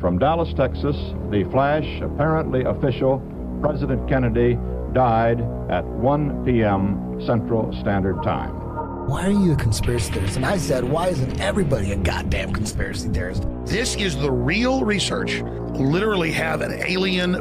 From Dallas, Texas, the flash, apparently official, President Kennedy died at 1 p.m. Central Standard Time. Why are you a conspiracy theorist? And I said, why isn't everybody a goddamn conspiracy theorist? This is the real research. Literally have an alien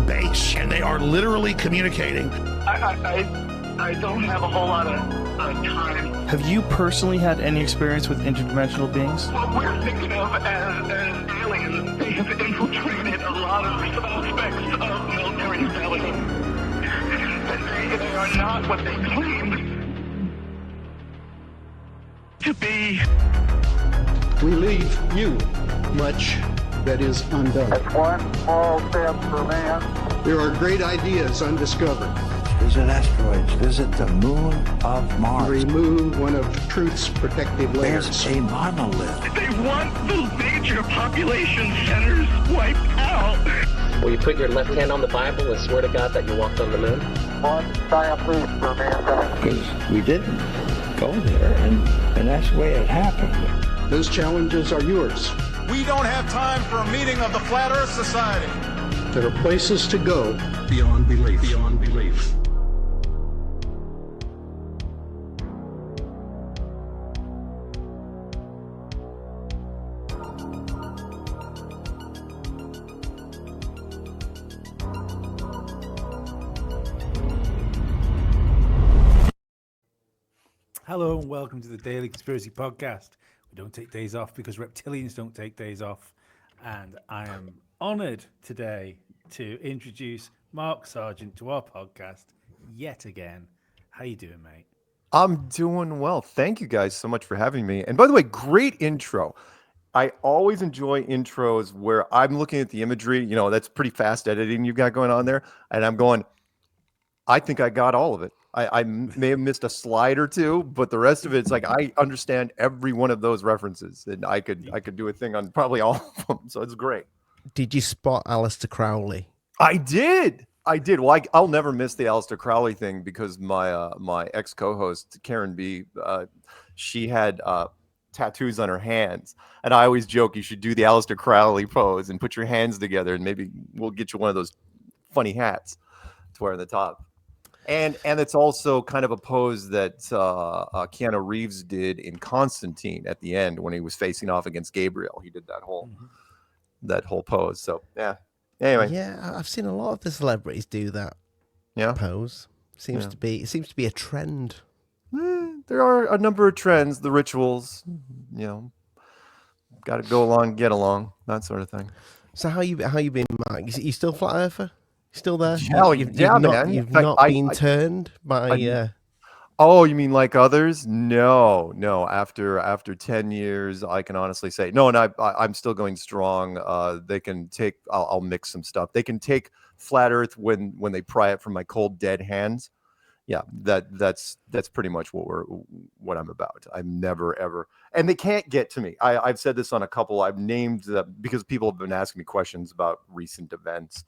base, and they are literally communicating. I don't have a whole lot of time. Have you personally had any experience with interdimensional beings? What we're thinking of as aliens, they have infiltrated a lot of aspects of military intelligence. And they are not what they claim to be. We leave you much that is undone. That's one small step for man. There are great ideas undiscovered. Visit asteroids, visit the moon of Mars. Remove one of truth's protective layers. There's a monolith. They want the major population centers wiped out. Will you put your left hand on the Bible and swear to God that you walked on the moon? One giant leap for mankind. Because we didn't go there, and that's the way it happened. Those challenges are yours. We don't have time for a meeting of the Flat Earth Society. There are places to go beyond belief. Beyond belief. Hello and welcome to the Daily Conspiracy Podcast. We don't take days off because reptilians don't take days off. And I am honoured today to introduce Mark Sargent to our podcast yet again. How you doing, mate? I'm doing well. Thank you guys so much for having me. And by the way, great intro. I always enjoy intros where I'm looking at the imagery. You know, that's pretty fast editing you've got going on there. And I'm going, I think I got all of it. I may have missed a slide or two, but the rest of it's like I understand every one of those references, and I could do a thing on probably all of them. So it's great. Did you spot Aleister Crowley? I did. Well, I'll never miss the Aleister Crowley thing because my ex co-host Karen B, she had tattoos on her hands, and I always joke you should do the Aleister Crowley pose and put your hands together, and maybe we'll get you one of those funny hats to wear on the top. And it's also kind of a pose that Keanu Reeves did in Constantine at the end when he was facing off against Gabriel. He did that whole pose. So yeah. Anyway. Yeah, I've seen a lot of the celebrities do that. Yeah. Pose it seems to be a trend. There are a number of trends, the rituals, you know, got to go along, get along, that sort of thing. So how you been, Mark? You still flat earther? Still there? You've not been turned by. Oh, you mean like others? No. After 10 years, I can honestly say no, and I'm still going strong. They can take. I'll mix some stuff. They can take flat Earth when they pry it from my cold dead hands. Yeah, that's pretty much what I'm about. I'm never ever, and they can't get to me. I've said this on a couple. I've named because people have been asking me questions about recent events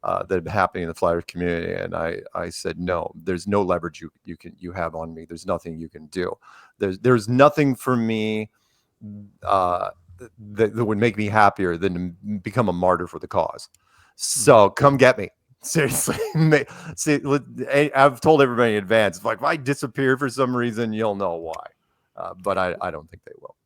that have been happening in the flat Earth community, and I said no. There's no leverage you have on me. There's nothing you can do. There's nothing for me that would make me happier than to become a martyr for the cause. So come get me. Seriously. See, I've told everybody in advance, like if I disappear for some reason, you'll know why. But I don't think they will.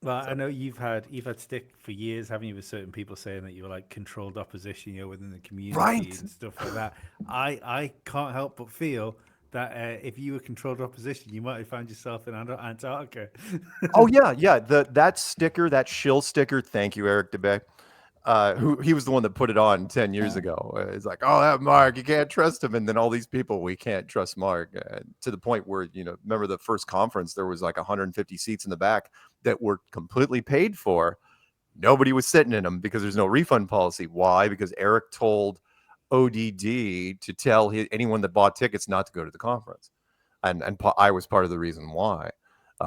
Well, I know you've had stick for years, haven't you, with certain people saying that you were like controlled opposition, within the community and stuff like that. I can't help but feel that if you were controlled opposition, you might have found yourself in Antarctica. Oh yeah. That sticker, that shill sticker. Thank you, Eric DeBeck. He was the one that put it on 10 years ago. It's like, oh, that Mark, you can't trust him. And then all these people, we can't trust Mark to the point where, remember the first conference, there was like 150 seats in the back that were completely paid for. Nobody was sitting in them because there's no refund policy. Why? Because Eric told ODD to tell anyone that bought tickets not to go to the conference. And I was part of the reason why,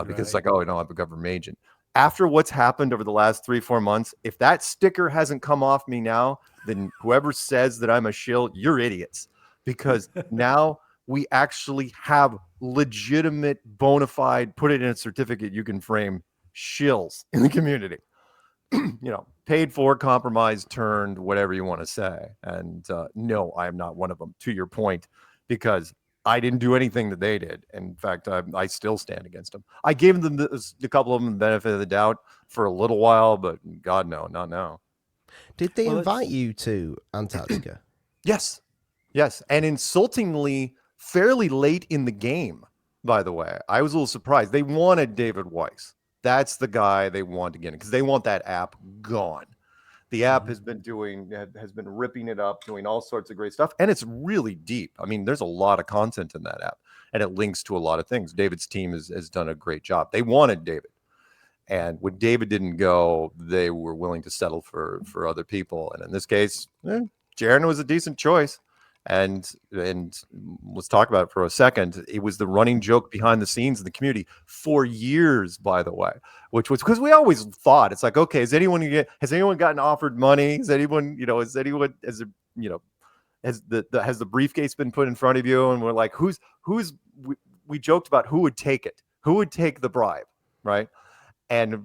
because it's like, oh, no, I'm a government agent. After what's happened over the last 3-4 months, if that sticker hasn't come off me now, then whoever says that I'm a shill, you're idiots. Because now we actually have legitimate, bona fide, put it in a certificate you can frame shills in the community. paid for, compromised, turned, whatever you want to say. And no, I am not one of them, to your point, because I didn't do anything that they did. In fact, I still stand against them. I gave them a couple of them the benefit of the doubt for a little while, but God, no, not now. Did they invite you to Antarctica? Yes. And insultingly, fairly late in the game, by the way. I was a little surprised. They wanted David Weiss. That's the guy they want to get in because they want that app gone. The app has been ripping it up, doing all sorts of great stuff. And it's really deep. I mean, there's a lot of content in that app and it links to a lot of things. David's team has done a great job. They wanted David. And when David didn't go, they were willing to settle for other people. And in this case, Jaron was a decent choice. And let's talk about it for a second. It was the running joke behind the scenes in the community for years, by the way, which was because we always thought it's like, okay, has anyone gotten offered money? Has the briefcase been put in front of you? And we're like, we joked about who would take it, who would take the bribe, right? And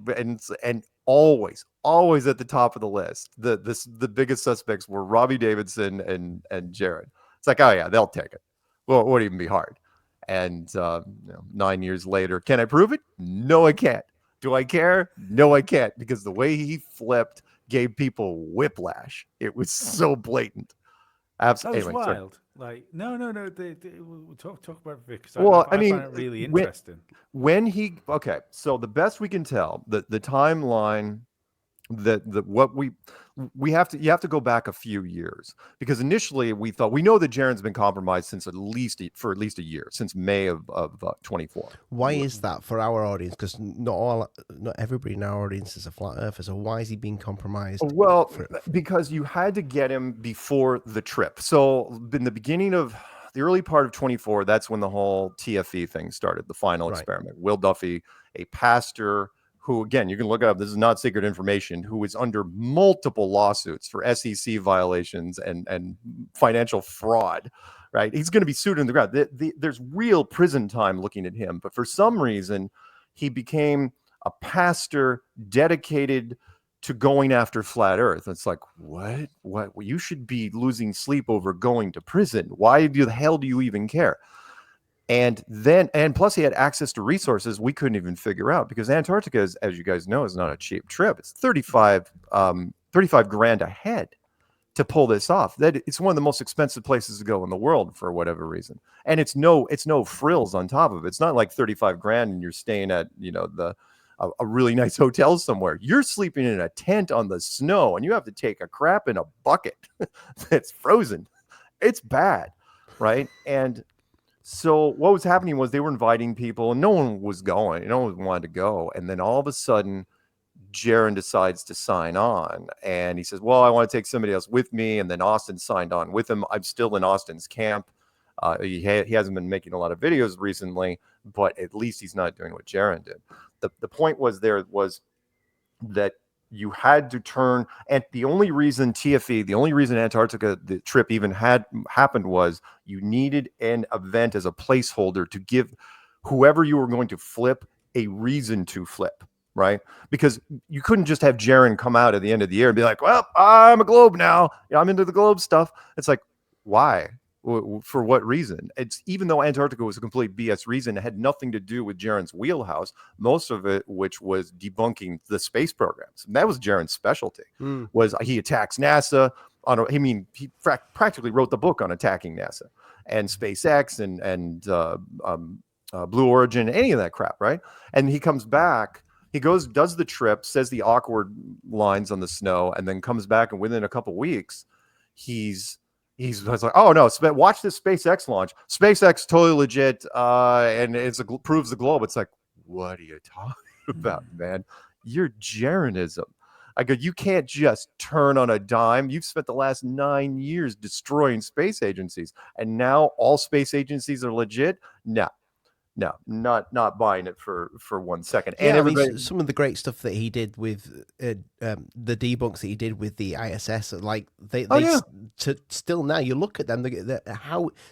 always at the top of the list, the biggest suspects were Robbie Davidson and Jaron. It's like, oh yeah, they'll take it. Well, it wouldn't even be hard. And 9 years later, can I prove it? No, I can't. Do I care? No, I can't, because the way he flipped gave people whiplash. It was so blatant. Absolutely. That was wild. Like, no. We'll talk about it because I find it really interesting. So the best we can tell, the timeline, you have to go back a few years, because initially we know that Jaron's been compromised for at least a year, since May of 24. Why is that for our audience? Because not everybody in our audience is a flat earther. So why is he being compromised? Well, because you had to get him before the trip. So in the beginning of the early part of 24, that's when the whole TFE thing started, the final experiment. Will Duffy, a pastor who, again, you can look it up, this is not secret information, who is under multiple lawsuits for SEC violations and financial fraud, right? He's going to be sued in the ground. There's real prison time looking at him. But for some reason, he became a pastor dedicated to going after flat Earth. It's like, what? You should be losing sleep over going to prison. Why the hell do you even care? And plus he had access to resources we couldn't even figure out, because Antarctica, as you guys know, is not a cheap trip. It's 35 grand a head to pull this off. That it's one of the most expensive places to go in the world for whatever reason. And it's no frills on top of it. It's not like 35 grand and you're staying at, a really nice hotel somewhere. You're sleeping in a tent on the snow and you have to take a crap in a bucket that's frozen. It's bad, right? And so what was happening was they were inviting people and no one was going. No one wanted to go. And then all of a sudden, Jaron decides to sign on. And he says, well, I want to take somebody else with me. And then Austin signed on with him. I'm still in Austin's camp. He hasn't been making a lot of videos recently, but at least he's not doing what Jaron did. The point was that you had to turn, and the only reason TFE, the only reason Antarctica, the trip even had happened, was you needed an event as a placeholder to give whoever you were going to flip a reason to flip, right? Because you couldn't just have Jaron come out at the end of the year and be like, well, I'm a globe now. I'm into the globe stuff. It's like, why? For what reason? It's even though Antarctica was a complete BS reason, it had nothing to do with Jaron's wheelhouse, most of it which was debunking the space programs. And that was Jaron's specialty. Was he attacks NASA he practically wrote the book on attacking NASA and SpaceX and Blue Origin, any of that crap, right? And he comes back, he goes, does the trip, says the awkward lines on the snow, and then comes back, and within a couple weeks, he's like, oh no, watch this SpaceX launch. SpaceX totally legit, and proves the globe. It's like, what are you talking about, man? You're Jaronism. I go, you can't just turn on a dime. You've spent the last 9 years destroying space agencies, and now all space agencies are legit. No, not buying it for 1 second. Yeah, and everybody, some of the great stuff that he did with the debunks that he did with the ISS, like still now you look at them,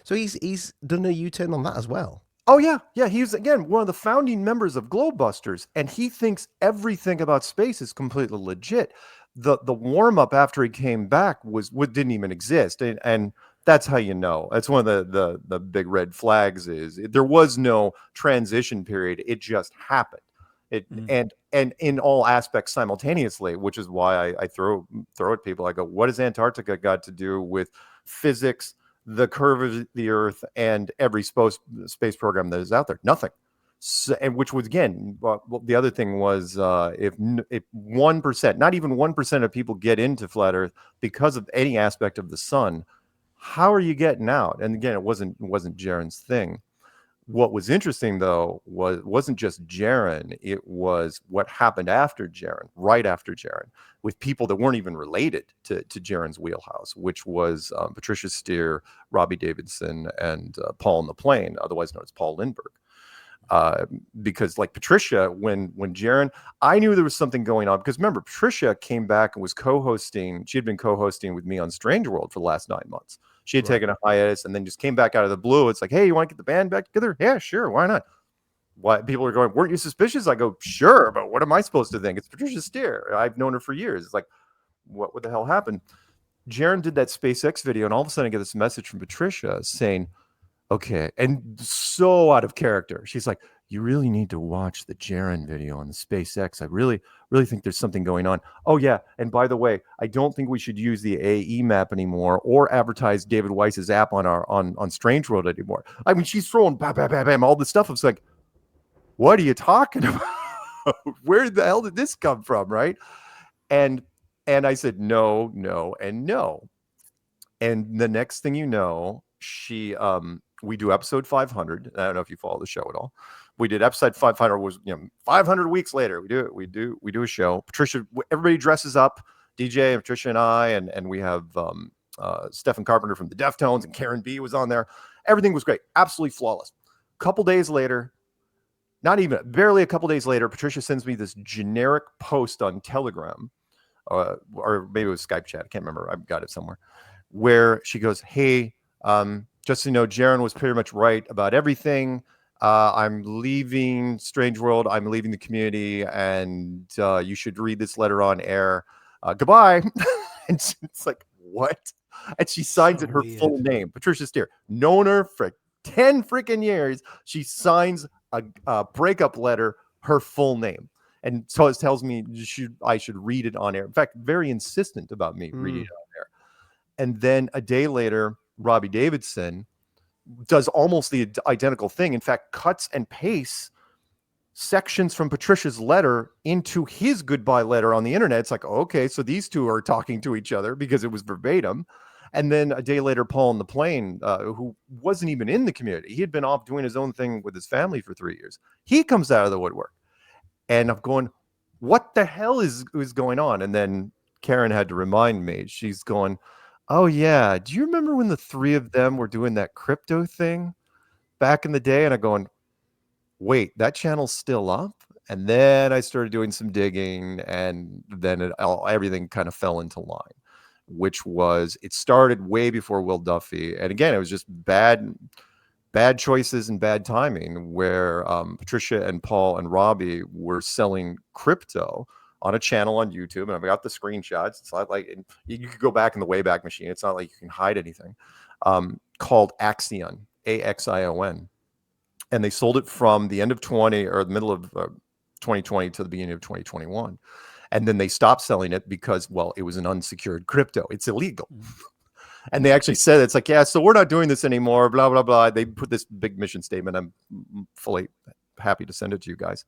so he's done a U-turn on that as well. Oh yeah, yeah. He's again one of the founding members of Globebusters, and he thinks everything about space is completely legit. The warm up after he came back was what didn't even exist, and that's how you know. That's one of the big red flags. There was no transition period. It just happened. And in all aspects simultaneously, which is why I throw at people. I go, what has Antarctica got to do with physics, the curve of the Earth, and every space program that is out there? Nothing. So, and which was again, well, the other thing was if 1%, not even 1% of people get into flat Earth because of any aspect of the sun, how are you getting out? And again, it wasn't Jaron's thing. What was interesting though wasn't just Jaron, it was what happened after Jaron, right after Jaron, with people that weren't even related to Jaron's wheelhouse, which was Patricia Steer, Robbie Davidson, and Paul on the Plane, otherwise known as Paul Lindbergh. Because like Patricia, when Jaron, I knew there was something going on, because remember, Patricia came back and was co-hosting. She had been co-hosting with me on Strange World for the last 9 months. She had taken a hiatus and then just came back out of the blue. It's like, hey, you want to get the band back together? Yeah, sure. Why not? Why people are going, weren't you suspicious? I go, sure, but what am I supposed to think? It's Patricia Steer. I've known her for years. It's like, what the hell happened? Jaron did that SpaceX video, and all of a sudden I get this message from Patricia saying, okay, and so out of character. She's like, you really need to watch the Jaron video on the SpaceX. I really think there's something going on. Oh yeah, and by the way, I don't think we should use the AE map anymore or advertise David Weiss's app on our on Strange World anymore. I mean, she's throwing bam, bam, bam, bam, all this stuff. It's like, what are you talking about? Where the hell did this come from, right? And I said no, and no. And the next thing you know, we do episode 500. I don't know if you follow the show at all. We did episode 500. Was 500 weeks later. We do a show. Patricia, everybody dresses up. DJ and Patricia and I, and we have Stephen Carpenter from the Deftones, and Karen B was on there. Everything was great, absolutely flawless. Couple days later, barely a couple days later, Patricia sends me this generic post on Telegram, or maybe it was Skype chat. I can't remember. I've got it somewhere, where she goes, "Hey, just so you know, Jaron was pretty much right about everything. I'm leaving Strange World. I'm leaving the community, and you should read this letter on air. Goodbye." And it's like, what? And she signs it her full name, Patricia Steer. Known her for 10 freaking years. She signs a breakup letter, her full name. And so it tells me I should read it on air. In fact, very insistent about me reading it on air. And then a day later, Robbie Davidson does almost the identical thing. In fact, cuts and pastes sections from Patricia's letter into his goodbye letter on the internet. It's like, okay, so these two are talking to each other because it was verbatim. And then a day later, Paul on the Plane, who wasn't even in the community, he had been off doing his own thing with his family for 3 years. He comes out of the woodwork. And I'm going, what the hell is going on? And then Karen had to remind me. She's going, oh yeah, do you remember when the three of them were doing that crypto thing back in the day? And I'm going, wait, that channel's still up? And then I started doing some digging, and then everything kind of fell into line, which was, it started way before Will Duffy. And again, it was just bad choices and bad timing, where Patricia and Paul and Robbie were selling crypto on a channel on YouTube, and I've got the screenshots. It's not like you could go back in the Wayback Machine. It's not like you can hide anything. Called Axion, AXION, and they sold it from the end of the middle of 2020 to the beginning of 2021, and then they stopped selling it because, well, it was an unsecured crypto. It's illegal. And they actually said, it's like, yeah, so we're not doing this anymore. Blah blah blah. They put this big mission statement. I'm fully happy to send it to you guys,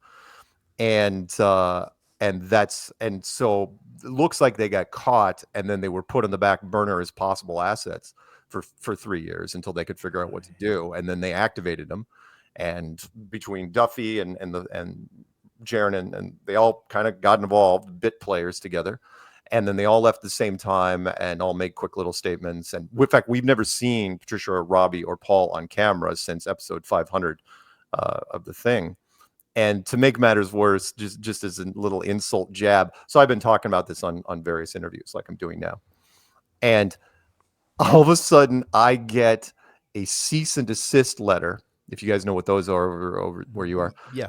and so it looks like they got caught, and then they were put on the back burner as possible assets for 3 years until they could figure out what to do, and then they activated them, and between Duffy and Jaron and they all kind of got involved, bit players together, and then they all left at the same time and all made quick little statements. And in fact, we've never seen Patricia or Robbie or Paul on camera since episode 500 of the thing. And to make matters worse, just as a little insult jab, so I've been talking about this on various interviews like I'm doing now. And all of a sudden, I get a cease and desist letter. if you guys know what those are over where you are. Yeah.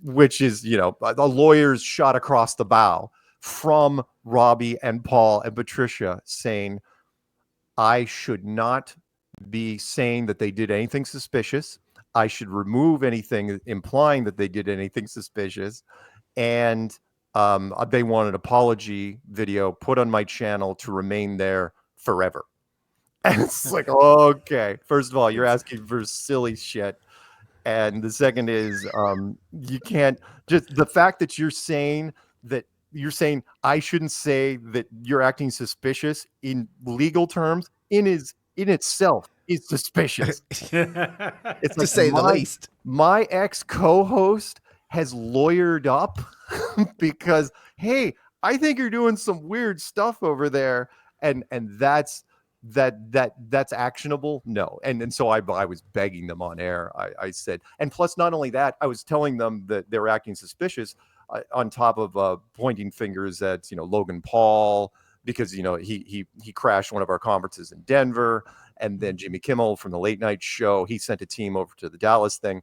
Which is, you know, the lawyers shot across the bow from Robbie and Paul and Patricia saying, I should not be saying that they did anything suspicious. I should remove anything implying that they did anything suspicious. And they want an apology video put on my channel to remain there forever. And it's like, okay, first of all, you're asking for silly shit. And the second is you can't just the fact that you're saying I shouldn't say that you're acting suspicious in legal terms in itself is suspicious. It's to say the least. My ex co-host has lawyered up because, hey, I think you're doing some weird stuff over there, and that's actionable. No. And so I was begging them on air. I said, and plus not only that, I was telling them that they were acting suspicious on top of pointing fingers at, you know, Logan Paul, because, you know, he crashed one of our conferences in Denver, and then Jimmy Kimmel from the late night show, he sent a team over to the Dallas thing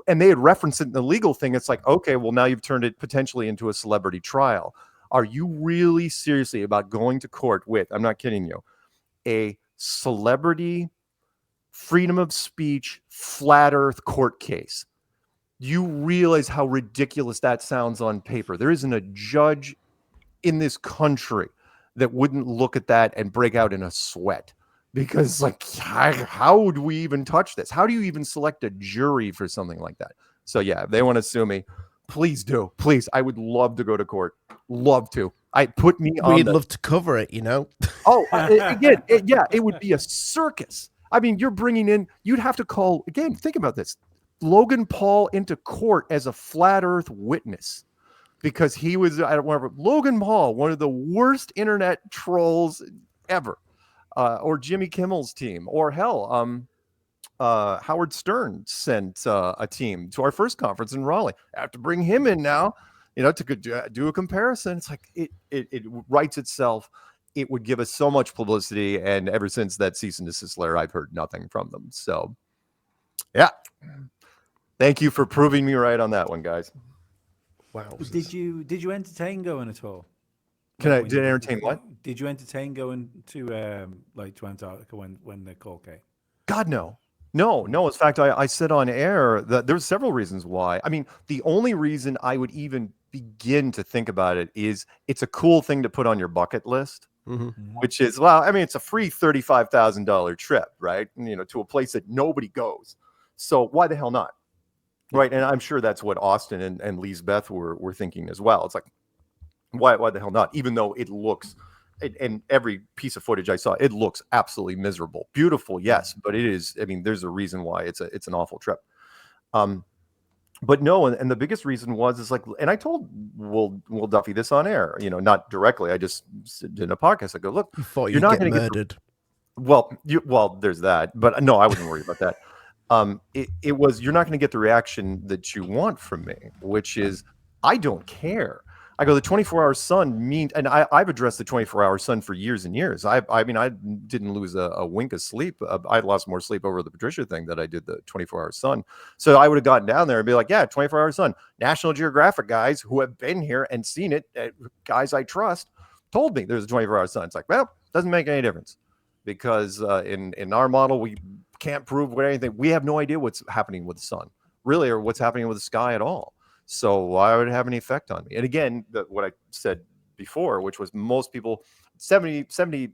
and they had referenced it in the legal thing. It's like, okay, well, now you've turned it potentially into a celebrity trial. Are you really seriously about going to court with, I'm not kidding you, a celebrity freedom of speech flat earth court case? You realize how ridiculous that sounds on paper. There isn't a judge in this country that wouldn't look at that and break out in a sweat, because like, how would we even touch this? How do you even select a jury for something like that? So yeah, if they want to sue me, please do. Please, I would love to go to court. Love to. We'd love to cover it, you know? Oh, again, it would be a circus. I mean, you'd have to call, again, think about this, Logan Paul into court as a flat earth witness because he was, I don't remember, Logan Paul, one of the worst internet trolls ever, or Jimmy Kimmel's team, or hell, Howard Stern sent a team to our first conference in Raleigh. I have to bring him in now, you know, to do a comparison. It's like it writes itself. It would give us so much publicity, and ever since that cease and desist letter, I've heard nothing from them. So, yeah, thank you for proving me right on that one, guys. Wow. Did you entertain going at all? Did I entertain what? Did you entertain going to Antarctica when the call came? God, no. In fact, I said on air that there's several reasons why. I mean, the only reason I would even begin to think about it is it's a cool thing to put on your bucket list, which is, well, I mean, it's a free $35,000 trip, right? You know, to a place that nobody goes. So why the hell not? Right. And I'm sure that's what Austin and Lisbeth were thinking as well. It's like, why the hell not? Even though it looks, and every piece of footage I saw, it looks absolutely miserable. Beautiful, yes, but it is. I mean, there's a reason why it's an awful trip. But no, and the biggest reason is like, and I told Will Duffy this on air. You know, not directly. I just did a podcast. I go, look, you thought you're not going to get murdered. Well, there's that, but no, I wasn't worried about that. It was, you're not going to get the reaction that you want from me, which is, I don't care. I go, the 24-hour sun means, and I've addressed the 24-hour sun for years and years. I mean, I didn't lose a wink of sleep. I lost more sleep over the Patricia thing than I did the 24-hour sun. So I would have gotten down there and be like, yeah, 24-hour sun. National Geographic guys who have been here and seen it, guys I trust, told me there's a 24-hour sun. It's like, well, doesn't make any difference because in our model, we can't prove what anything. We have no idea what's happening with the sun, really, or what's happening with the sky at all. So why would it have any effect on me? And again, what I said before, which was most people, 75%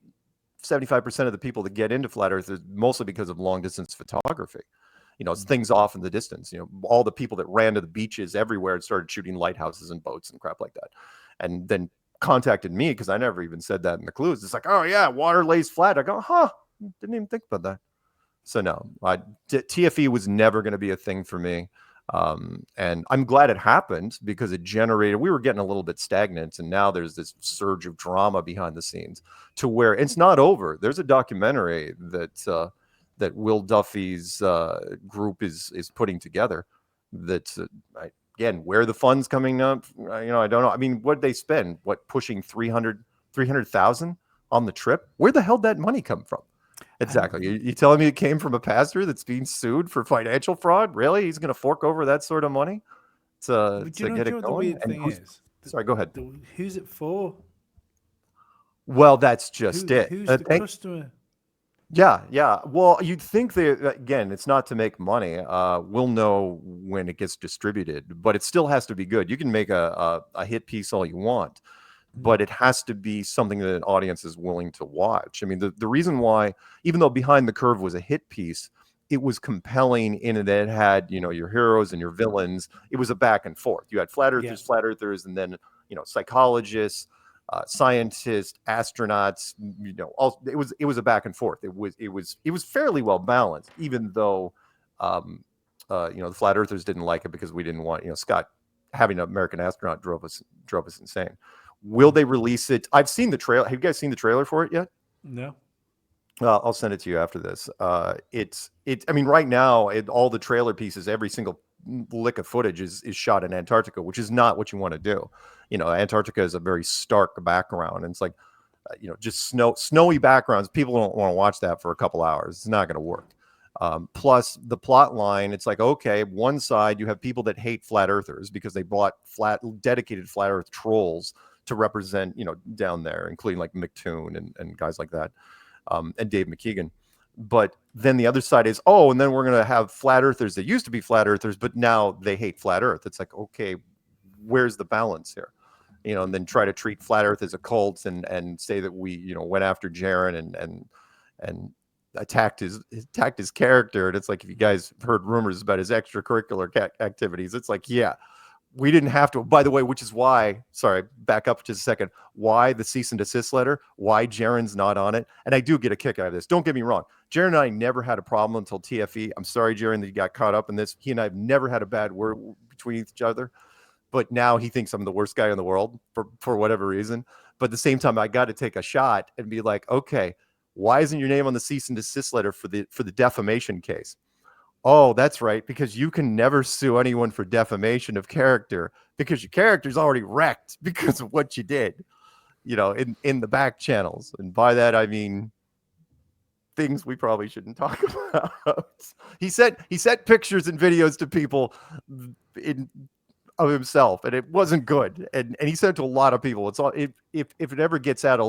of the people that get into flat earth is mostly because of long distance photography. You know, it's things off in the distance, you know, all the people that ran to the beaches everywhere and started shooting lighthouses and boats and crap like that. And then contacted me because I never even said that in the clues. It's like, oh yeah, water lays flat. I go, didn't even think about that. So no, TFE was never going to be a thing for me. And I'm glad it happened because it generated, we were getting a little bit stagnant, and now there's this surge of drama behind the scenes to where it's not over. There's a documentary that Will Duffy's group is putting together that's again, where the funds coming up, you know, I don't know. I mean, what they spend, pushing 300,000 on the trip? Where the hell did that money come from? Exactly. You telling me it came from a pastor that's being sued for financial fraud? Really? He's going to fork over that sort of money to get it what the going? weird thing is? Sorry, go ahead. Who's it for? Well, that's just it. Who's the customer? Yeah. Well, you'd think that, again, it's not to make money. We'll know when it gets distributed, but it still has to be good. You can make a hit piece all you want, but it has to be something that an audience is willing to watch. I mean, the reason why, even though Behind the Curve was a hit piece, it was compelling in that it had, your heroes and your villains. It was a back and forth. You had flat earthers, and then, psychologists, scientists, astronauts, it was a back and forth. It was fairly well balanced, even though, the flat earthers didn't like it because we didn't want, Scott having an American astronaut drove us insane. Will they release it? I've seen the trailer. Have you guys seen the trailer for it yet? No. I'll send it to you after this. I mean, right now, all the trailer pieces, every single lick of footage is shot in Antarctica, which is not what you want to do. Antarctica is a very stark background, and it's like, just snowy backgrounds. People don't want to watch that for a couple hours. It's not going to work. Plus the plot line, it's like, okay, one side you have people that hate flat earthers because they bought dedicated flat earth trolls to represent, down there, including like McToon and guys like that, and Dave McKeegan. But then the other side is, and then we're going to have flat earthers that used to be flat earthers, but now they hate flat earth. It's like, okay, where's the balance here? And then try to treat flat earth as a cult and say that we, went after Jaron and attacked his character. And it's like, if you guys heard rumors about his extracurricular activities, it's like, yeah, we didn't have to. By the way, which is why, sorry, back up just a second, why the cease and desist letter, why Jaron's not on it. And I do get a kick out of this. Don't get me wrong. Jaron and I never had a problem until TFE. I'm sorry, Jaron, that you got caught up in this. He and I have never had a bad word between each other. But now he thinks I'm the worst guy in the world for whatever reason. But at the same time, I got to take a shot and be like, okay, why isn't your name on the cease and desist letter for the defamation case? Oh, that's right, because you can never sue anyone for defamation of character because your character's already wrecked because of what you did, in the back channels. And by that, I mean things we probably shouldn't talk about. He sent pictures and videos to people of himself, and it wasn't good. And he sent it to a lot of people. It's all, if it ever gets out,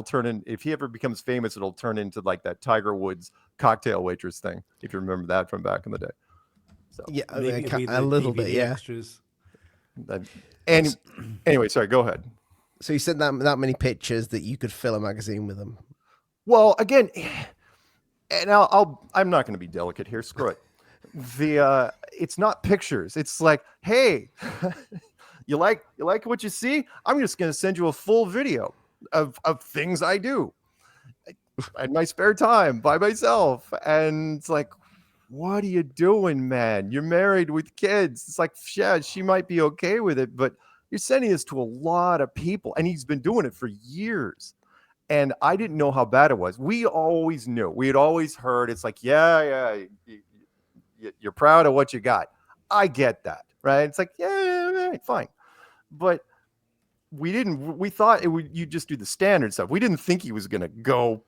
if he ever becomes famous, it'll turn into like that Tiger Woods cocktail waitress thing, if you remember that from back in the day. So yeah, a little bit, yeah. Extras. And anyway, sorry, go ahead. So you sent that many pictures that you could fill a magazine with them. Well, again, and I'm not going to be delicate here. Screw it. It's not pictures. It's like, hey, you like what you see? I'm just going to send you a full video of things I do in my spare time by myself. And it's like, what are you doing, man? You're married with kids. It's like, yeah, she might be okay with it, but you're sending this to a lot of people, and he's been doing it for years. And I didn't know how bad it was. We always knew. We had always heard. It's like, yeah, you're proud of what you got. I get that, right? It's like, yeah, fine. But we thought you just do the standard stuff. We didn't think he was going to go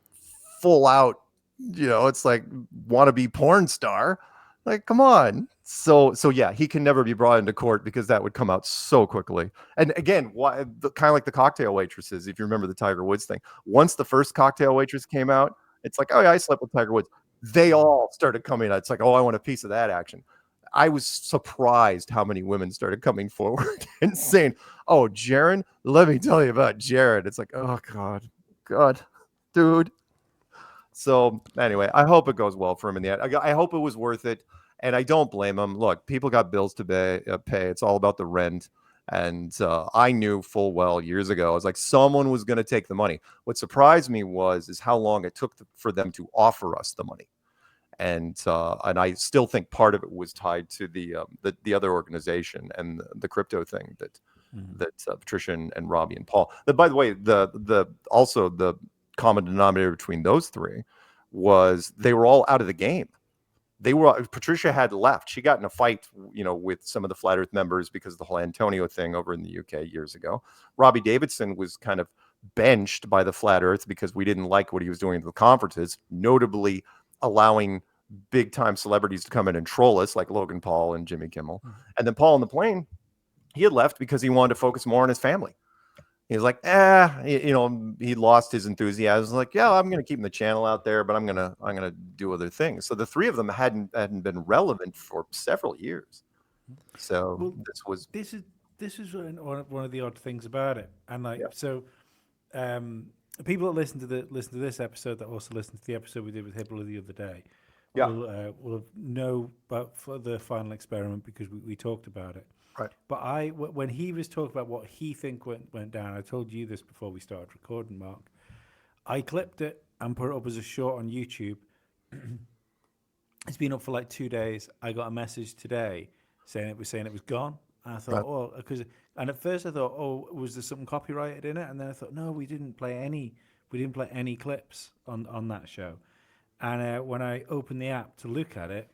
full out, it's like wannabe porn star. Like, come on. So yeah, he can never be brought into court because that would come out so quickly. And again, kind of like the cocktail waitresses, if you remember the Tiger Woods thing. Once the first cocktail waitress came out, it's like, oh yeah, I slept with Tiger Woods. They all started coming out. It's like, oh, I want a piece of that action. I was surprised how many women started coming forward and saying, oh, Jaron, let me tell you about Jaron. It's like, oh, God, dude. So anyway, I hope it goes well for him in the end. I hope it was worth it. And I don't blame him. Look, people got bills to pay. It's all about the rent. And I knew full well years ago, I was like, someone was going to take the money. What surprised me is how long it took for them to offer us the money. And I still think part of it was tied to the other organization and the crypto thing that Patricia and Robbie and Paul. But by the way, also the common denominator between those three was they were all out of the game. Patricia had left. She got in a fight, with some of the Flat Earth members because of the whole Antonio thing over in the UK years ago. Robbie Davidson was kind of benched by the Flat Earth because we didn't like what he was doing at the conferences, notably allowing big time celebrities to come in and troll us, like Logan Paul and Jimmy Kimmel. And then Paul on the plane, he had left because he wanted to focus more on his family. He was like, he lost his enthusiasm. Like, yeah, I'm going to keep the channel out there, but I'm going to do other things. So the three of them hadn't been relevant for several years. So this is one of the odd things about it. And people that listen to this episode that also listen to the episode we did with Hibble the other day will know about the final experiment because we talked about it. Right. But when he was talking about what he think went down, I told you this before we started recording, Mark. I clipped it and put it up as a short on YouTube. It's been up for like 2 days. I got a message today saying it was gone. And I thought, and at first I thought, was there something copyrighted in it? And then I thought, no, we didn't play any clips on that show. And when I opened the app to look at it,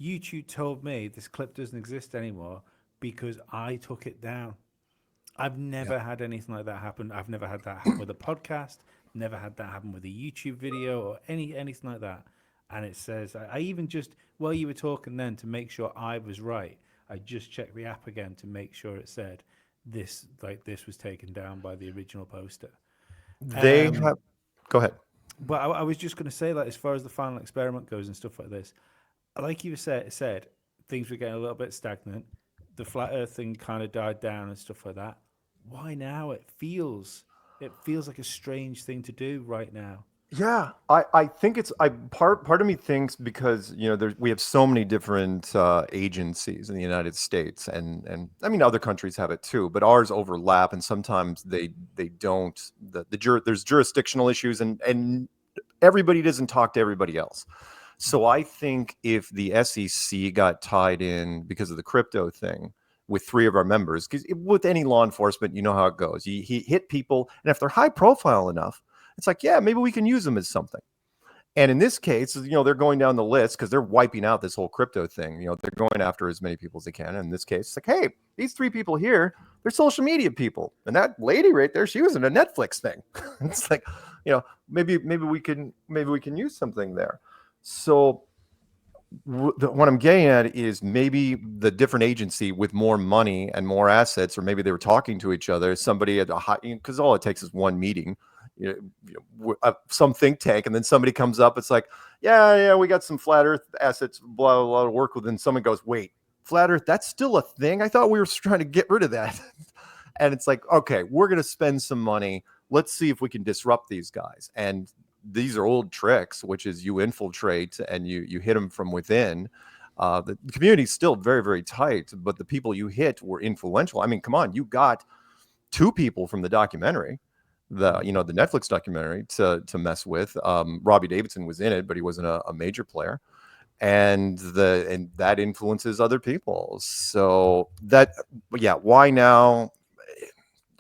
YouTube told me this clip doesn't exist anymore because I took it down. I've never had anything like that happen. I've never had that happen with a podcast. Never had that happen with a YouTube video or anything like that. And it says, I even just, while you were talking then, to make sure I was right, I just checked the app again to make sure it said this was taken down by the original poster. Go ahead. But I was just going to say that as far as the final experiment goes and stuff like this, like you said, things were getting a little bit stagnant. The flat Earth thing kind of died down and stuff like that. Why now? It feels like a strange thing to do right now. Yeah, I think part of me thinks because we have so many different agencies in the United States, and I mean other countries have it too, but ours overlap, and sometimes they don't. There's jurisdictional issues, and everybody doesn't talk to everybody else. So I think if the SEC got tied in because of the crypto thing with three of our members, because with any law enforcement, you know how it goes. He hit people, and if they're high profile enough, it's like, yeah, maybe we can use them as something. And in this case, they're going down the list because they're wiping out this whole crypto thing. They're going after as many people as they can. And in this case, it's like, hey, these three people here, they're social media people. And that lady right there, she was in a Netflix thing. It's like, maybe we can use something there. So what I'm getting at is maybe the different agency with more money and more assets, or maybe they were talking to each other, somebody at a high, because all it takes is one meeting. Some think tank, and then somebody comes up, it's like, yeah, we got some flat earth assets, blah, blah, blah, to work with. And someone goes, wait, flat earth, that's still a thing? I thought we were trying to get rid of that. And it's like, okay, we're going to spend some money. Let's see if we can disrupt these guys. And these are old tricks, which is you infiltrate and you hit them from within. The community is still very, very tight, but the people you hit were influential. I mean, come on, you got two people from the documentary, the Netflix documentary to mess with. Robbie Davidson was in it, but he wasn't a major player, and that influences other people. So why now?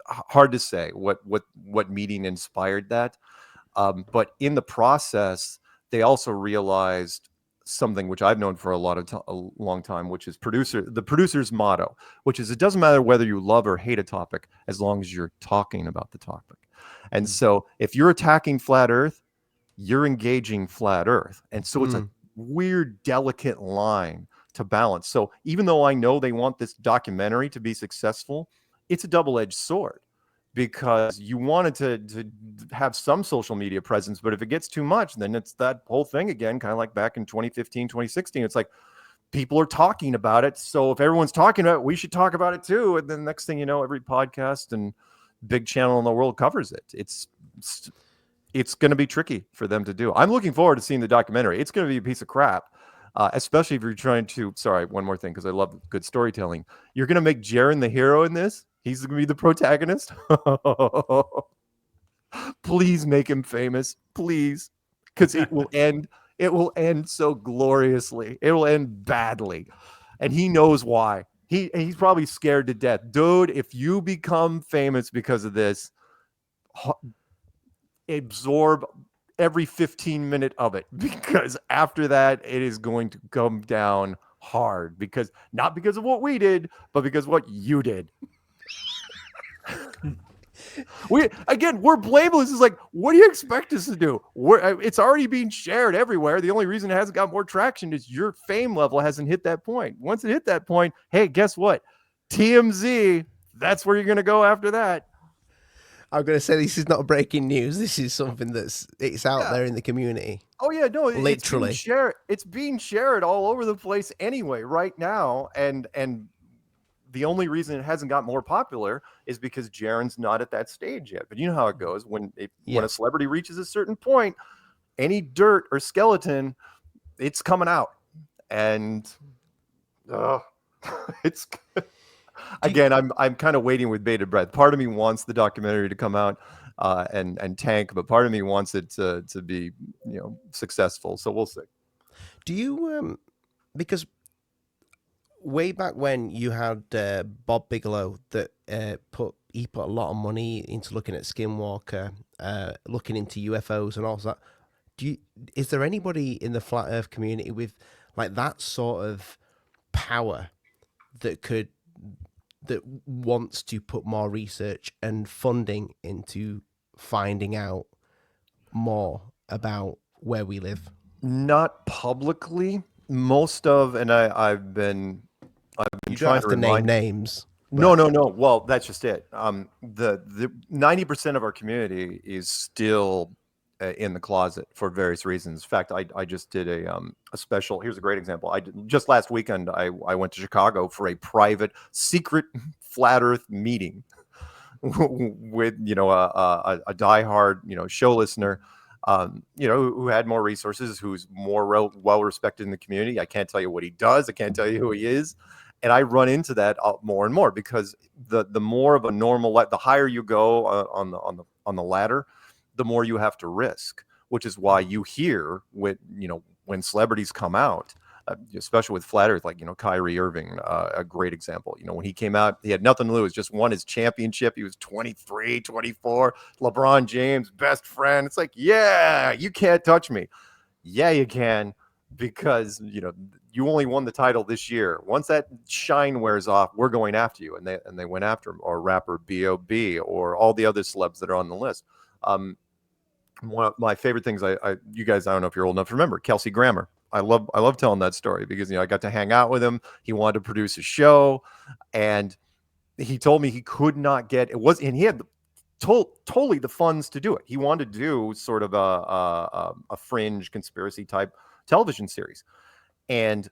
Hard to say what meeting inspired that, but in the process, they also realized something which I've known for a long time, which is the producer's motto, which is it doesn't matter whether you love or hate a topic as long as you're talking about the topic. And so if you're attacking flat earth, you're engaging flat earth. And so it's a weird, delicate line to balance. So even though I know they want this documentary to be successful, it's a double-edged sword, because you wanted to have some social media presence, but if it gets too much, then it's that whole thing again, kind of like back in 2015, 2016. It's like people are talking about it. So if everyone's talking about it, we should talk about it too. And then next thing you know, every podcast and big channel in the world covers it. It's going to be tricky for them to do. I'm looking forward to seeing the documentary. It's going to be a piece of crap, especially if you're trying to, sorry, one more thing, because I love good storytelling. You're going to make Jaren the hero in this. He's going to be the protagonist. Please make him famous, please, because it will end so gloriously. It will end badly, and he knows why. He's probably scared to death. Dude, if you become famous because of this, absorb every 15 minutes of it, because after that, it is going to come down hard, not because of what we did, but because of what you did. We're blameless. It's like, what do you expect us to do? It's already being shared everywhere. The only reason it hasn't got more traction is your fame level hasn't hit that point. Once it hit that point, hey, guess what? TMZ, that's where you're going to go after that. I'm going to say this is not breaking news. This is something it's out there in the community. Oh yeah, no, literally. It's being shared all over the place anyway right now, and the only reason it hasn't got more popular is because Jaron's not at that stage yet. But you know how it goes when a celebrity reaches a certain point, any dirt or skeleton, it's coming out, and it's. Again, I'm kind of waiting with bated breath. Part of me wants the documentary to come out and tank, but part of me wants it to be, successful. So we'll see. Do you because way back when you had Bob Bigelow that put a lot of money into looking at Skinwalker, looking into UFOs and all that. Is there anybody in the flat Earth community with like that sort of power that wants to put more research and funding into finding out more about where we live? Not publicly. Most of, and I've been you trying don't have to name names. No. Well, that's just it. The 90% of our community is still in the closet for various reasons. In fact, I just did a special. Here's a great example. Just last weekend, I went to Chicago for a private, secret flat Earth meeting with a diehard show listener, who had more resources, who's more well respected in the community. I can't tell you what he does. I can't tell you who he is. And I run into that more and more because the more of a normal, the higher you go on the ladder, the more you have to risk, which is why you hear when celebrities come out, especially with flat Earth, like, Kyrie Irving, a great example. When he came out, he had nothing to lose, just won his championship. He was 23, 24, LeBron James, best friend. It's like, yeah, you can't touch me. Yeah, you can, because, you only won the title this year. Once that shine wears off, we're going after you. And they went after him, or rapper B.O.B. or all the other celebs that are on the list. One of my favorite things, you guys, I don't know if you're old enough to remember, Kelsey Grammer. I love telling that story because, I got to hang out with him. He wanted to produce a show, and he told me he could not get and he had totally the funds to do it. He wanted to do sort of a fringe conspiracy type television series, and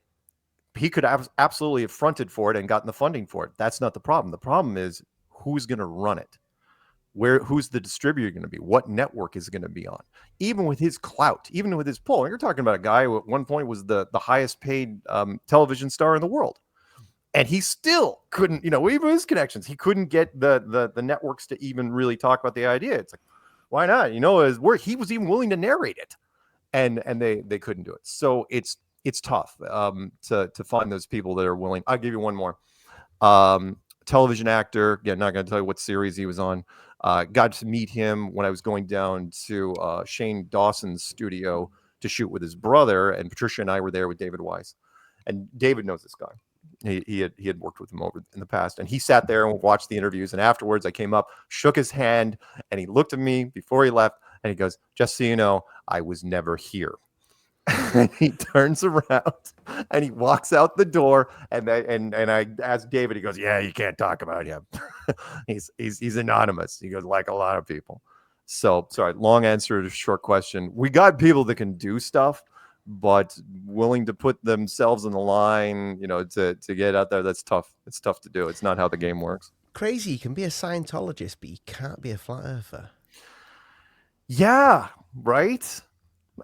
he could have absolutely have fronted for it and gotten the funding for it. That's not the problem. The problem is who's going to run it. Who's the distributor going to be? What network is going to be on? Even with his clout, even with his pull, you're talking about a guy who at one point was the highest paid television star in the world, and he still couldn't, even with his connections, he couldn't get the networks to even really talk about the idea. It's like, why not? He was even willing to narrate it, and they couldn't do it. So it's tough to find those people that are willing. I'll give you one more. Television actor. Yeah, not going to tell you what series he was on. Got to meet him when I was going down to Shane Dawson's studio to shoot with his brother, and Patricia and I were there with David Weiss. And David knows this guy. He had worked with him over in the past, and he sat there and watched the interviews. And afterwards, I came up, shook his hand, and he looked at me before he left, and he goes, "Just so you know, I was never here." And he turns around and he walks out the door, and I asked David, he goes, "Yeah, you can't talk about him." he's anonymous. He goes, like a lot of people. So sorry, long answer to a short question. We got people that can do stuff, but willing to put themselves in the line, to get out there, that's tough. It's tough to do. It's not how the game works. Crazy, you can be a Scientologist, but you can't be a flat earther. Yeah, right.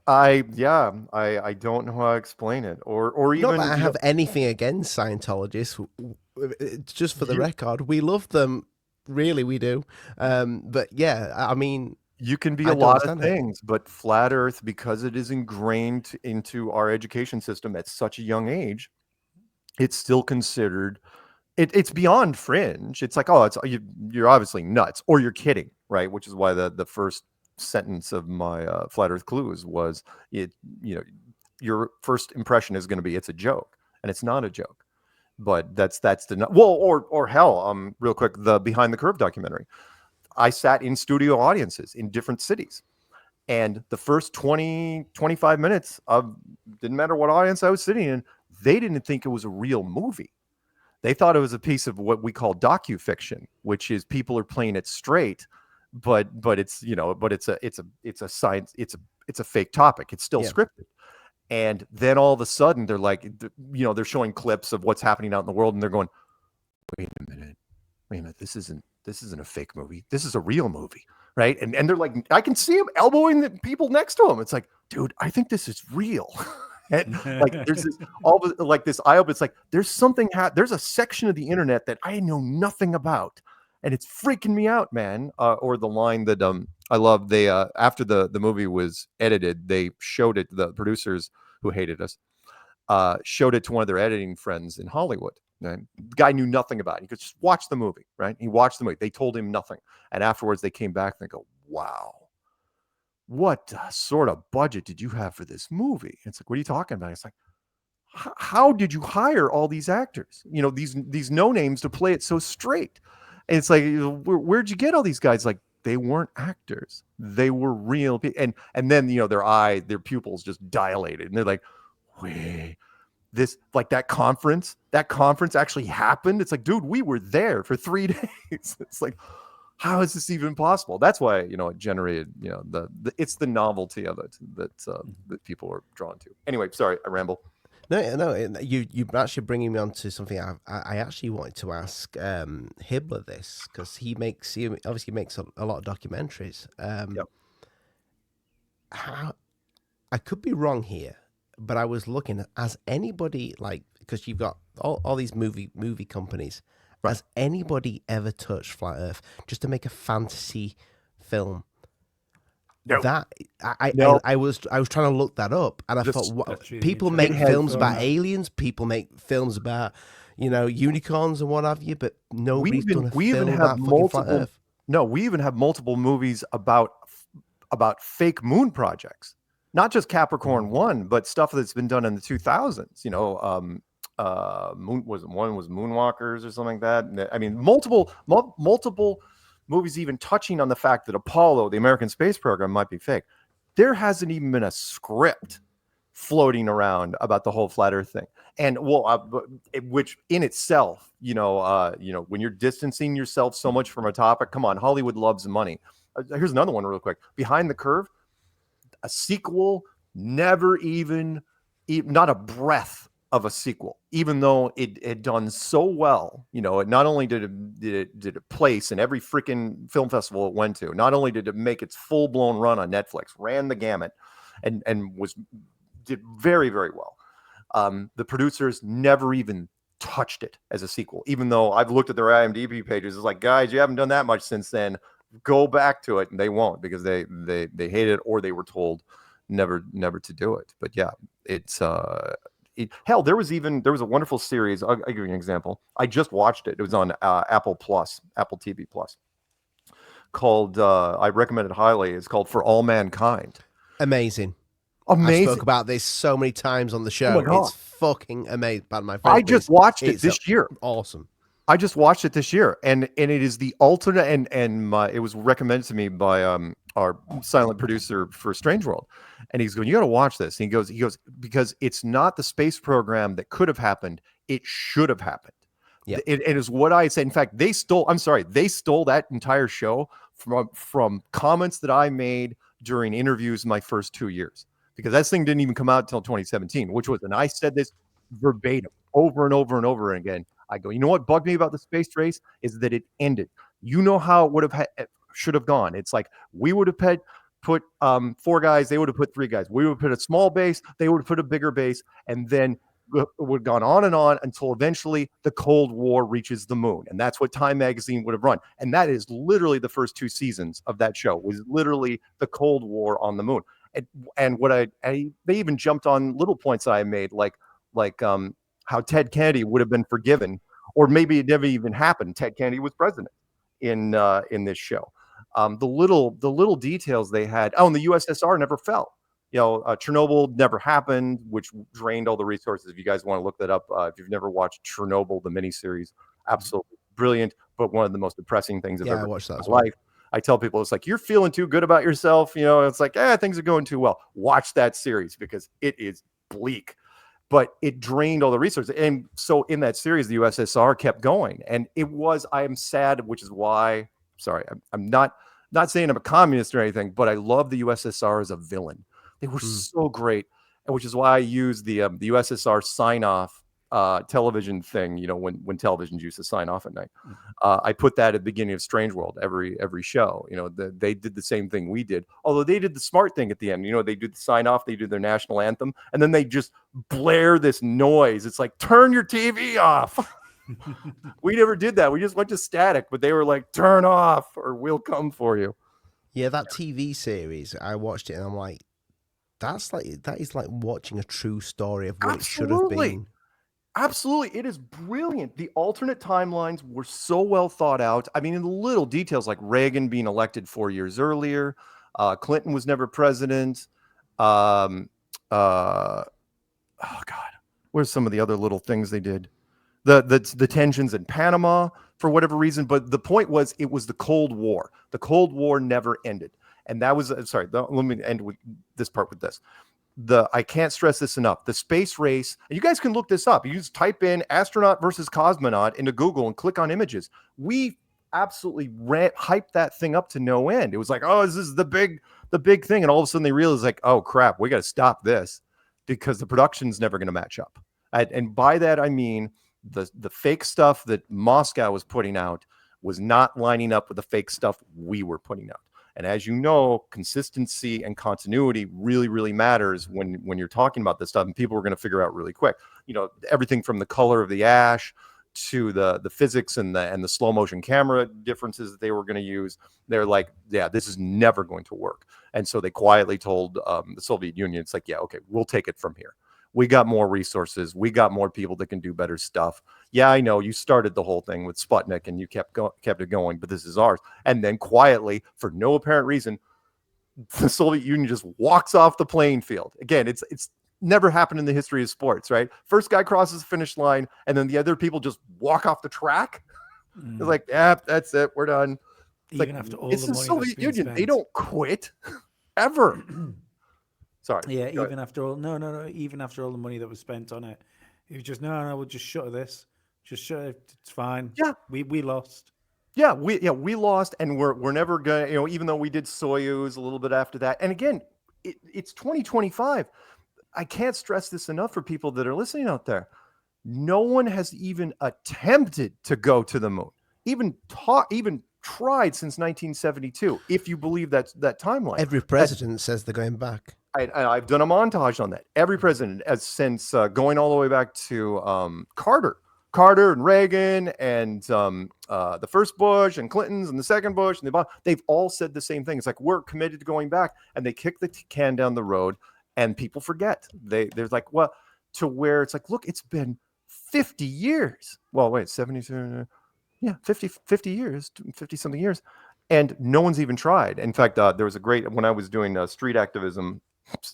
I don't know how to explain it, or even. Not that I have anything against Scientologists. Just for the record, we love them, really, we do. But yeah, I mean, you can be a lot of things, but flat Earth, because it is ingrained into our education system at such a young age, it's still considered. It's beyond fringe. It's like, oh, you're obviously nuts, or you're kidding, right? Which is why the first sentence of my flat Earth clues was, your first impression is going to be it's a joke, and it's not a joke. But that's the real quick, the Behind the Curve documentary. I sat in studio audiences in different cities. And the first 20, 25 minutes didn't matter what audience I was sitting in, they didn't think it was a real movie. They thought it was a piece of what we call docufiction, which is people are playing it straight, but it's, you know, but it's a science, it's a fake topic. It's still scripted. And then all of a sudden they're like, you know, they're showing clips of what's happening out in the world, and they're going, wait a minute, this isn't a fake movie. This is a real movie. Right. And they're like, I can see him elbowing the people next to him. It's like, dude, I think this is real. And like, there's this, like this eye open. It's like, there's something, there's a section of the internet that I know nothing about. And it's freaking me out, man. Or the line that I love, they after the movie was edited, they showed it, the producers who hated us, showed it to one of their editing friends in Hollywood. And the guy knew nothing about it. He could just watch the movie, right? He watched the movie. They told him nothing. And afterwards they came back and they go, wow, what sort of budget did you have for this movie? It's like, what are you talking about? It's like, how did you hire all these actors? You know, these no names to play it so straight. And it's like, where'd you get all these guys? Like, they weren't actors. They were real people. And then, you know, their pupils just dilated. And they're like, wait. This, like, that conference actually happened. It's like, dude, we were there for 3 days. It's like, how is this even possible? That's why, you know, it generated, you know, it's the novelty of it that people are drawn to. Anyway, sorry, I ramble. No, you're actually bringing me on to something I actually wanted to ask Hibbler this, because he obviously makes a lot of documentaries. How, I could be wrong here, but I was looking, has anybody, like, because you've got all these movie companies, right. Has anybody ever touched Flat Earth just to make a fantasy film? No. That I was trying to look that up, and I thought, people make films about aliens, people make films about, you know, unicorns and what have you, but nobody's done a film about fucking Flat Earth. No, we even have multiple movies about fake moon projects. Not just Capricorn 1, but stuff that's been done in the 2000s. You know, one was Moonwalkers or something like that. I mean, multiple movies even touching on the fact that Apollo, the American space program, might be fake. There hasn't even been a script floating around about the whole flat Earth thing. And which in itself, you know, when you're distancing yourself so much from a topic, come on, Hollywood loves money. Here's another one real quick. Behind the Curve. A sequel, never even not a breath of a sequel, even though it had done so well. You know, not only did it place in every freaking film festival it went to, not only did it make its full-blown run on Netflix, ran the gamut, and did very, very well. The producers never even touched it as a sequel, even though I've looked at their IMDb pages. It's like, guys, you haven't done that much since then. Go back to it, and they won't, because they hate it, or they were told never to do it. But yeah, it's hell, there was a wonderful series. I'll give you an example. I just watched it. It was on Apple TV Plus, called I recommend it highly. It's called For All Mankind. Amazing. I spoke about this so many times on the show. Oh, it's fucking amazing. I just watched it this year. Awesome. I just watched it this year, and it is the alternate, and it was recommended to me by our silent producer for Strange World, and he's going, you got to watch this. And he goes, because it's not the space program that could have happened, it should have happened. Yeah, it is what I said. In fact, they stole that entire show from comments that I made during interviews my first 2 years, because that thing didn't even come out until 2017, and I said this verbatim over and over and over again. I go, you know what bugged me about the space race is that it ended. You know how it would have should have gone. It's like, we would have put 4 guys, they would have put 3 guys. We would have put a small base, they would have put a bigger base, and then it would have gone on and on until eventually the Cold War reaches the moon. And that's what Time Magazine would have run. And that is literally the first 2 seasons of that show, was literally the Cold War on the moon. And what they even jumped on little points that I made, like how Ted Kennedy would have been forgiven, or maybe it never even happened. Ted Kennedy was president in this show. The little details they had. Oh, and the USSR never fell. You know, Chernobyl never happened, which drained all the resources. If you guys want to look that up, if you've never watched Chernobyl, the miniseries, absolutely brilliant, but one of the most depressing things I've ever watched in my life. I tell people, it's like, you're feeling too good about yourself. It's like, things are going too well. Watch that series because it is bleak. But it drained all the resources. And so in that series, the USSR kept going. And I am sad, which is why, sorry, I'm not saying I'm a communist or anything, but I love the USSR as a villain. They were so great. And which is why I use the USSR sign-off television thing, when television used to sign off at night. I put that at the beginning of Strange World, every show. They did the same thing we did, although they did the smart thing at the end. They do the sign off, they do their national anthem, and then they just blare this noise. It's like, turn your TV off. We never did that. We just went to static, but they were like, turn off or we'll come for you. Yeah, that TV series, I watched it and I'm like, that is like watching a true story of what it should have been. Absolutely. It is brilliant. The alternate timelines were so well thought out. I mean, in the little details, like Reagan being elected 4 years earlier, Clinton was never president. Oh God, where's some of the other little things they did? The tensions in Panama for whatever reason. But the point was, it was the Cold War. The Cold War never ended. And that was, let me end with this part with this. I can't stress this enough. The space race, and you guys can look this up. You just type in astronaut versus cosmonaut into Google and click on images. We absolutely hyped that thing up to no end. It was like, oh, this is the big thing. And all of a sudden they realized, like, oh crap, we got to stop this because the production's never going to match up. And by that, I mean the fake stuff that Moscow was putting out was not lining up with the fake stuff we were putting out. And as you know, consistency and continuity really, really matters when you're talking about this stuff. And people are going to figure out really quick, everything from the color of the ash to the physics and the slow motion camera differences that they were going to use. They're like, yeah, this is never going to work. And so they quietly told the Soviet Union, it's like, yeah, okay, we'll take it from here. We got more resources. We got more people that can do better stuff. Yeah, I know you started the whole thing with Sputnik and you kept it going, but this is ours. And then quietly, for no apparent reason, the Soviet Union just walks off the playing field. Again, it's never happened in the history of sports, right? First guy crosses the finish line, and then the other people just walk off the track. They're like, yeah, that's it. We're done. Even after all the money that's Soviet been Union. spent. They don't quit ever. Sorry. Yeah, even after all, no, even after all the money that was spent on it, it was just no, we'll just shutter this. Just shut it. It's fine. Yeah, we lost. Yeah, we lost, and we're never gonna, even though we did Soyuz a little bit after that. And again, it's 2025. I can't stress this enough for people that are listening out there. No one has even attempted to go to the moon, even tried since 1972. If you believe that timeline, every president says they're going back. I've done a montage on that. Every president, since going all the way back to Carter and Reagan and the first Bush and Clinton's and the second Bush and they've all said the same thing. It's like, we're committed to going back, and they kick the can down the road, and people forget. They're like, well, to where it's like, look, it's been 50 years. Well, wait, 72, yeah, 50 years, 50 something years, and no one's even tried. In fact, there was when I was doing street activism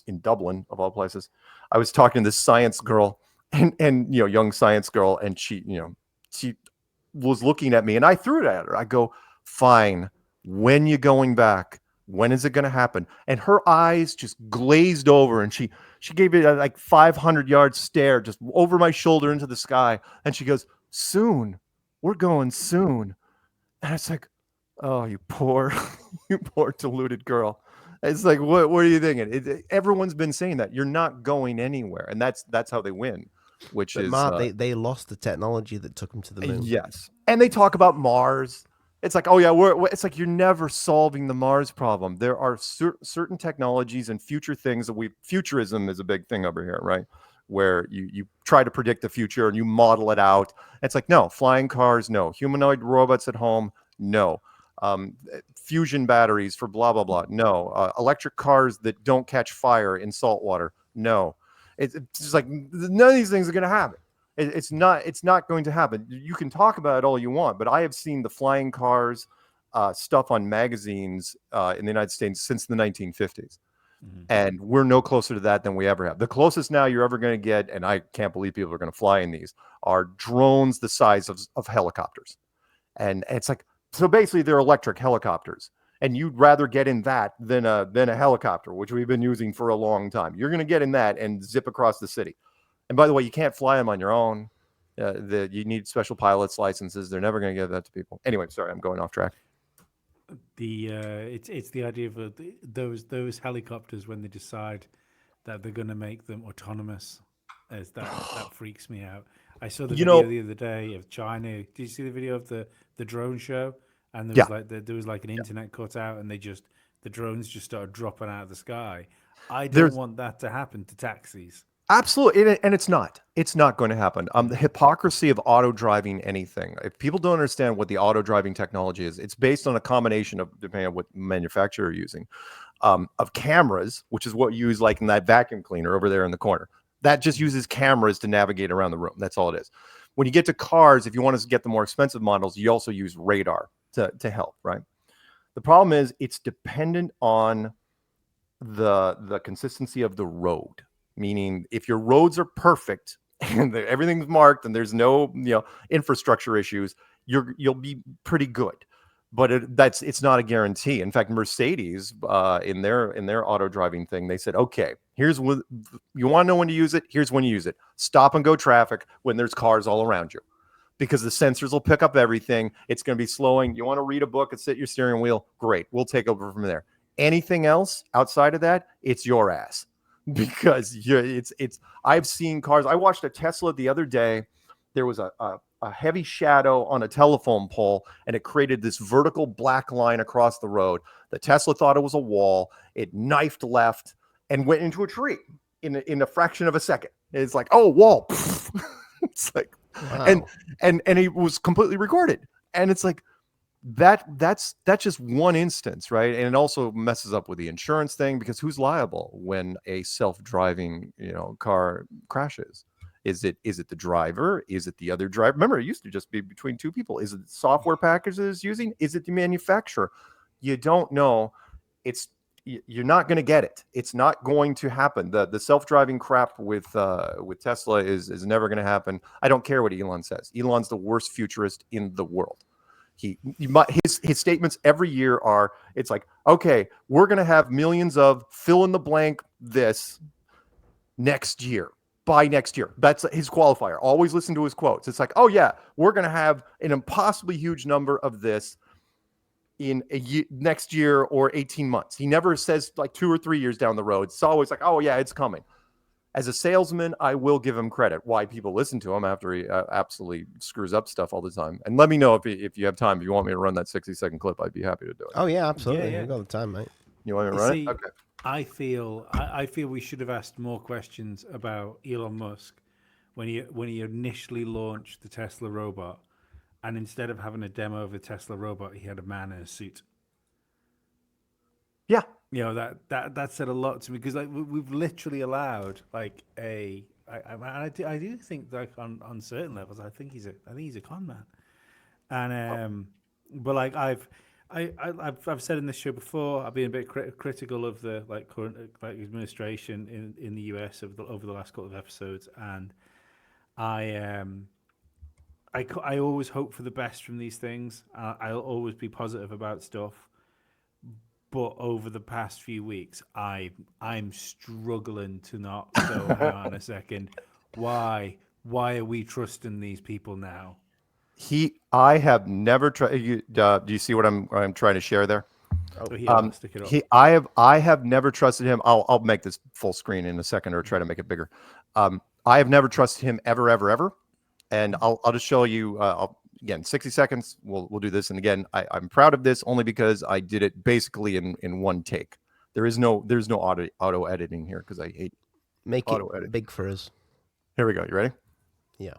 in Dublin, of all places, I was talking to this science girl. And young science girl, and she was looking at me, and I threw it at her. I go, fine, when you going back? When is it going to happen? And her eyes just glazed over, and she gave it a like 500-yard stare just over my shoulder into the sky, and she goes, soon, we're going soon. And it's like, oh, you poor deluded girl. It's like, what are you thinking? Everyone's been saying that you're not going anywhere, and that's how they win. Which is Mark, they lost the technology that took them to the moon. Yes, and they talk about Mars. It's like, oh yeah, it's like you're never solving the Mars problem. There are certain technologies and future things that futurism is a big thing over here, right? Where you try to predict the future and you model it out. It's like, no, flying cars, no, humanoid robots at home, no. Fusion batteries for blah blah blah, no. Electric cars that don't catch fire in salt water, no. It's just like none of these things are going to happen. It's not going to happen. You can talk about it all you want, but I have seen the flying cars stuff on magazines in the United States since the 1950s. And we're no closer to that than we ever have. The closest now you're ever going to get, and I can't believe people are going to fly in these, are drones the size of helicopters. And it's like, so basically they're electric helicopters. and you'd rather get in that than a helicopter, which we've been using for a long time. You're going to get in that and zip across the city. And by the way, you can't fly them on your own. You need special pilot's licenses. They're never going to give that to people. Anyway, sorry, I'm going off track. It's the idea of those helicopters when they decide that they're going to make them autonomous. As that freaks me out. I saw the video the other day of China. Did you see the video of the drone show? And there was like an internet cut out, and the drones just started dropping out of the sky. I don't want that to happen to taxis. Absolutely, and it's not going to happen. The hypocrisy of auto driving anything. If people don't understand what the auto driving technology is, it's based on a combination of, depending on what manufacturer you're using, of cameras, which is what you use like in that vacuum cleaner over there in the corner. That just uses cameras to navigate around the room. That's all it is. When you get to cars, if you want to get the more expensive models, you also use radar to help, right? The problem is it's dependent on the consistency of the road. Meaning, if your roads are perfect and everything's marked and there's no infrastructure issues, you'll be pretty good. But it's not a guarantee. In fact, Mercedes in their auto driving thing, they said, okay, here's what you want to know when to use it. Here's when you use it. Stop and go traffic when there's cars all around you, because the sensors will pick up everything. It's going to be slowing. You want to read a book and sit at your steering wheel? Great, we'll take over from there. Anything else outside of that, it's your ass. Because I've seen cars. I watched a Tesla the other day. There was a heavy shadow on a telephone pole, and it created this vertical black line across the road. The Tesla thought it was a wall. It knifed left and went into a tree in a fraction of a second. It's like, oh, wall. It's like, wow. and it was completely recorded. And it's like, that's just one instance, right? And it also messes up with the insurance thing, because who's liable when a self-driving car crashes? Is it the driver? Is it the other driver? Remember, it used to just be between two people. Is it the software packages using? Is it the manufacturer? You don't know. You're not going to get it. It's not going to happen. The self-driving crap with Tesla is never going to happen. I don't care what Elon says. Elon's the worst futurist in the world. His statements every year are, it's like, okay, we're going to have millions of fill in the blank this next year, by next year. That's his qualifier. Always listen to his quotes. It's like, oh yeah, we're going to have an impossibly huge number of this in next year or 18 months. He never says like 2 or 3 years down the road. It's always like, oh yeah, it's coming. As a salesman, I will give him credit. Why people listen to him after he absolutely screws up stuff all the time. And let me know if you have time. If you want me to run that 60-second clip, I'd be happy to do it. Oh yeah, absolutely. You got the time, mate. You want me to run it? Okay. I feel we should have asked more questions about Elon Musk when he initially launched the Tesla robot, and instead of having a demo of the Tesla robot, he had a man in a suit. Yeah. That said a lot to me, because like we've literally allowed like I do think like on certain levels I think he's a con man, and but like I've said in this show before, I've been a bit critical of the current administration in the US over the last couple of episodes, and I always hope for the best from these things. I'll always be positive about stuff. But over the past few weeks, I'm struggling to not go, hang on a second. Why are we trusting these people now? I have never tried. Do you see what I'm trying to share there? Stick it up. I have never trusted him. I'll make this full screen in a second, or try to make it bigger. I have never trusted him ever. And I'll just show you. Again, 60 seconds. We'll do this. And again, I'm proud of this only because I did it basically in one take. There's no auto editing here, because I hate auto editing. Big for us. Here we go. You ready? Yeah.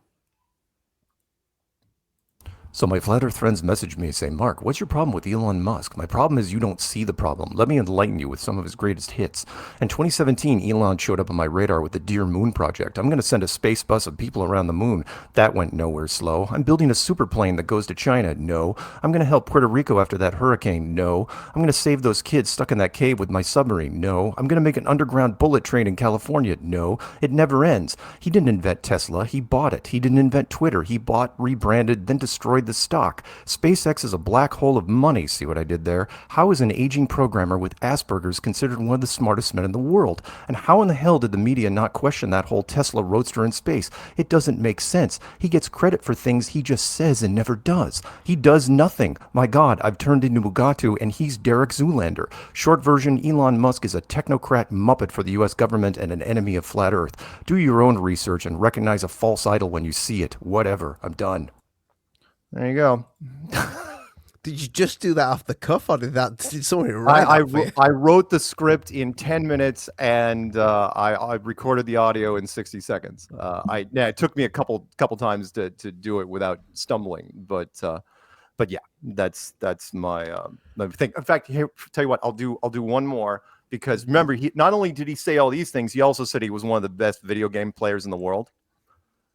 So my flat earth friends messaged me saying, Mark, what's your problem with Elon Musk? My problem is you don't see the problem. Let me enlighten you with some of his greatest hits. In 2017, Elon showed up on my radar with the Dear Moon project. I'm going to send a space bus of people around the moon. That went nowhere slow. I'm building a super plane that goes to China. No. I'm going to help Puerto Rico after that hurricane. No. I'm going to save those kids stuck in that cave with my submarine. No. I'm going to make an underground bullet train in California. No. It never ends. He didn't invent Tesla. He bought it. He didn't invent Twitter. He bought, rebranded, then destroyed destroyed the stock. SpaceX is a black hole of money. See what I did there? How is an aging programmer with Asperger's considered one of the smartest men in the world? And how in the hell did the media not question that whole Tesla Roadster in space? It doesn't make sense. He gets credit for things he just says and never does. He does nothing. My God, I've turned into Mugatu and he's Derek Zoolander. Short version, Elon Musk is a technocrat muppet for the U.S. government and an enemy of flat Earth. Do your own research and recognize a false idol when you see it. Whatever. I'm done. There you go. Did you just do that off the cuff, or did someone write that? I wrote the script in 10 minutes, and I recorded the audio in 60 seconds. It took me a couple times to do it without stumbling, but yeah, that's my thing. In fact, here, tell you what, I'll do one more, because remember, he not only did he say all these things, he also said he was one of the best video game players in the world.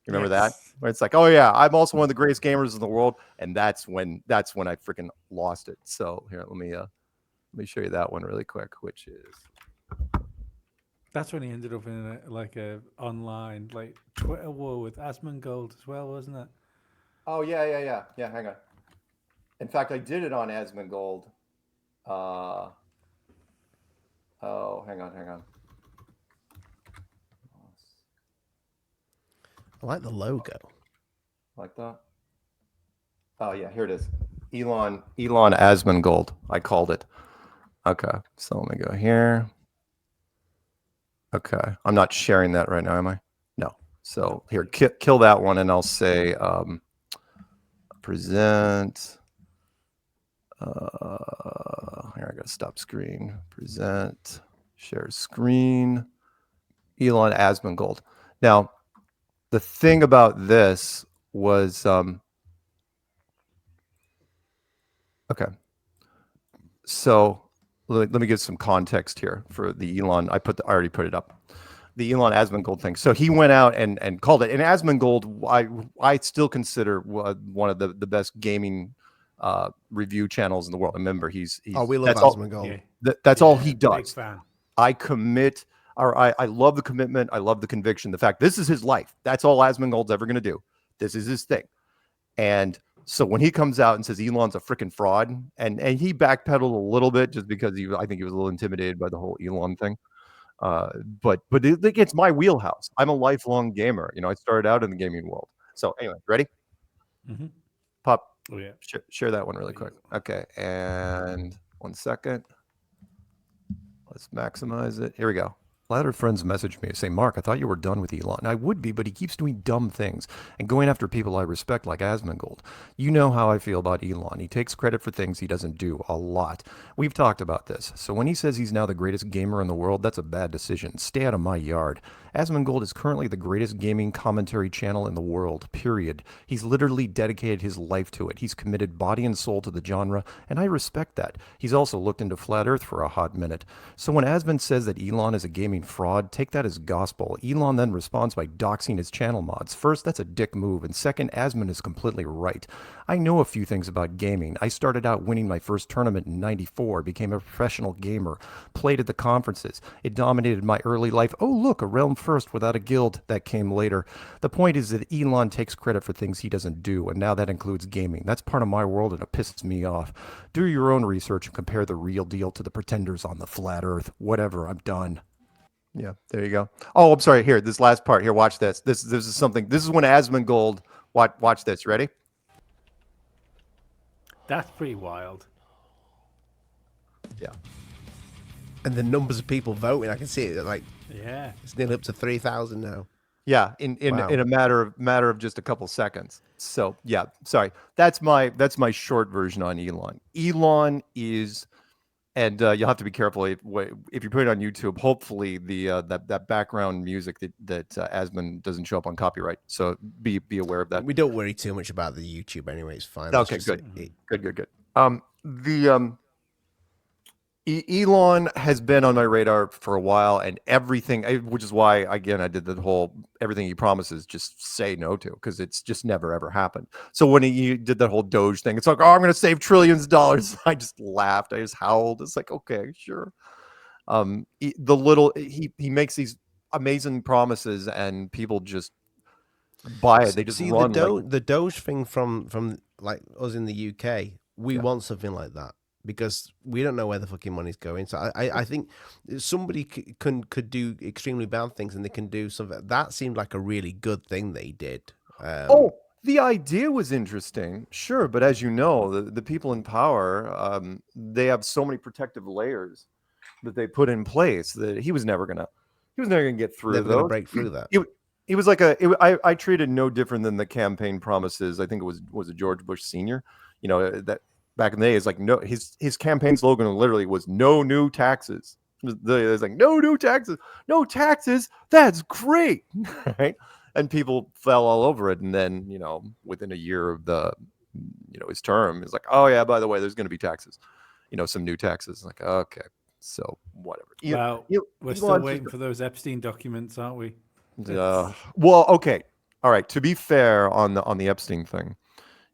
You remember that? Where it's like, oh yeah, I'm also one of the greatest gamers in the world, and that's when I freaking lost it. So here, let me show you that one really quick, which is. That's when he ended up in a online Twitter war with Asmongold as well, wasn't it? Oh yeah. Hang on. In fact, I did it on Asmongold. Oh, hang on. I like the logo. Like that? Oh yeah, here it is. Elon Asmongold. I called it. Okay, so let me go here. Okay, I'm not sharing that right now, am I? No. So here, kill that one, and I'll say present. Here, I gotta stop screen. Present. Share screen. Elon Asmongold. Now, the thing about this was, okay. So let me give some context here for the Elon. I already put it up. The Elon Asmongold thing. So he went out and called it. And Asmongold, I still consider one of the best gaming review channels in the world. Remember, he's we love Asmongold. That's all he does. Big fan. I love the commitment. I love the conviction. The fact this is his life. That's all Asmongold's ever going to do. This is his thing. And so when he comes out and says Elon's a freaking fraud, and he backpedaled a little bit just because I think he was a little intimidated by the whole Elon thing. But it's my wheelhouse. I'm a lifelong gamer. I started out in the gaming world. So anyway, ready? Mm-hmm. Pop. Oh yeah. Share that one really quick. Okay, and 1 second. Let's maximize it. Here we go. Ladder friends messaged me and say, Mark, I thought you were done with Elon. I would be, but he keeps doing dumb things and going after people I respect like Asmongold. You know how I feel about Elon. He takes credit for things he doesn't do a lot. We've talked about this. So when he says he's now the greatest gamer in the world, that's a bad decision. Stay out of my yard. Asmongold is currently the greatest gaming commentary channel in the world, period. He's literally dedicated his life to it. He's committed body and soul to the genre, and I respect that. He's also looked into flat Earth for a hot minute. So when Asmon says that Elon is a gaming fraud, take that as gospel. Elon then responds by doxing his channel mods. First, that's a dick move, and second, Asmon is completely right. I know a few things about gaming. I started out winning my first tournament in '94, became a professional gamer, played at the conferences. It dominated my early life. Oh look, a realm first without a guild. That came later. The point is that Elon takes credit for things he doesn't do, and now that includes gaming. That's part of my world, and it pisses me off. Do your own research and compare the real deal to the pretenders on the flat Earth. Whatever, I'm done. Yeah, there you go. Oh, I'm sorry. Here, this last part. Here, watch this. This is something. This is when Asmongold. Watch this. Ready? That's pretty wild. Yeah. And the numbers of people voting, I can see it. Yeah, it's nearly up to 3,000 now. Yeah, in a matter of just a couple seconds. So yeah, sorry. That's my short version on Elon. Elon is, and you'll have to be careful if you put it on YouTube. Hopefully, that background music that Asmon doesn't show up on copyright. So be aware of that. We don't worry too much about the YouTube anyway. It's fine. Okay, good. Elon has been on my radar for a while, and everything, which is why, again, I did the whole everything he promises, just say no to, because it's just never, ever happened. So when he did that whole Doge thing, it's like, oh, I'm going to save trillions of dollars. I just laughed. I just howled. It's like, okay, sure. He makes these amazing promises, and people just buy it. They just run. The Doge thing from like us in the UK, we want something like that because we don't know where the fucking money's going. So I think somebody could do extremely bad things and they can do something. That seemed like a really good thing they did. The idea was interesting, sure, but as you know, the people in power, they have so many protective layers that they put in place that he was never gonna get through. Never gonna break through that. It was like I treated no different than the campaign promises. I think it was George Bush Sr. You know, that back in the day, it's like no, his campaign slogan literally was no new taxes. It was like no new taxes, no taxes. That's great, right? And people fell all over it. And then, you know, within a year of his term, it's like, oh yeah, by the way, there's going to be taxes, some new taxes. Like, okay, so whatever. Well, we're still waiting for those Epstein documents, aren't we? Well, okay. All right. To be fair on the Epstein thing,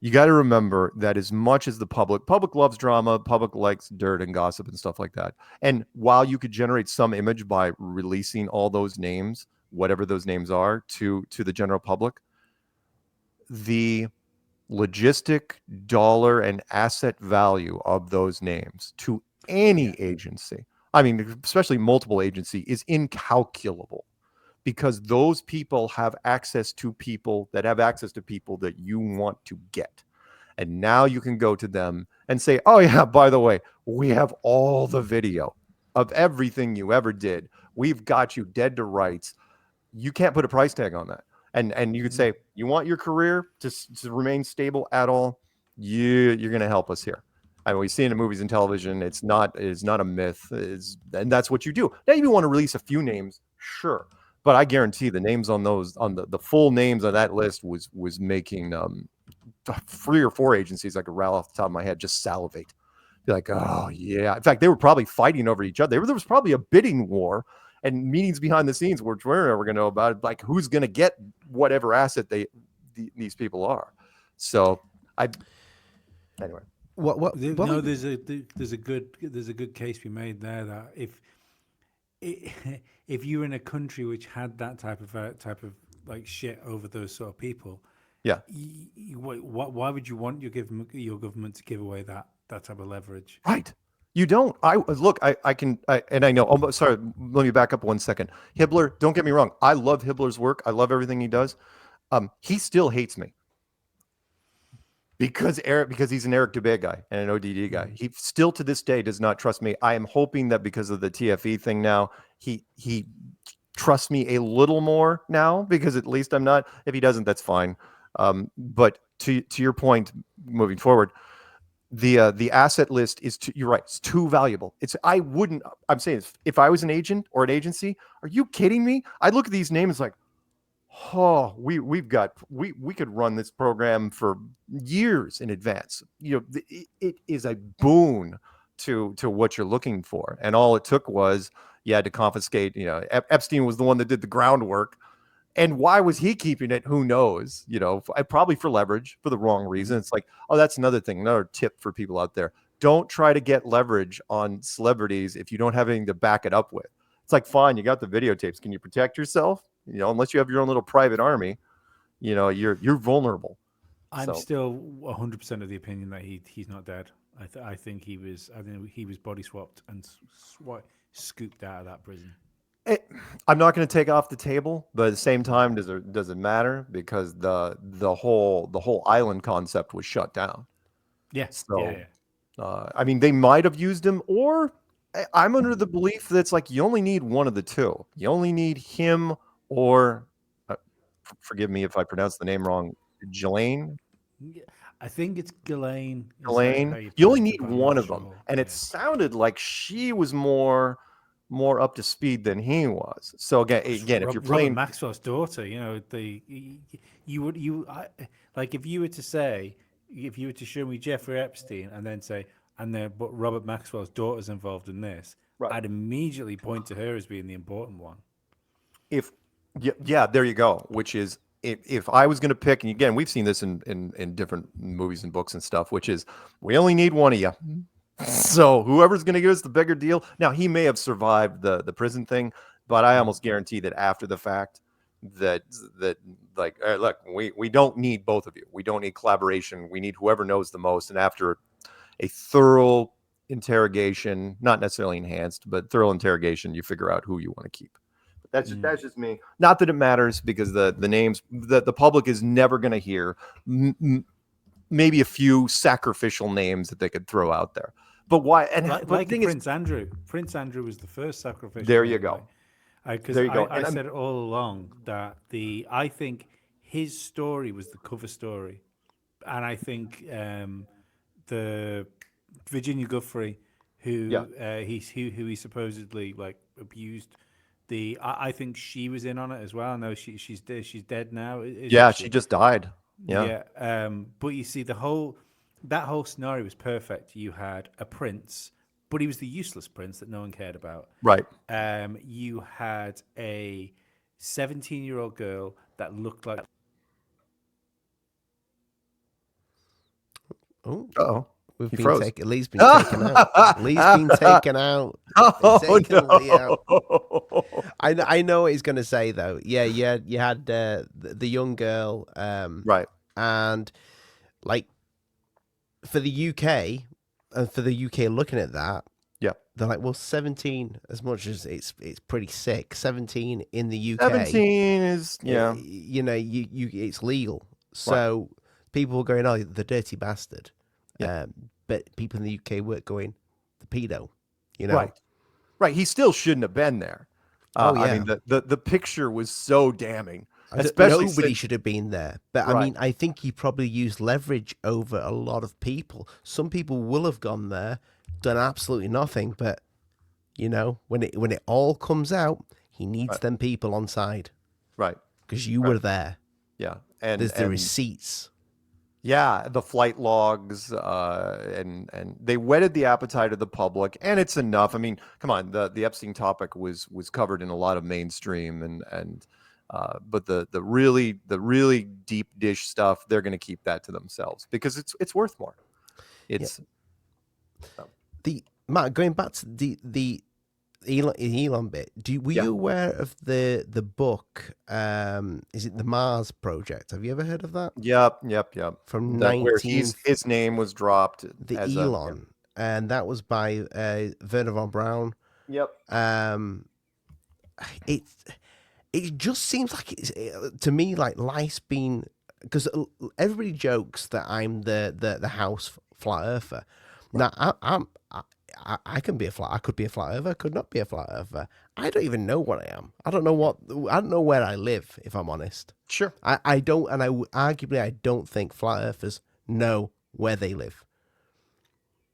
you got to remember that as much as the public loves drama, public likes dirt and gossip and stuff like that. And while you could generate some image by releasing all those names, whatever those names are, to the general public, the logistic dollar and asset value of those names to any agency, I mean, especially multiple agency, is incalculable because those people have access to people that have access to people that you want to get. And now you can go to them and say, oh yeah, by the way, we have all the video of everything you ever did. We've got you dead to rights. You can't put a price tag on that. And you could say, you want your career to remain stable at all? You're going to help us here. I mean, we see it in movies and television. It's not a myth. And that's what you do. Now, if you want to release a few names, sure. But I guarantee the names on the full names on that list was making 3 or 4 agencies I could rattle off the top of my head just salivate. Be like, oh yeah. In fact, they were probably fighting over each other. There was probably a bidding war and meetings behind the scenes, which we're never going to know about it, like who's going to get whatever asset these people are. So anyway. No, there's a good case we made there that if you were in a country which had that type of like shit over those sort of people, yeah, why would you want your government to give away that type of leverage? Right. You don't. I know. Oh, sorry. Let me back up 1 second. Hibbler, don't get me wrong. I love Hibbler's work. I love everything he does. He still hates me because he's an Eric Dubé guy and an ODD guy. He still to this day does not trust me. I am hoping that because of the TFE thing now, he trusts me a little more now because at least I'm not. If he doesn't, that's fine. But to your point, moving forward. The asset list is you're right. It's too valuable. I'm saying if I was an agent or an agency, are you kidding me? I'd look at these names like, oh, we could run this program for years in advance. It is a boon to what you're looking for. And all it took was you had to confiscate, Epstein was the one that did the groundwork. And why was he keeping it? Who knows? Probably for leverage, for the wrong reason. It's like, oh, that's another thing, another tip for people out there. Don't try to get leverage on celebrities if you don't have anything to back it up with. It's like, fine, you got the videotapes. Can you protect yourself? Unless you have your own little private army, you're vulnerable. I'm still 100% of the opinion that he's not dead. I think he was body swapped and scooped out of that prison. I'm not going to take off the table, but at the same time, does it matter? Because the whole island concept was shut down. Yeah. So, yeah. I mean, they might have used him, or I'm under the belief that it's like you only need one of the two. You only need him, or forgive me if I pronounce the name wrong, Ghislaine. I think it's Ghislaine. You only need one of them, and it sounded like she was more up to speed than he was. So again, if you're playing Robert Maxwell's daughter, if you were to show me Jeffrey Epstein and then say, but Robert Maxwell's daughter's involved in this, right, I'd immediately point to her as being the important one. There you go. Which is if I was going to pick, and again, we've seen this in different movies and books and stuff, which is we only need one of you. So whoever's going to give us the bigger deal. Now, he may have survived the prison thing, but I almost guarantee that after the fact, that like, look, we don't need both of you. We don't need collaboration. We need whoever knows the most. And after a thorough interrogation, not necessarily enhanced, but thorough interrogation, you figure out who you want to keep. That's just me. Not that it matters, because the names that the public is never going to hear. Maybe a few sacrificial names that they could throw out there. But why? And like Prince Andrew. Prince Andrew was the first sacrificial. There you go. Because I said all along that I think his story was the cover story, and I think the Virginia Giuffre, who he supposedly like abused. I think she was in on it as well. No, she's dead now. She just died. But you see, that whole scenario was perfect. You had a prince, but he was the useless prince that no one cared about. Right. You had a 17-year-old girl that looked like. Oh. Lee's been taken out. Lee's been taken out. I know what he's going to say, though. Yeah, you had the young girl. Right. And, like, for the UK, and for the UK looking at that, they're like, well, 17, as much as it's pretty sick, 17 in the UK. 17 is, it's legal. So people were going, oh, the dirty bastard. But people in the UK weren't going, the pedo, Right. He still shouldn't have been there. I mean, the picture was so damning. Especially nobody should have been there. But I mean, I think he probably used leverage over a lot of people. Some people will have gone there, done absolutely nothing. But when it all comes out, he needs them people on side, right? Because you were there. Yeah, and there's the receipts. Yeah, the flight logs, and they whetted the appetite of the public, and it's enough. I mean, come on, the Epstein topic was covered in a lot of mainstream, but the really deep dish stuff, they're going to keep that to themselves because it's worth more. It's Matt, going back to the Elon bit. Were you aware of the book? Is it the Mars Project? Have you ever heard of that? Yep. From where his name was dropped. The Elon, and that was by Werner von Braun. Yep. It just seems like it's to me like life's been, because everybody jokes that I'm the house flat earther. Now I can be I could be a flat earther, I could not be a flat earther. I don't even know what I am. I don't know where I live, if I'm honest. Sure. I don't, and I don't think flat earthers know where they live.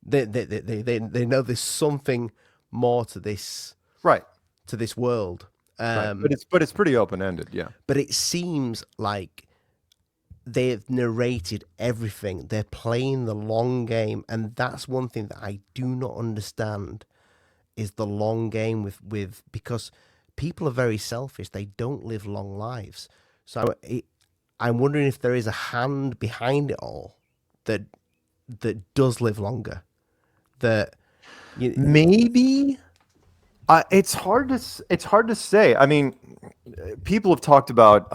They know there's something more to this, right? To this world. But it's pretty open ended, yeah. But it seems like they've narrated everything. They're playing the long game, and that's one thing that I do not understand is the long game with because people are very selfish. They don't live long lives. So I'm wondering if there is a hand behind it all that does live longer. Maybe. It's hard to say. I mean, people have talked about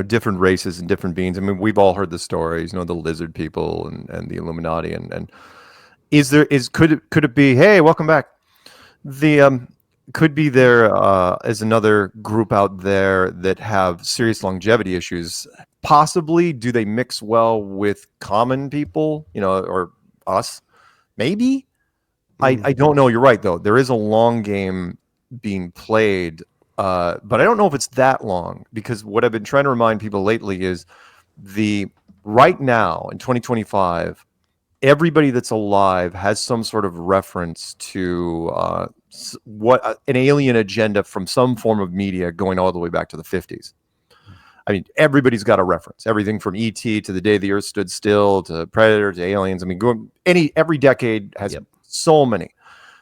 different races and different beings. I mean, we've all heard the stories, the lizard people and the Illuminati, and could it be, hey, welcome back. Could be there is another group out there that have serious longevity issues. Possibly, do they mix well with common people, or us? Maybe. I don't know. You're right, though. There is a long game being played, but I don't know if it's that long, because what I've been trying to remind people lately is right now in 2025, everybody that's alive has some sort of reference to an alien agenda from some form of media going all the way back to the 50s. I mean, everybody's got a reference. Everything from E.T. to The Day the Earth Stood Still to Predator to Aliens. I mean, every decade has so many.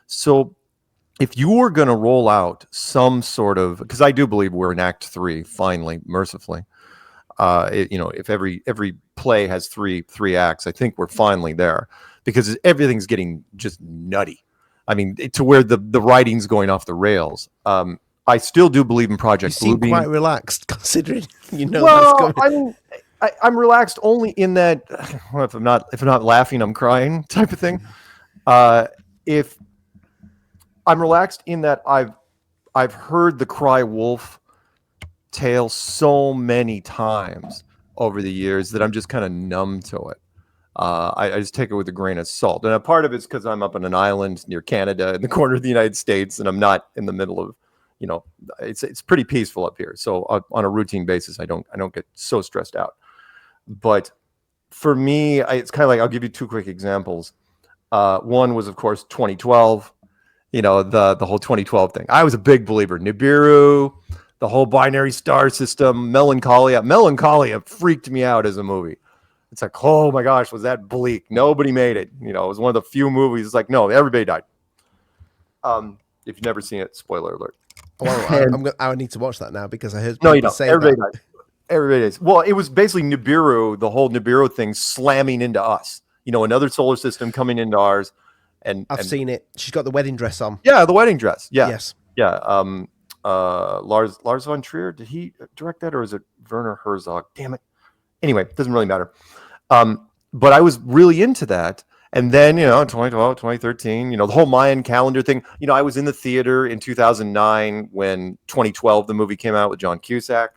So if you were going to roll out some sort of, because I do believe we're in Act 3, finally, mercifully. If every play has three acts, I think we're finally there, because everything's getting just nutty. I mean, to where the writing's going off the rails. I still do believe in Project You seem Bluebeam. quite relaxed, considering that's Well, coming. I'm relaxed only in that well, if I'm not laughing, I'm crying type of thing. If I'm relaxed in that I've heard the cry wolf tale so many times over the years that I'm just kind of numb to it. I just take it with a grain of salt. And a part of it's because I'm up on an island near Canada in the corner of the United States, and I'm not in the middle of, it's pretty peaceful up here. So on a routine basis, I don't get so stressed out. But for me, it's kind of like, I'll give you two quick examples. One was, of course, 2012. The whole 2012 thing. I was a big believer. Nibiru, the whole binary star system, Melancholia. Melancholia freaked me out as a movie. It's like, oh my gosh, was that bleak? Nobody made it. It was one of the few movies. It's like, no, everybody died. If you've never seen it, spoiler alert. Well, I need to watch that now because I heard no, people you don't. say Everybody that. died. Everybody is. Well, it was basically Nibiru, the whole Nibiru thing slamming into us. Another solar system coming into ours. And I've seen it. She's got the wedding dress on. Yeah, the wedding dress. Yeah. Yes. Yeah. Lars von Trier, did he direct that, or is it Werner Herzog? Damn it. Anyway, it doesn't really matter. But I was really into that. And then, 2012, 2013, the whole Mayan calendar thing. I was in the theater in 2009 when 2012, the movie came out with John Cusack.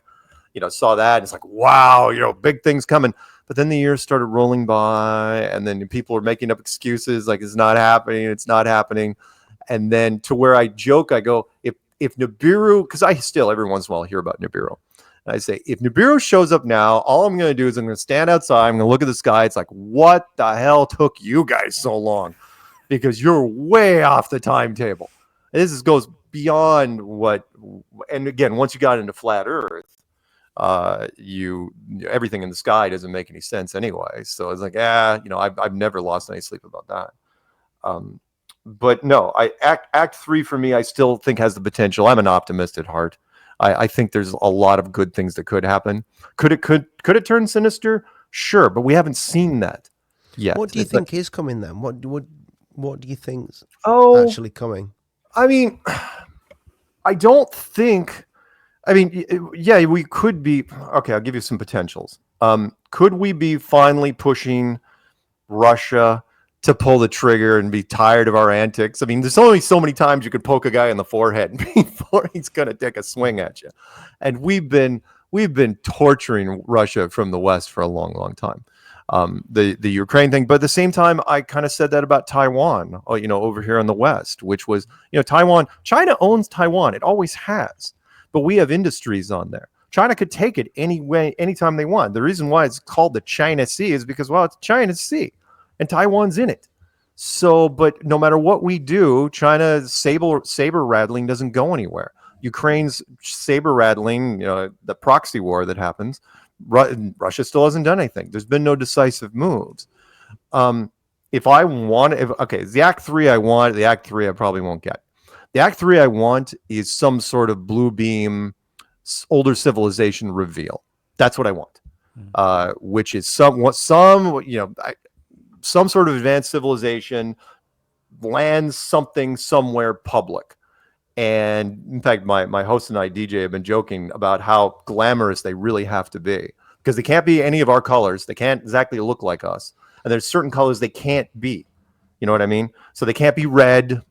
Saw that. It's like, wow, big things coming. But then the years started rolling by, and then people were making up excuses like it's not happening. And then to where I joke, I go, if Nibiru, because I still every once in a while hear about Nibiru. And I say, if Nibiru shows up now, all I'm going to do is I'm going to stand outside. I'm going to look at the sky. It's like, what the hell took you guys so long? Because you're way off the timetable. This goes beyond what, and again, once you got into flat Earth, everything in the sky doesn't make any sense anyway. So it's like, I've never lost any sleep about that. But no, Act 3 for me, I still think has the potential. I'm an optimist at heart. I think there's a lot of good things that could happen. Could it turn sinister? Sure, but we haven't seen that yet. What do you think is coming then? What do you think's Oh, actually coming? I mean, I don't think. I mean, yeah, we could be. Okay, I'll give you some potentials. Could we be finally pushing Russia to pull the trigger and be tired of our antics? I mean, there's only so many times you could poke a guy in the forehead before he's going to take a swing at you. And we've been torturing Russia from the West for a long, long time. The Ukraine thing, but at the same time, I kind of said that about Taiwan, over here in the West, which was, Taiwan, China owns Taiwan. It always has, but we have industries on there. China could take it anytime they want. The reason why it's called the China Sea is because, well, it's China Sea. And Taiwan's in it. So, but no matter what we do, China's saber rattling doesn't go anywhere. Ukraine's saber rattling, the proxy war that happens, Russia still hasn't done anything. There's been no decisive moves. The Act 3 I want, the Act 3 I probably won't get. The Act 3 I want is some sort of blue beam, older civilization reveal. That's what I want. Which is some sort of advanced civilization lands something somewhere public. And in fact, my host and I, DJ, have been joking about how glamorous they really have to be, because they can't be any of our colors. They can't exactly look like us. And there's certain colors they can't be. You know what I mean? So they can't be red,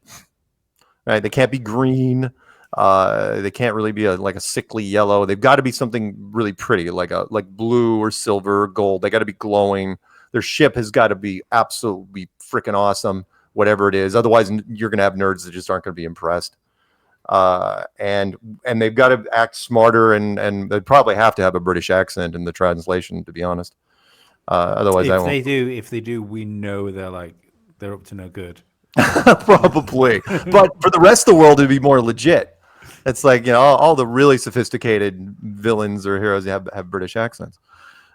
right? They can't be green. They can't really be like a sickly yellow. They've got to be something really pretty, like blue or silver or gold. They got to be glowing. Their ship has got to be absolutely freaking awesome, whatever it is. Otherwise, you're going to have nerds that just aren't going to be impressed. And they've got to act smarter, and they probably have to have a British accent in the translation, to be honest. Otherwise, if they do, we know they're up to no good. Probably, but for the rest of the world, it'd be more legit. It's like, all the really sophisticated villains or heroes have British accents.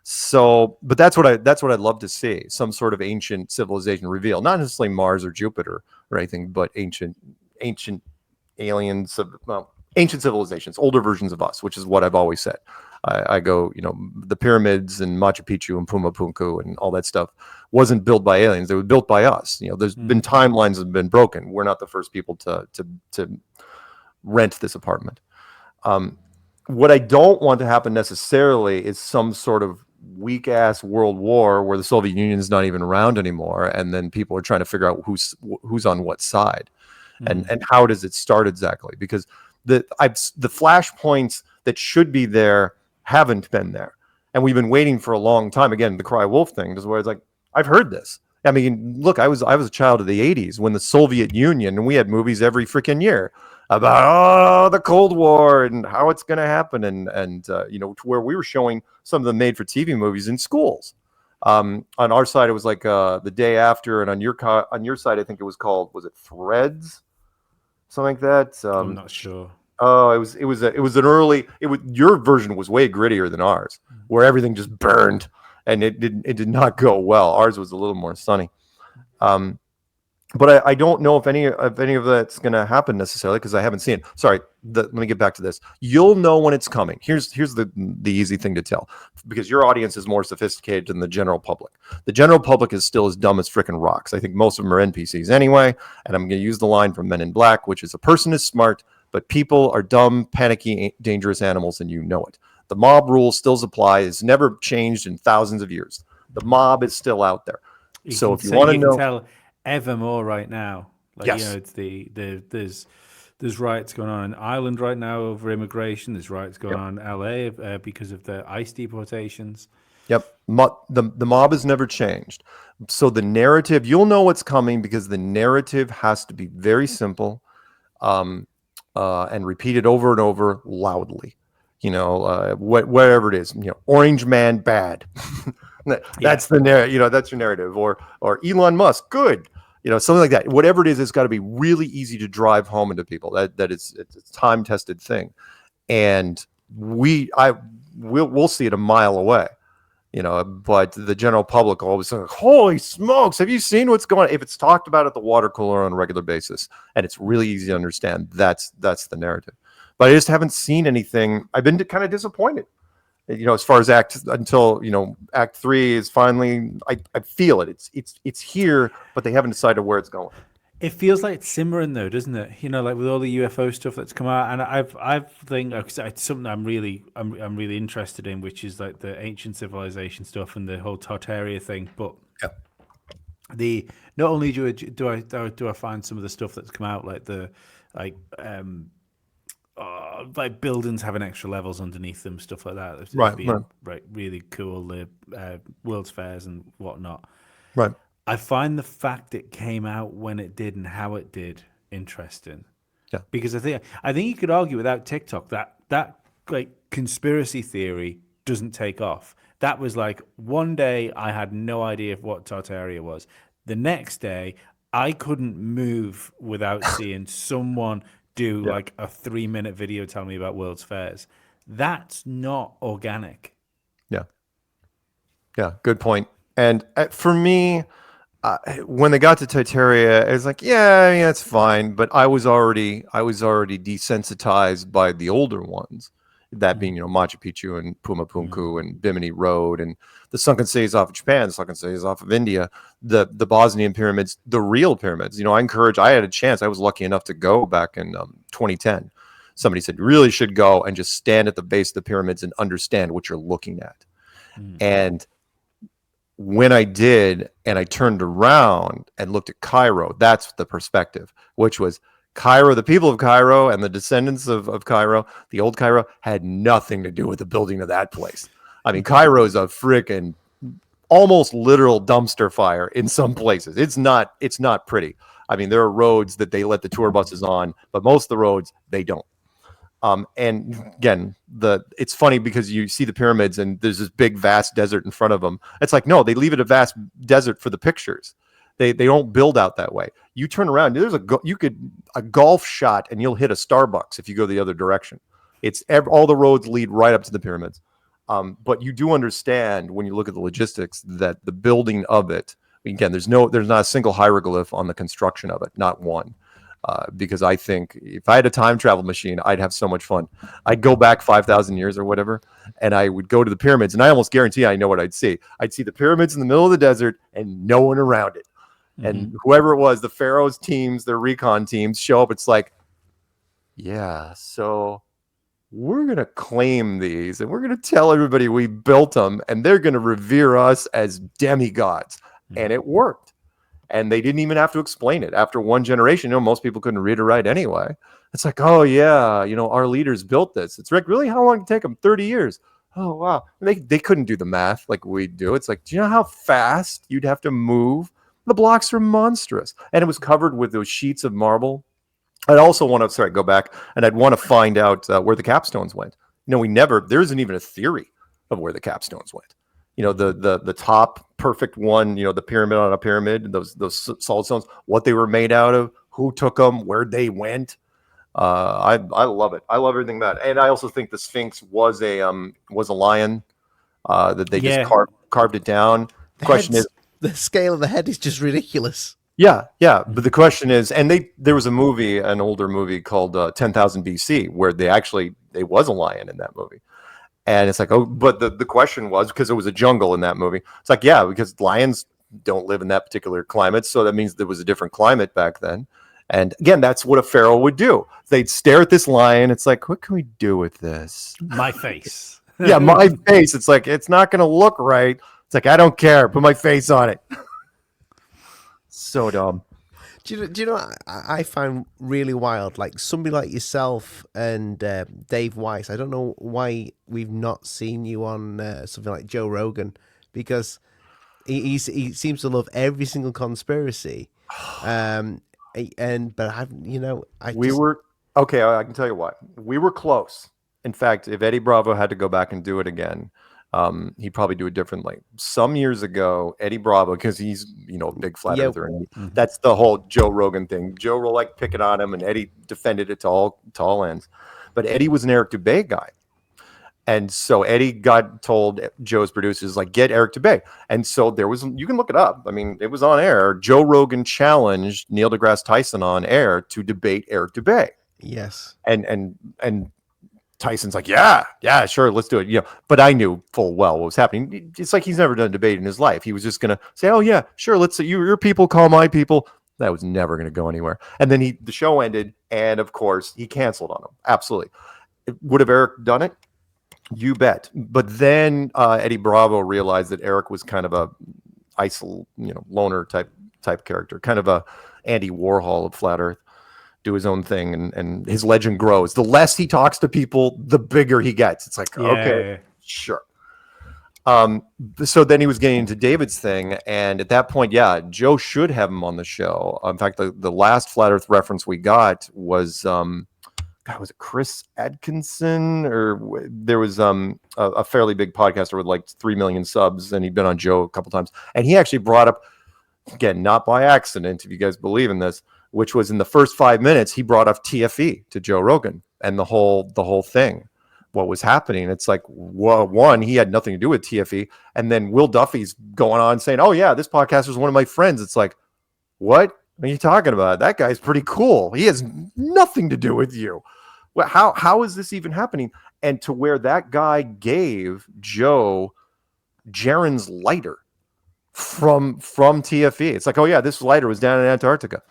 So, but that's what I'd love to see, some sort of ancient civilization reveal, not necessarily Mars or Jupiter or anything, but ancient aliens, ancient civilizations, older versions of us, which is what I've always said. I go, the pyramids and Machu Picchu and Puma Punku and all that stuff wasn't built by aliens. They were built by us. There's been timelines that have been broken. We're not the first people to rent this apartment. What I don't want to happen necessarily is some sort of weak ass world war where the Soviet Union is not even around anymore, and then people are trying to figure out who's on what side, and how does it start exactly? Because the flashpoints that should be there haven't been there, and we've been waiting for a long time. Again, the cry wolf thing is where it's like, I've heard this. I mean, look, I was a child of the 80s when the Soviet Union, and we had movies every freaking year about the Cold War and how it's going to happen, and you know, to where we were showing some of the made-for-TV movies in schools. On our side, it was like The Day After, and on your side, I think it was called, was it Threads, something like that? I'm not sure. Oh, it was an early. Your version was way grittier than ours, where everything just burned and it did not go well. Ours was a little more sunny. But I don't know if any of that's going to happen necessarily, because I haven't seen it. Sorry, let me get back to this. You'll know when it's coming. Here's the easy thing to tell, because your audience is more sophisticated than the general public. The general public is still as dumb as frickin' rocks. I think most of them are NPCs anyway, and I'm going to use the line from Men in Black, which is, a person is smart, but people are dumb, panicky, dangerous animals, and you know it. The mob rule still applies. It's never changed in thousands of years. The mob is still out there. So if you want to know... tell ever more right now. Like, yes. You know, it's there's riots going on in Ireland right now over immigration. There's riots going on in LA because of the ICE deportations. Yep. The mob has never changed. So the narrative, you'll know what's coming, because the narrative has to be very simple, and repeated over and over loudly. You know, whatever it is, you know, Orange Man bad. That's the narrative. You know, that's your narrative. Or Elon Musk good. You know, something like that. Whatever it is, it's got to be really easy to drive home into people. It's a time tested thing, and we'll see it a mile away. You know, but the general public always say, "Holy smokes! Have you seen what's going on?" If it's talked about at the water cooler on a regular basis, and it's really easy to understand, that's the narrative. But I just haven't seen anything. I've been kind of disappointed. You know, as far as until Act 3 is finally, I feel it. It's here, but they haven't decided where it's going. It feels like it's simmering though, doesn't it? You know, like with all the UFO stuff that's come out, and I think it's something I'm really interested in, which is like the ancient civilization stuff and the whole Tartaria thing. But not only do I find some of the stuff that's come out, like buildings having extra levels underneath them, stuff like that. It's right, really cool. The World's Fairs and whatnot. Right. I find the fact it came out when it did and how it did interesting. Yeah. Because I think you could argue without TikTok that like conspiracy theory doesn't take off. That was like one day I had no idea what Tartaria was. The next day I couldn't move without seeing someone do like a 3-minute video telling me about World's Fairs. That's not organic. Yeah, good point. And for me, when they got to Tartaria, it was like, yeah, it's fine. But I was already desensitized by the older ones, that being, Machu Picchu and Puma Punku and Bimini Road and the sunken cities off of Japan, the sunken cities off of India, the Bosnian pyramids, the real pyramids. I had a chance. I was lucky enough to go back in 2010. Somebody said, you really should go and just stand at the base of the pyramids and understand what you're looking at. And when I did, and I turned around and looked at Cairo, that's the perspective, which was Cairo, the people of Cairo and the descendants of Cairo, the old Cairo, had nothing to do with the building of that place. I mean, Cairo is a freaking almost literal dumpster fire in some places. It's not pretty. I mean, there are roads that they let the tour buses on, but most of the roads they don't. And again, it's funny because you see the pyramids and there's this big vast desert in front of them. It's like, no, they leave it a vast desert for the pictures. They don't build out that way. You turn around, there's a golf shot and you'll hit a Starbucks if you go the other direction. All the roads lead right up to the pyramids. But you do understand when you look at the logistics that the building of it, again, there's not a single hieroglyph on the construction of it, not one. Because I think if I had a time travel machine, I'd have so much fun. I'd go back 5,000 years or whatever, and I would go to the pyramids, and I almost guarantee I know what I'd see. I'd see the pyramids in the middle of the desert and no one around it. Mm-hmm. And whoever it was, the Pharaoh's teams, their recon teams show up. It's like, yeah, so we're going to claim these and we're going to tell everybody we built them and they're going to revere us as demigods. And it worked. And they didn't even have to explain it. After one generation, most people couldn't read or write anyway. It's like, oh, yeah, our leaders built this. It's like, really? How long did it take them? 30 years. Oh, wow. They couldn't do the math like we do. It's like, do you know how fast you'd have to move? The blocks are monstrous. And it was covered with those sheets of marble. I'd also want to, go back, and I'd want to find out where the capstones went. There isn't even a theory of where the capstones went. The top perfect one, the pyramid on a pyramid, those solid stones, what they were made out of, who took them, where they went. I love it. I love everything about it. And I also think the Sphinx was a lion that they just carved it down. The question is, the scale of the head is just ridiculous. Yeah. But the question is, and there was an older movie called 10,000 BC where they was a lion in that movie. And it's like, oh, but the question was, because it was a jungle in that movie. It's like, yeah, because lions don't live in that particular climate. So that means there was a different climate back then. And again, that's what a pharaoh would do. They'd stare at this lion. It's like, what can we do with this? My face. Yeah, my face. It's like, it's not going to look right. It's like, I don't care. Put my face on it. So dumb. Do you know what I find really wild? Like somebody like yourself and Dave Weiss. I don't know why we've not seen you on something like Joe Rogan, because he seems to love every single conspiracy. But I can tell you what, we were close. In fact, if Eddie Bravo had to go back and do it again, he'd probably do it differently. Some years ago, Eddie Bravo, because he's a big flat earther, and that's the whole Joe Rogan thing. Joe will like pick it on him, and Eddie defended it to all ends. But Eddie was an Eric Dubay guy, and so Eddie told Joe's producers, like, get Eric Dubay. And so you can look it up. I mean, it was on air. Joe Rogan challenged Neil deGrasse Tyson on air to debate Eric Dubay. Yes, and Tyson's like, yeah, sure, let's do it. But I knew full well what was happening. It's like he's never done a debate in his life. He was just gonna say, oh yeah, sure, let's say your people call my people. That was never gonna go anywhere. And then the show ended, and of course he canceled on him. Absolutely. Would have Eric done it? You bet. But then Eddie Bravo realized that Eric was kind of a loner type character, kind of a Andy Warhol of Flat Earth. Do his own thing, and his legend grows. The less he talks to people, the bigger he gets. It's like, okay, sure. So then he was getting into David's thing, and at that point, Joe should have him on the show. In fact, the last Flat Earth reference we got was, was it Chris Atkinson? Or there was a fairly big podcaster with like 3 million subs, and he'd been on Joe a couple times. And he actually brought up, again, not by accident, if you guys believe in this, which was in the first 5 minutes, he brought up TFE to Joe Rogan and the whole thing, what was happening. It's like, well, one, he had nothing to do with TFE. And then Will Duffy's going on saying, oh yeah, this podcaster is one of my friends. It's like, what are you talking about? That guy's pretty cool. He has nothing to do with you. Well, how is this even happening? And to where that guy gave Joe Jaren's lighter from TFE. It's like, oh yeah, this lighter was down in Antarctica.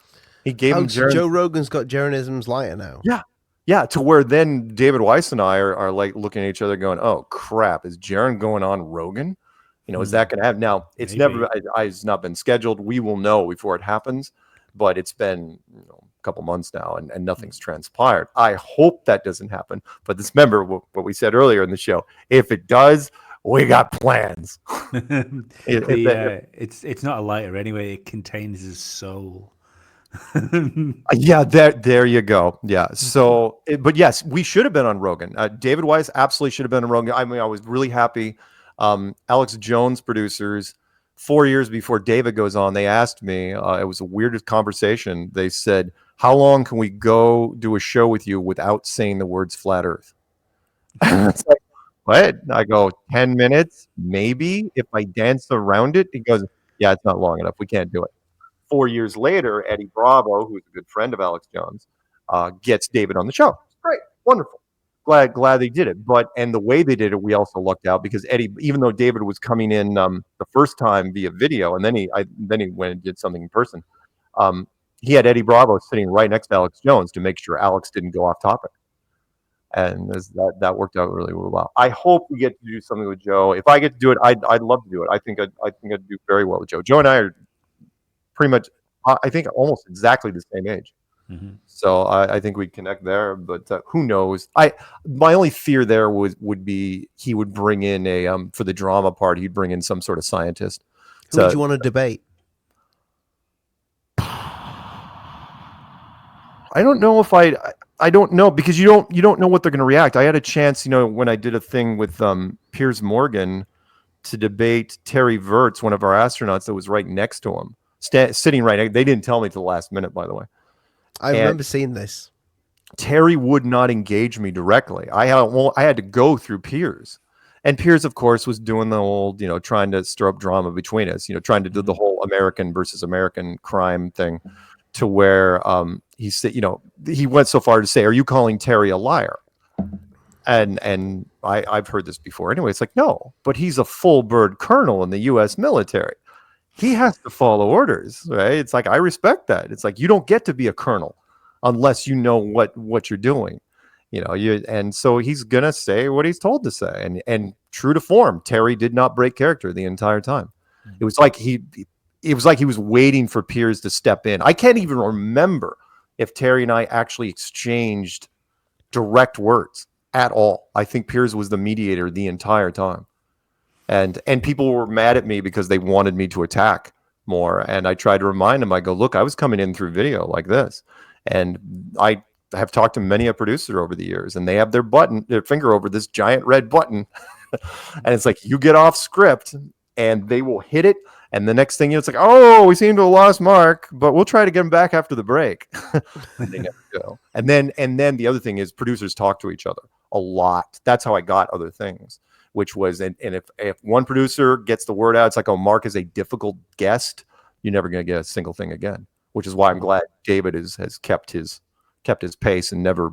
He gave him Joe Rogan's got Jarenism's lighter now. Yeah. To where then David Weiss and I are like looking at each other going, oh crap, is Jaren going on Rogan? Is that going to happen? Now, it's it's not been scheduled. We will know before it happens, but it's been a couple months now and nothing's transpired. I hope that doesn't happen. But remember what we said earlier in the show. If it does, we got plans. It's not a lighter anyway. It contains his soul. Yeah, there you go. Yeah. So, but yes, we should have been on Rogan. David Weiss absolutely should have been on Rogan. I mean, I was really happy. Alex Jones producers, 4 years before David goes on, they asked me, it was the weirdest conversation. They said, how long can we go do a show with you without saying the words flat earth? It's like, what? I go, 10 minutes, maybe, if I dance around it. He goes, yeah, it's not long enough. We can't do it. 4 years later, Eddie Bravo, who's a good friend of Alex Jones, gets David on the show. Great, wonderful. Glad they did it. And the way they did it, we also lucked out because Eddie, even though David was coming in the first time via video, and then he went and did something in person, he had Eddie Bravo sitting right next to Alex Jones to make sure Alex didn't go off topic. and that worked out really, really well. I hope we get to do something with Joe. If I get to do it, I'd love to do it. I think I'd do very well with Joe. Joe and I are pretty much, I think, almost exactly the same age. So I think we'd connect there, but who knows? My only fear there would be he would bring in for the drama part, he'd bring in some sort of scientist. Who would you want to debate? I don't know if I don't know, because you don't know what they're going to react. I had a chance, when I did a thing with Piers Morgan to debate Terry Virts, one of our astronauts that was right next to him, sitting right. They didn't tell me till the last minute, by the way. I remember seeing this. Terry would not engage me directly. I had to go through Piers. And Piers, of course, was doing the old, trying to stir up drama between us, trying to do the whole American versus American crime thing, to where he said, he went so far to say, "Are you calling Terry a liar?" And I've heard this before. Anyway, it's like, no, but he's a full bird colonel in the U.S. military. He has to follow orders, right? It's like, I respect that. It's like, you don't get to be a colonel unless you know what you're doing, and so he's gonna say what he's told to say, and true to form, Terry did not break character the entire time. It was like he was waiting for Piers to step in. I can't even remember if Terry and I actually exchanged direct words at all. I think Piers was the mediator the entire time. And people were mad at me because they wanted me to attack more. And I tried to remind them, I go, look, I was coming in through video like this. And I have talked to many a producer over the years, and they have their finger over this giant red button. And it's like, you get off script and they will hit it. And the next thing it's like, oh, we seem to have lost Mark, but we'll try to get him back after the break. And they never go. And then the other thing is, producers talk to each other a lot. That's how I got other things, which was, and if one producer gets the word out, it's like, oh, Mark is a difficult guest, you're never going to get a single thing again, which is why I'm glad David has kept his pace and never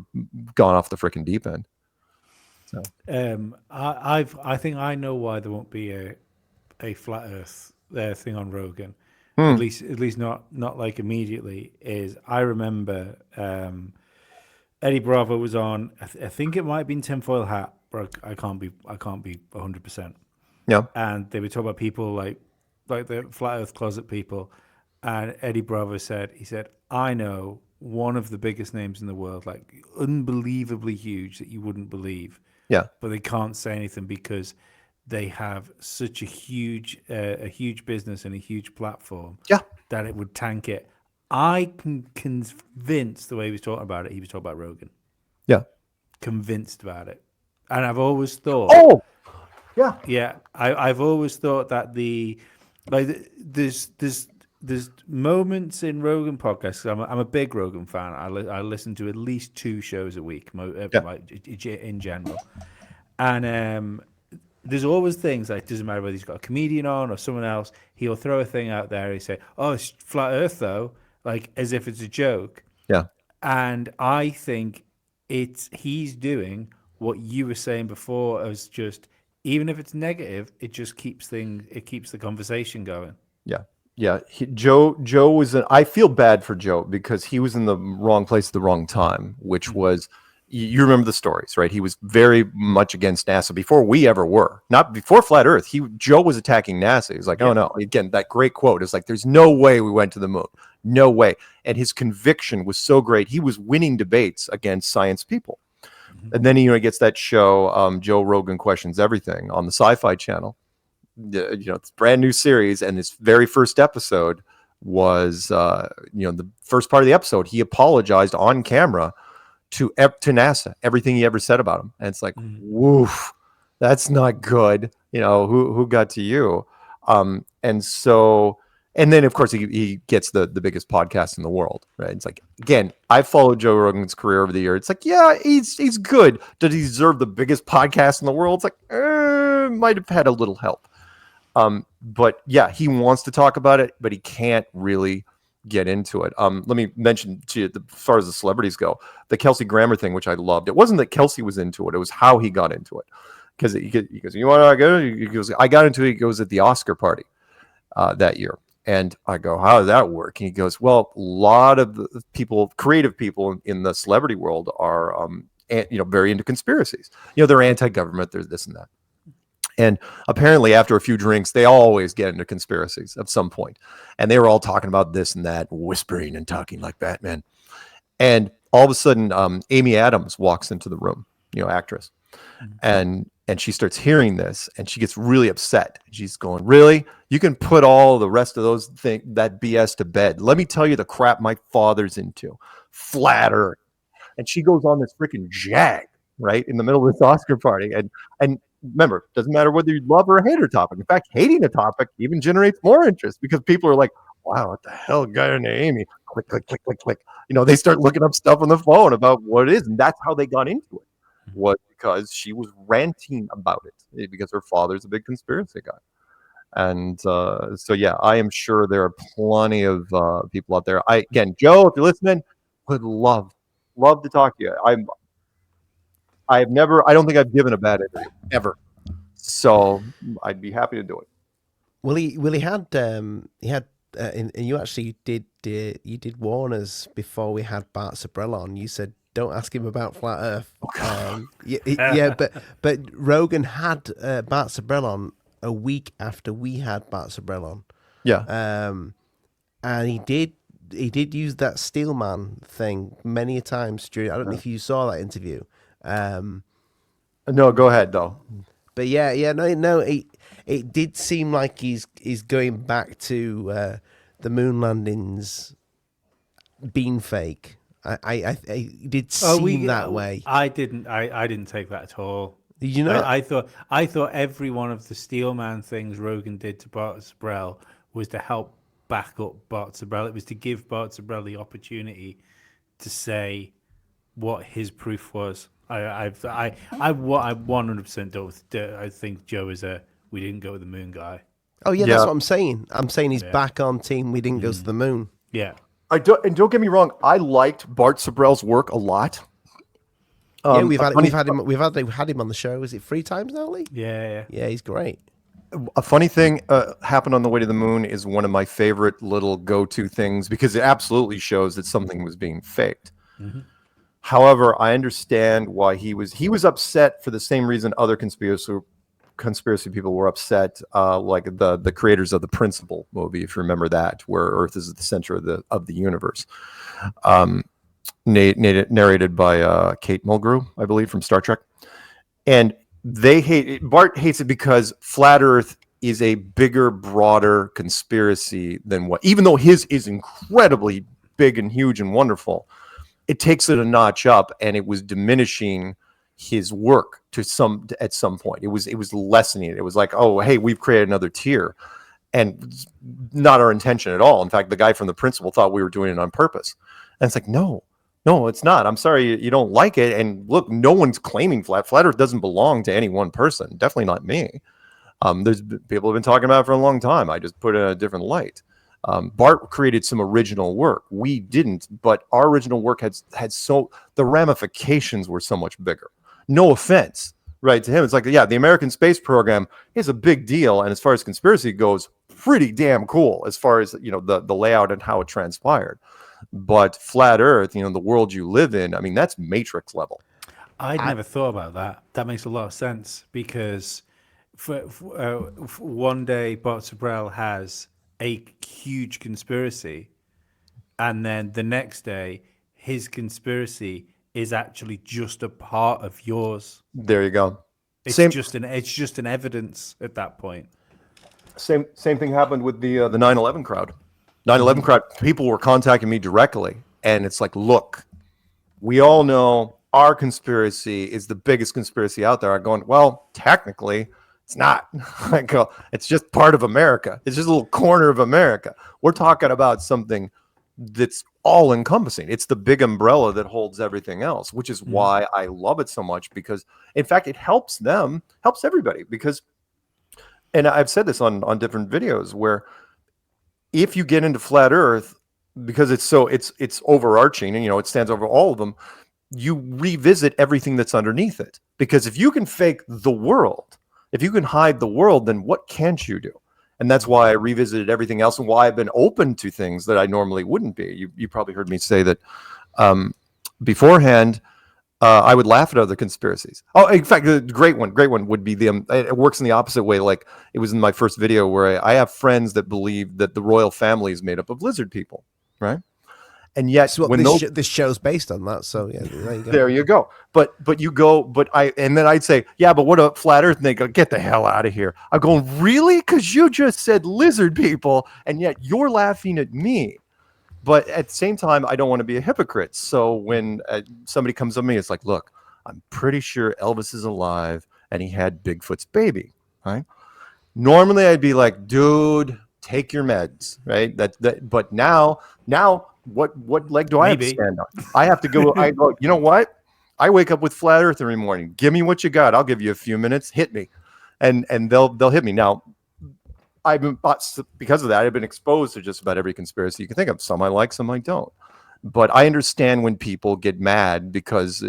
gone off the freaking deep end. So I think I know why there won't be a flat Earth thing on Rogan. At least not like immediately. Is I remember Eddie Bravo was on. I think it might have been Tinfoil Hat, but I can't be 100%. Yeah. And they were talking about people like the flat Earth closet people, and Eddie Bravo said, I know one of the biggest names in the world, like unbelievably huge that you wouldn't believe. Yeah. But they can't say anything because they have such a huge business and a huge platform. Yeah. That it would tank it. I can convinced the way he was talking about it, he was talking about Rogan. Yeah. Convinced about it. And I've always thought. Oh, yeah. Yeah. I've always thought that there's moments in Rogan podcasts. I'm a big Rogan fan. I listen to at least 2 shows a week, in general. And there's always things like, it doesn't matter whether he's got a comedian on or someone else, he'll throw a thing out there. He say, "Oh, it's flat Earth though," like as if it's a joke. Yeah. And I think he's doing what you were saying before, as just, even if it's negative, it just keeps the conversation going. Yeah. Yeah, Joe was I feel bad for Joe because he was in the wrong place at the wrong time, which was, you remember the stories, right? He was very much against NASA before we ever were. Not before Flat Earth. Joe was attacking NASA. He was like, "Oh no." Again, that great quote is like, "There's no way we went to the moon. No way." And his conviction was so great. He was winning debates against science people. And then he gets that show, Joe Rogan Questions Everything, on the Sci-Fi Channel. It's a brand new series, and his very first episode was the first part of the episode, he apologized on camera to NASA, everything he ever said about him. And it's like, woof, that's not good. Who got to you? And then of course he gets the biggest podcast in the world, right? It's like, again, I've followed Joe Rogan's career over the year. It's like, yeah, he's good. Does he deserve the biggest podcast in the world? It's like, might have had a little help. But yeah, he wants to talk about it, but he can't really get into it. Let me mention to you, as far as the celebrities go, the Kelsey Grammer thing, which I loved. It wasn't that Kelsey was into it; it was how he got into it. Because he goes, "You want to go?" He goes, "I got into it." He goes, at the Oscar party that year, and I go, "How does that work?" And he goes, "Well, a lot of the creative people in the celebrity world are very into conspiracies. They're anti-government. There's this and that. And apparently, after a few drinks, they always get into conspiracies at some point. And they were all talking about this and that, whispering and talking like Batman. And all of a sudden, Amy Adams walks into the room, actress. And she starts hearing this, and she gets really upset. She's going, "Really? You can put all the rest of that BS to bed. Let me tell you the crap my father's into. Flat Earth." And she goes on this freaking jag, right, in the middle of this Oscar party. And remember, it doesn't matter whether you love or hate a topic. In fact, hating a topic even generates more interest because people are like, "Wow, what the hell got into Amy?" Click, click, click, click, click. They start looking up stuff on the phone about what it is. And that's how they got into it, was because she was ranting about it because her father's a big conspiracy guy. And so, yeah, I am sure there are plenty of people out there. Again, Joe, if you're listening, would love to talk to you. I don't think I've given a bad interview ever. So I'd be happy to do it. Well, he had and you actually did warn us before we had Bart Sabrell on. You said don't ask him about flat Earth. But Rogan had Bart Sabrell on a week after we had Bart Sabrell on. Yeah. And he did use that Steelman thing many times during. I don't know if you saw that interview. No, go ahead though. But no. It did seem like he's going back to the moon landings being fake. I did seem that way. I didn't take that at all. Did you know? I thought every one of the Steelman things Rogan did to Bart Sabrell was to help back up Bart Sabrell. It was to give Bart Sabrell the opportunity to say what his proof was. I 100% don't. I think Joe is we didn't go with the moon guy. Oh yeah, that's what I'm saying. I'm saying he's back on team. We didn't go to the moon. Yeah. Don't get me wrong. I liked Bart Sabrell's work a lot. Yeah, we've had him on the show. Is it 3 times now, Lee? Yeah. Yeah, he's great. A funny thing happened on the way to the moon is one of my favorite little go-to things because it absolutely shows that something was being faked. Mm-hmm. However, I understand why he was upset for the same reason other conspiracy people were upset, like the creators of the Principle movie, if you remember that, where Earth is at the center of the universe. Narrated by Kate Mulgrew, I believe, from Star Trek. And Bart hates it because flat Earth is a bigger, broader conspiracy than even though his is incredibly big and huge and wonderful, it takes it a notch up, and it was diminishing his work at some point. It was lessening it. It was like, oh, hey, we've created another tier, and not our intention at all. In fact, the guy from the Principle thought we were doing it on purpose, and it's like, no, it's not. I'm sorry you don't like it. And look, no one's claiming flat Earth doesn't belong to any one person. Definitely not me. There's people have been talking about it for a long time. I just put it in a different light. Bart created some original work. We didn't, but our original work had the ramifications were so much bigger. No offense, right, to him. It's like, yeah, the American space program is a big deal, and as far as conspiracy goes, pretty damn cool as far as the layout and how it transpired. But flat Earth, the world you live in, I mean, that's Matrix level. I'd never thought about that. That makes a lot of sense because for one day Bart Sabrell has a huge conspiracy, and then the next day his conspiracy is actually just a part of yours. There you go. It's just an evidence at that point. Same thing happened with the 9/11 crowd. 9/11 crowd, people were contacting me directly, and it's like, look, we all know our conspiracy is the biggest conspiracy out there. I'm going, well, technically, it's not. I go, it's just part of America. It's just a little corner of America. We're talking about something that's all encompassing. It's the big umbrella that holds everything else, which is why I love it so much, because in fact, it helps everybody, because, and I've said this on different videos, where if you get into flat Earth, because it's overarching and it stands over all of them, you revisit everything that's underneath it. Because if you can fake the world, if you can hide the world, then what can't you do? And that's why I revisited everything else, and why I've been open to things that I normally wouldn't be. You probably heard me say that beforehand. I would laugh at other conspiracies. Oh, in fact, the great one would be it works in the opposite way. Like it was in my first video where I have friends that believe that the royal family is made up of lizard people, right? And yet, That's what when this show's based on. That, so yeah, there you go. There you go. But then I'd say, yeah, but what about flat Earth? And they go, get the hell out of here. I'm going, really? Because you just said lizard people, and yet you're laughing at me. But at the same time, I don't want to be a hypocrite. So when somebody comes to me, it's like, look, I'm pretty sure Elvis is alive and he had Bigfoot's baby, right? Normally I'd be like, dude, take your meds, right? But now what leg do I have to stand on? I have to go, I go, you know what? I wake up with flat Earth every morning. Give me what you got. I'll give you a few minutes. Hit me. And they'll hit me. Now, because of that, I've been exposed to just about every conspiracy you can think of. Some I like, some I don't. But I understand when people get mad because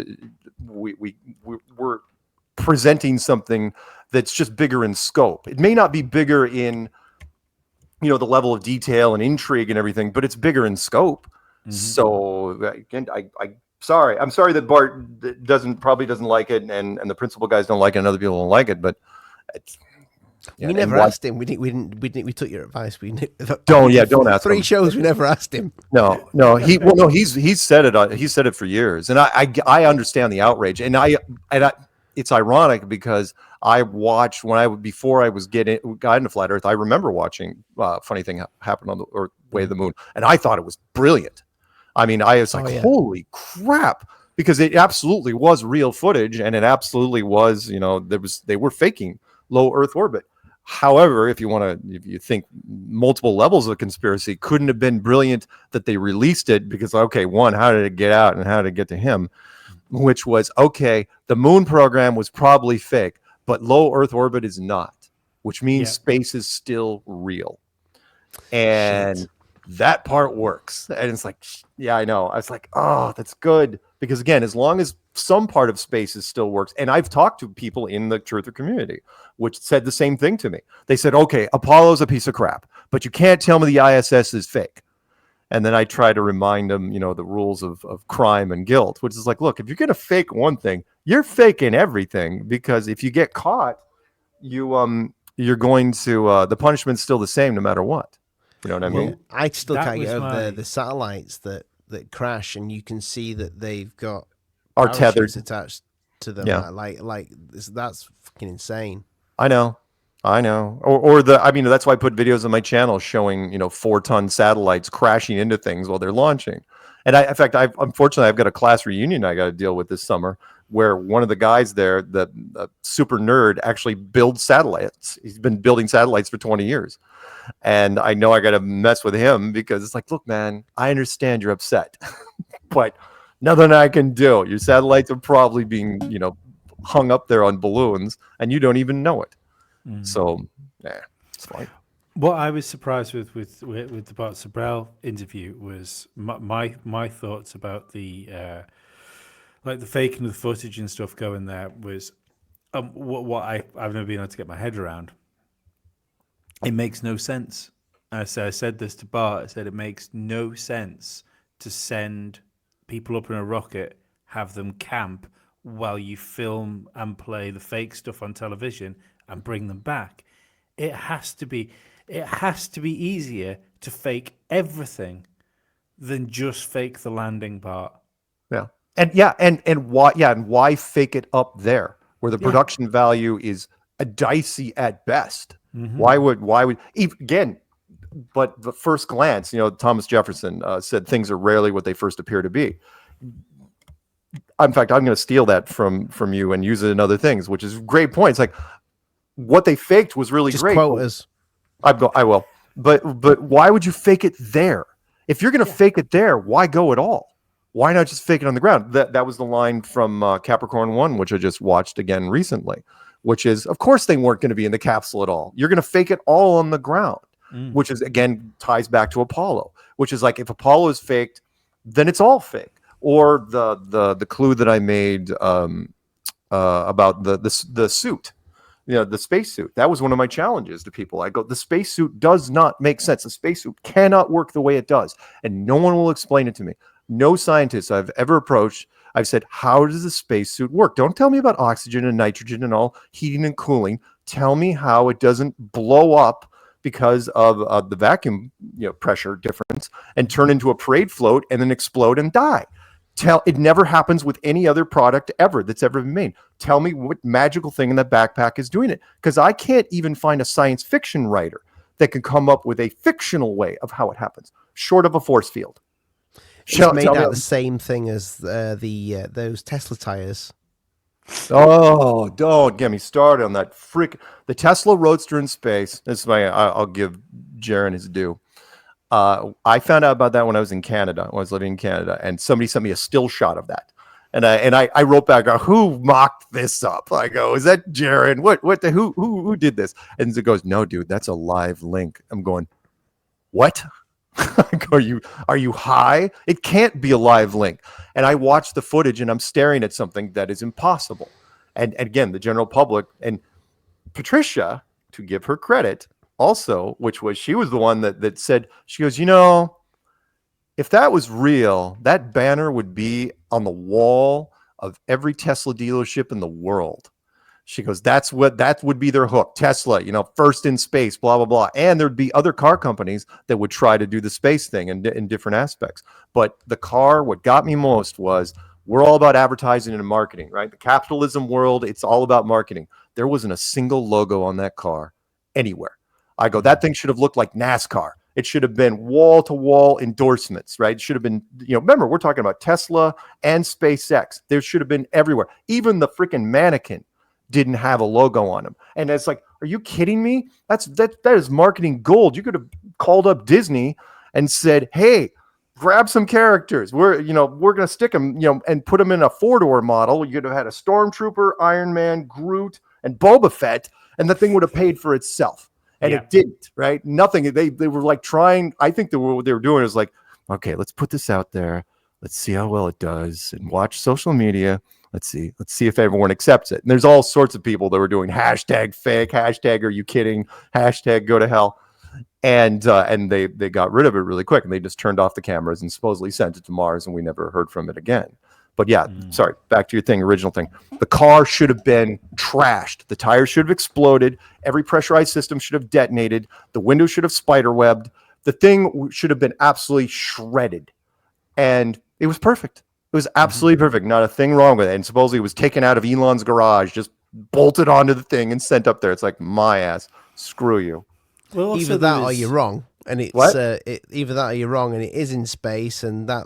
we're presenting something that's just bigger in scope. It may not be bigger in, the level of detail and intrigue and everything, but it's bigger in scope. Mm-hmm. So again, I'm sorry that Bart probably doesn't like it, and the principal guys don't like it, and other people don't like it, but it's. Yeah, we never asked him. We took your advice. Don't ask. 3 shows. We never asked him. No. He's said it. He said it for years, and I understand the outrage, and it's ironic because I watched before I got into flat Earth. I remember watching Funny Thing Happened on the Way of the Moon, and I thought it was brilliant. I mean, I was like, holy crap, because it absolutely was real footage, and it absolutely was. They were faking low Earth orbit. However, if you think multiple levels of conspiracy, couldn't have been brilliant that they released it because, okay, one, how did it get out and how did it get to him? Which was, okay, the moon program was probably fake, but low Earth orbit is not, which means space is still real. And that part works. And it's like, yeah, I know. I was like, oh, that's good. Because again, as long as some part of spaces still works, and I've talked to people in the truther community, which said the same thing to me. They said, okay, Apollo's a piece of crap, but you can't tell me the ISS is fake. And then I try to remind them, the rules of crime and guilt, which is like, look, if you're going to fake one thing, you're faking everything, because if you get caught, you're going to, the punishment's still the same no matter what. You know what I mean? I still can't get over the satellites that crash, and you can see that they've got are tethered attached to them. Yeah. That's fucking insane. I know. That's why I put videos on my channel showing, 4-ton satellites crashing into things while they're launching. And unfortunately, I've got a class reunion I got to deal with this summer where one of the guys there, the super nerd, actually builds satellites. He's been building satellites for 20 years. And I know I got to mess with him because it's like, look, man, I understand you're upset, but nothing I can do. Your satellites are probably being, hung up there on balloons and you don't even know it. So, it's fine. What I was surprised with the Bart Sabrell interview was my thoughts about the the faking of the footage and stuff going there was what I've never been able to get my head around. It makes no sense. I said this to Bart. I said it makes no sense to send people up in a rocket, have them camp while you film and play the fake stuff on television and bring them back. It has to be easier to fake everything than just fake the landing part. Yeah. And why fake it up there where the production value is dicey at best? Mm-hmm. Why would again? But the first glance, Thomas Jefferson said things are rarely what they first appear to be. In fact, I'm going to steal that from you and use it in other things, which is a great point. It's like what they faked was really just great. Quote us. I will. But why would you fake it there? If you're going to fake it there, why go at all? Why not just fake it on the ground? That was the line from Capricorn 1, which I just watched again recently, which is, of course, they weren't going to be in the capsule at all. You're going to fake it all on the ground, which is, again, ties back to Apollo, which is like if Apollo is faked, then it's all fake. Or the clue that I made about the suit, the spacesuit. That was one of my challenges to people. I go, the spacesuit does not make sense. The spacesuit cannot work the way it does, and no one will explain it to me. No scientist I've ever approached I've said, how does the spacesuit work? Don't tell me about oxygen and nitrogen and all heating and cooling. Tell me how it doesn't blow up because of the vacuum pressure difference and turn into a parade float and then explode and die. It never happens with any other product ever that's ever been made. Tell me what magical thing in that backpack is doing it, because I can't even find a science fiction writer that can come up with a fictional way of how it happens, short of a force field. It's made out of the same thing as those Tesla tires. Oh, don't get me started on that the Tesla Roadster in space. This is I'll give Jaron his due. I found out about that when I was in Canada. When I was living in Canada, and somebody sent me a still shot of that. And I wrote back, who mocked this up? I go, is that Jaron? Who did this? And it goes, no, dude, that's a live link. I'm going, what? Are you high? It can't be a live link. And I watched the footage and I'm staring at something that is impossible. And again, the general public and Patricia, to give her credit also, she was the one that said, she goes, if that was real, that banner would be on the wall of every Tesla dealership in the world. She goes, that would be their hook. Tesla, first in space, blah, blah, blah. And there'd be other car companies that would try to do the space thing in different aspects. But what got me most was we're all about advertising and marketing, right? The capitalism world, it's all about marketing. There wasn't a single logo on that car anywhere. I go, that thing should have looked like NASCAR. It should have been wall-to-wall endorsements, right? It should have been, remember, we're talking about Tesla and SpaceX. There should have been everywhere. Even the freaking mannequin didn't have a logo on them. And it's like, are you kidding me? That is marketing gold. You could have called up Disney and said, hey, grab some characters. We're going to stick them, and put them in a 4-door model. You could have had a Stormtrooper, Iron Man, Groot, and Boba Fett, and the thing would have paid for itself. And it didn't, right? Nothing. They were like trying. I think what they were doing is like, okay, let's put this out there. Let's see how well it does, and watch social media. Let's see if everyone accepts it. And there's all sorts of people that were doing hashtag fake, hashtag are you kidding, hashtag go to hell, and they got rid of it really quick, and they just turned off the cameras and supposedly sent it to Mars, and we never heard from it again. But yeah, sorry, back to your original thing. The car should have been trashed. The tires should have exploded. Every pressurized system should have detonated. The windows should have spiderwebbed. The thing should have been absolutely shredded. And it was perfect. It was absolutely perfect. Not a thing wrong with it. And supposedly it was taken out of Elon's garage, just bolted onto the thing and sent up there. It's like, my ass, screw you. Well, either that or you're wrong. And it's either that or you're wrong, and it is in space, and that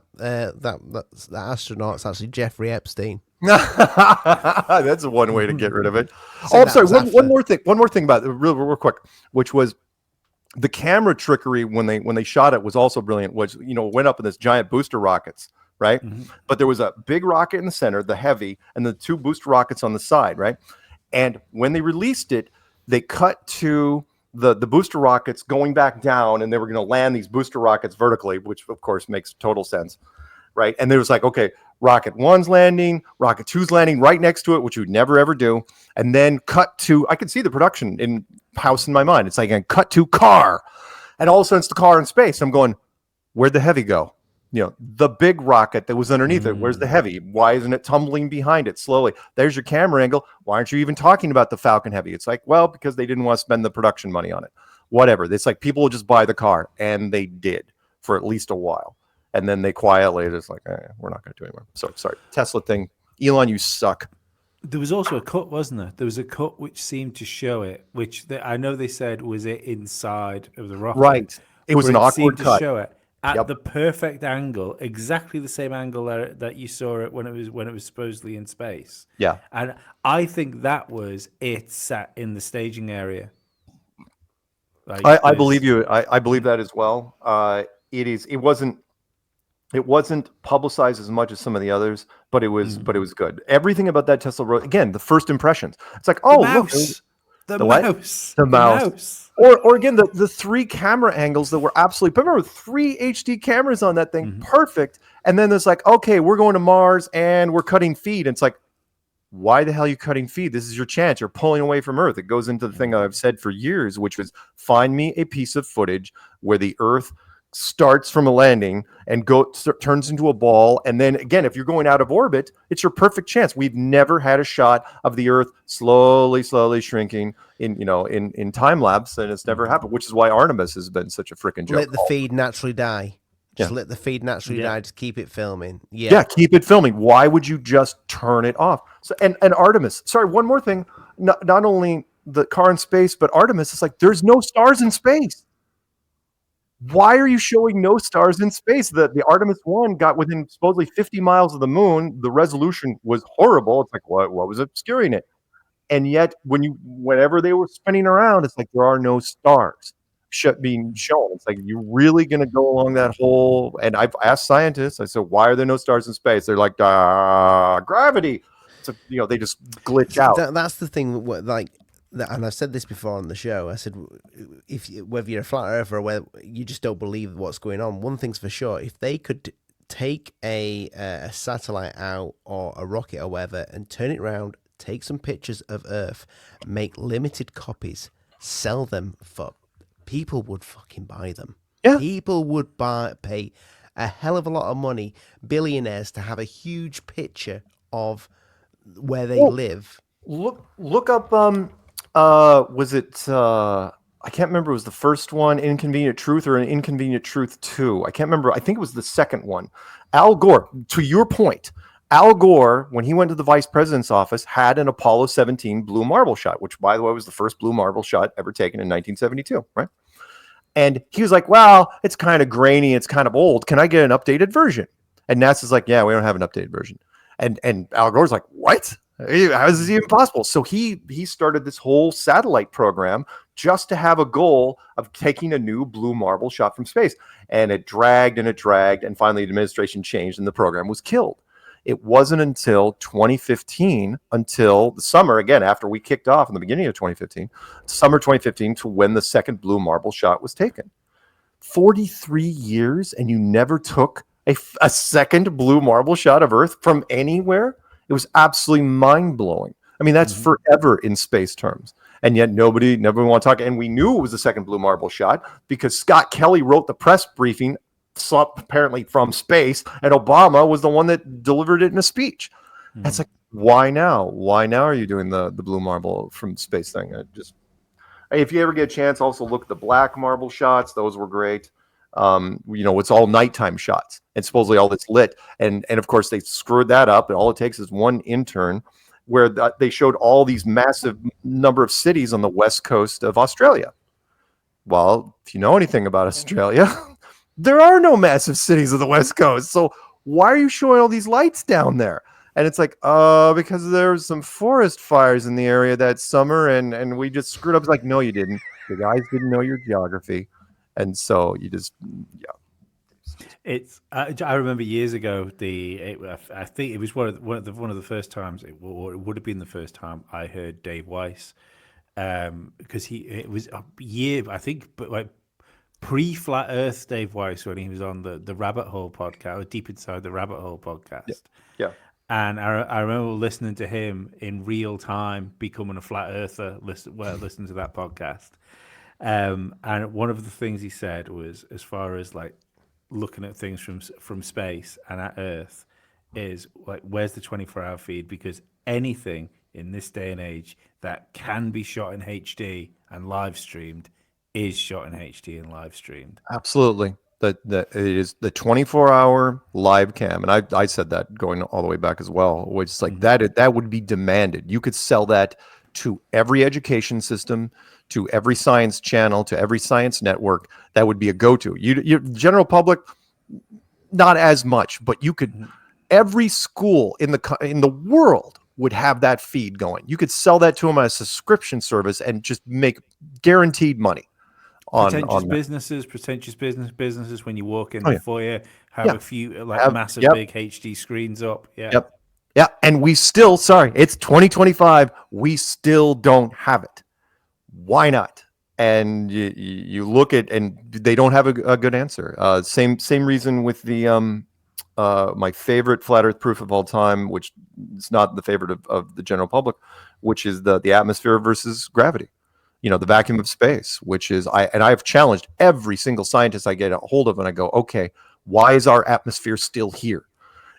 astronaut's actually Jeffrey Epstein. That's one way to get rid of it. I'm sorry. One more thing about it, real quick, which was the camera trickery when they shot it was also brilliant. Was went up in this giant booster rockets, right? Mm-hmm. But there was a big rocket in the center, the heavy, and the 2 booster rockets on the side, right? And when they released it, they cut to the booster rockets going back down, and they were going to land these booster rockets vertically, which of course makes total sense, right? And there was like, okay, rocket 1's landing, rocket 2's landing right next to it, which you would never ever do, and then cut to, I could see the production in house in my mind. It's like a cut to car, and all of a sudden it's the car in space. I'm going, where'd the heavy go? The big rocket that was underneath it, where's the heavy? Why isn't it tumbling behind it slowly? There's your camera angle. Why aren't you even talking about the Falcon Heavy? It's like, well, because they didn't want to spend the production money on it. Whatever. It's like people will just buy the car, and they did for at least a while. And then they quietly just like, we're not going to do anymore. So sorry. Tesla thing. Elon, you suck. There was also a cut, wasn't there? There was a cut which seemed to show it, which I know they said was it inside of the rocket. Right. It was an awkward cut. To show it at the perfect angle, exactly the same angle that you saw it when it was supposedly in space. Yeah. And I think that was it sat in the staging area. Like, I believe you. I believe that as well. It wasn't publicized as much as some of the others, but it was good. Everything about that Tesla Road, again, the first impressions. It's like, oh, the mouse. The mouse. Or again, the 3 camera angles that were absolutely, remember 3 HD cameras on that thing, perfect. And then there's like, okay, we're going to Mars and we're cutting feed. And it's like, why the hell are you cutting feed? This is your chance. You're pulling away from Earth. It goes into the thing I've said for years, which was find me a piece of footage where the Earth starts from a landing and turns into a ball, and then again, if you're going out of orbit, it's your perfect chance. We've never had a shot of the Earth slowly shrinking in time lapse, and it's never happened, which is why Artemis has been such a freaking joke. Let the feed naturally die. Just let the feed naturally die. Just keep it filming. Yeah, keep it filming. Why would you just turn it off? So and Artemis. Sorry, one more thing. Not only the car in space, but Artemis. It's like there's no stars in space. Why are you showing no stars in space? The Artemis 1 got within supposedly 50 miles of the moon. The resolution was horrible. It's like what was obscuring it? And yet, whenever they were spinning around, it's like there are no stars being shown. It's like, you're really going to go along that whole. And I've asked scientists, I said, why are there no stars in space? They're like, gravity. So they just glitch out. That's the thing. And I've said this before on the show. I said, whether you're a flat earther or whether you just don't believe what's going on, one thing's for sure: if they could take a satellite out or a rocket or whatever and turn it around, take some pictures of Earth, make limited copies, sell them people would fucking buy them. Yeah. People would pay a hell of a lot of money, billionaires, to have a huge picture of where they live. Look up was it I can't remember, it was the first one, Inconvenient Truth, or an Inconvenient Truth 2. I can't remember. I think it was the second one. Al Gore, to your point, Al Gore, when he went to the vice president's office, had an Apollo 17 blue marble shot, which, by the way, was the first blue marble shot ever taken in 1972, right? And he was like, well, it's kind of grainy, it's kind of old. Can I get an updated version? And NASA's like, yeah, we don't have an updated version. And Al Gore's like, what? How is this even possible? So he started this whole satellite program just to have a goal of taking a new blue marble shot from space. And it dragged, and finally the administration changed and the program was killed. It wasn't until 2015, until the summer, again, after we kicked off in the beginning of 2015, summer 2015, to when the second blue marble shot was taken. 43 years, and you never took a second blue marble shot of Earth from anywhere? It was absolutely mind-blowing. I mean, that's forever in space terms. And yet nobody want to talk. And we knew it was the second blue marble shot because Scott Kelly wrote the press briefing, apparently from space, and Obama was the one that delivered it in a speech. That's like, why now? Why now are you doing the blue marble from space thing? If you ever get a chance, also look at the black marble shots. Those were great. It's all nighttime shots, and supposedly all that's lit. And of course they screwed that up, and all it takes is one intern, where they showed all these massive number of cities on the west coast of Australia. Well, if you know anything about Australia, there are no massive cities on the west coast. So why are you showing all these lights down there? And it's like, because there was some forest fires in the area that summer, and we just screwed up. It's like, no, you didn't. The guys didn't know your geography. And so you just, It's. I remember years ago. I think it was one of the first times. It would have been the first time I heard Dave Weiss, because it was a year. I think, but like pre-Flat Earth Dave Weiss, when he was on the Rabbit Hole podcast, or Deep Inside the Rabbit Hole podcast. Yeah. And I remember listening to him in real time, becoming a flat earther, listening to that podcast. And one of the things he said was, as far as like looking at things from space and at Earth, is like, where's the 24-hour feed? Because anything in this day and age that can be shot in HD and live streamed is shot in HD and live streamed. Absolutely. That it is the 24-hour live cam, and I said that going all the way back as well, which is like that would be demanded. You could sell that to every education system, to every science channel, to every science network. That would be a go-to. You general public, not as much, but you could. Every school in the world would have that feed going. You could sell that to them as a subscription service and just make guaranteed money. Pretentious businesses. When you walk in the foyer, have a few massive big HD screens up. Yeah, and we still, it's 2025. We still don't have it. Why not? And you look at, and they don't have a good answer. Same reason with the my favorite flat Earth proof of all time, which is not the favorite of the general public, which is the atmosphere versus gravity. the vacuum of space, which is I've challenged every single scientist I get a hold of, and I go, okay, why is our atmosphere still here?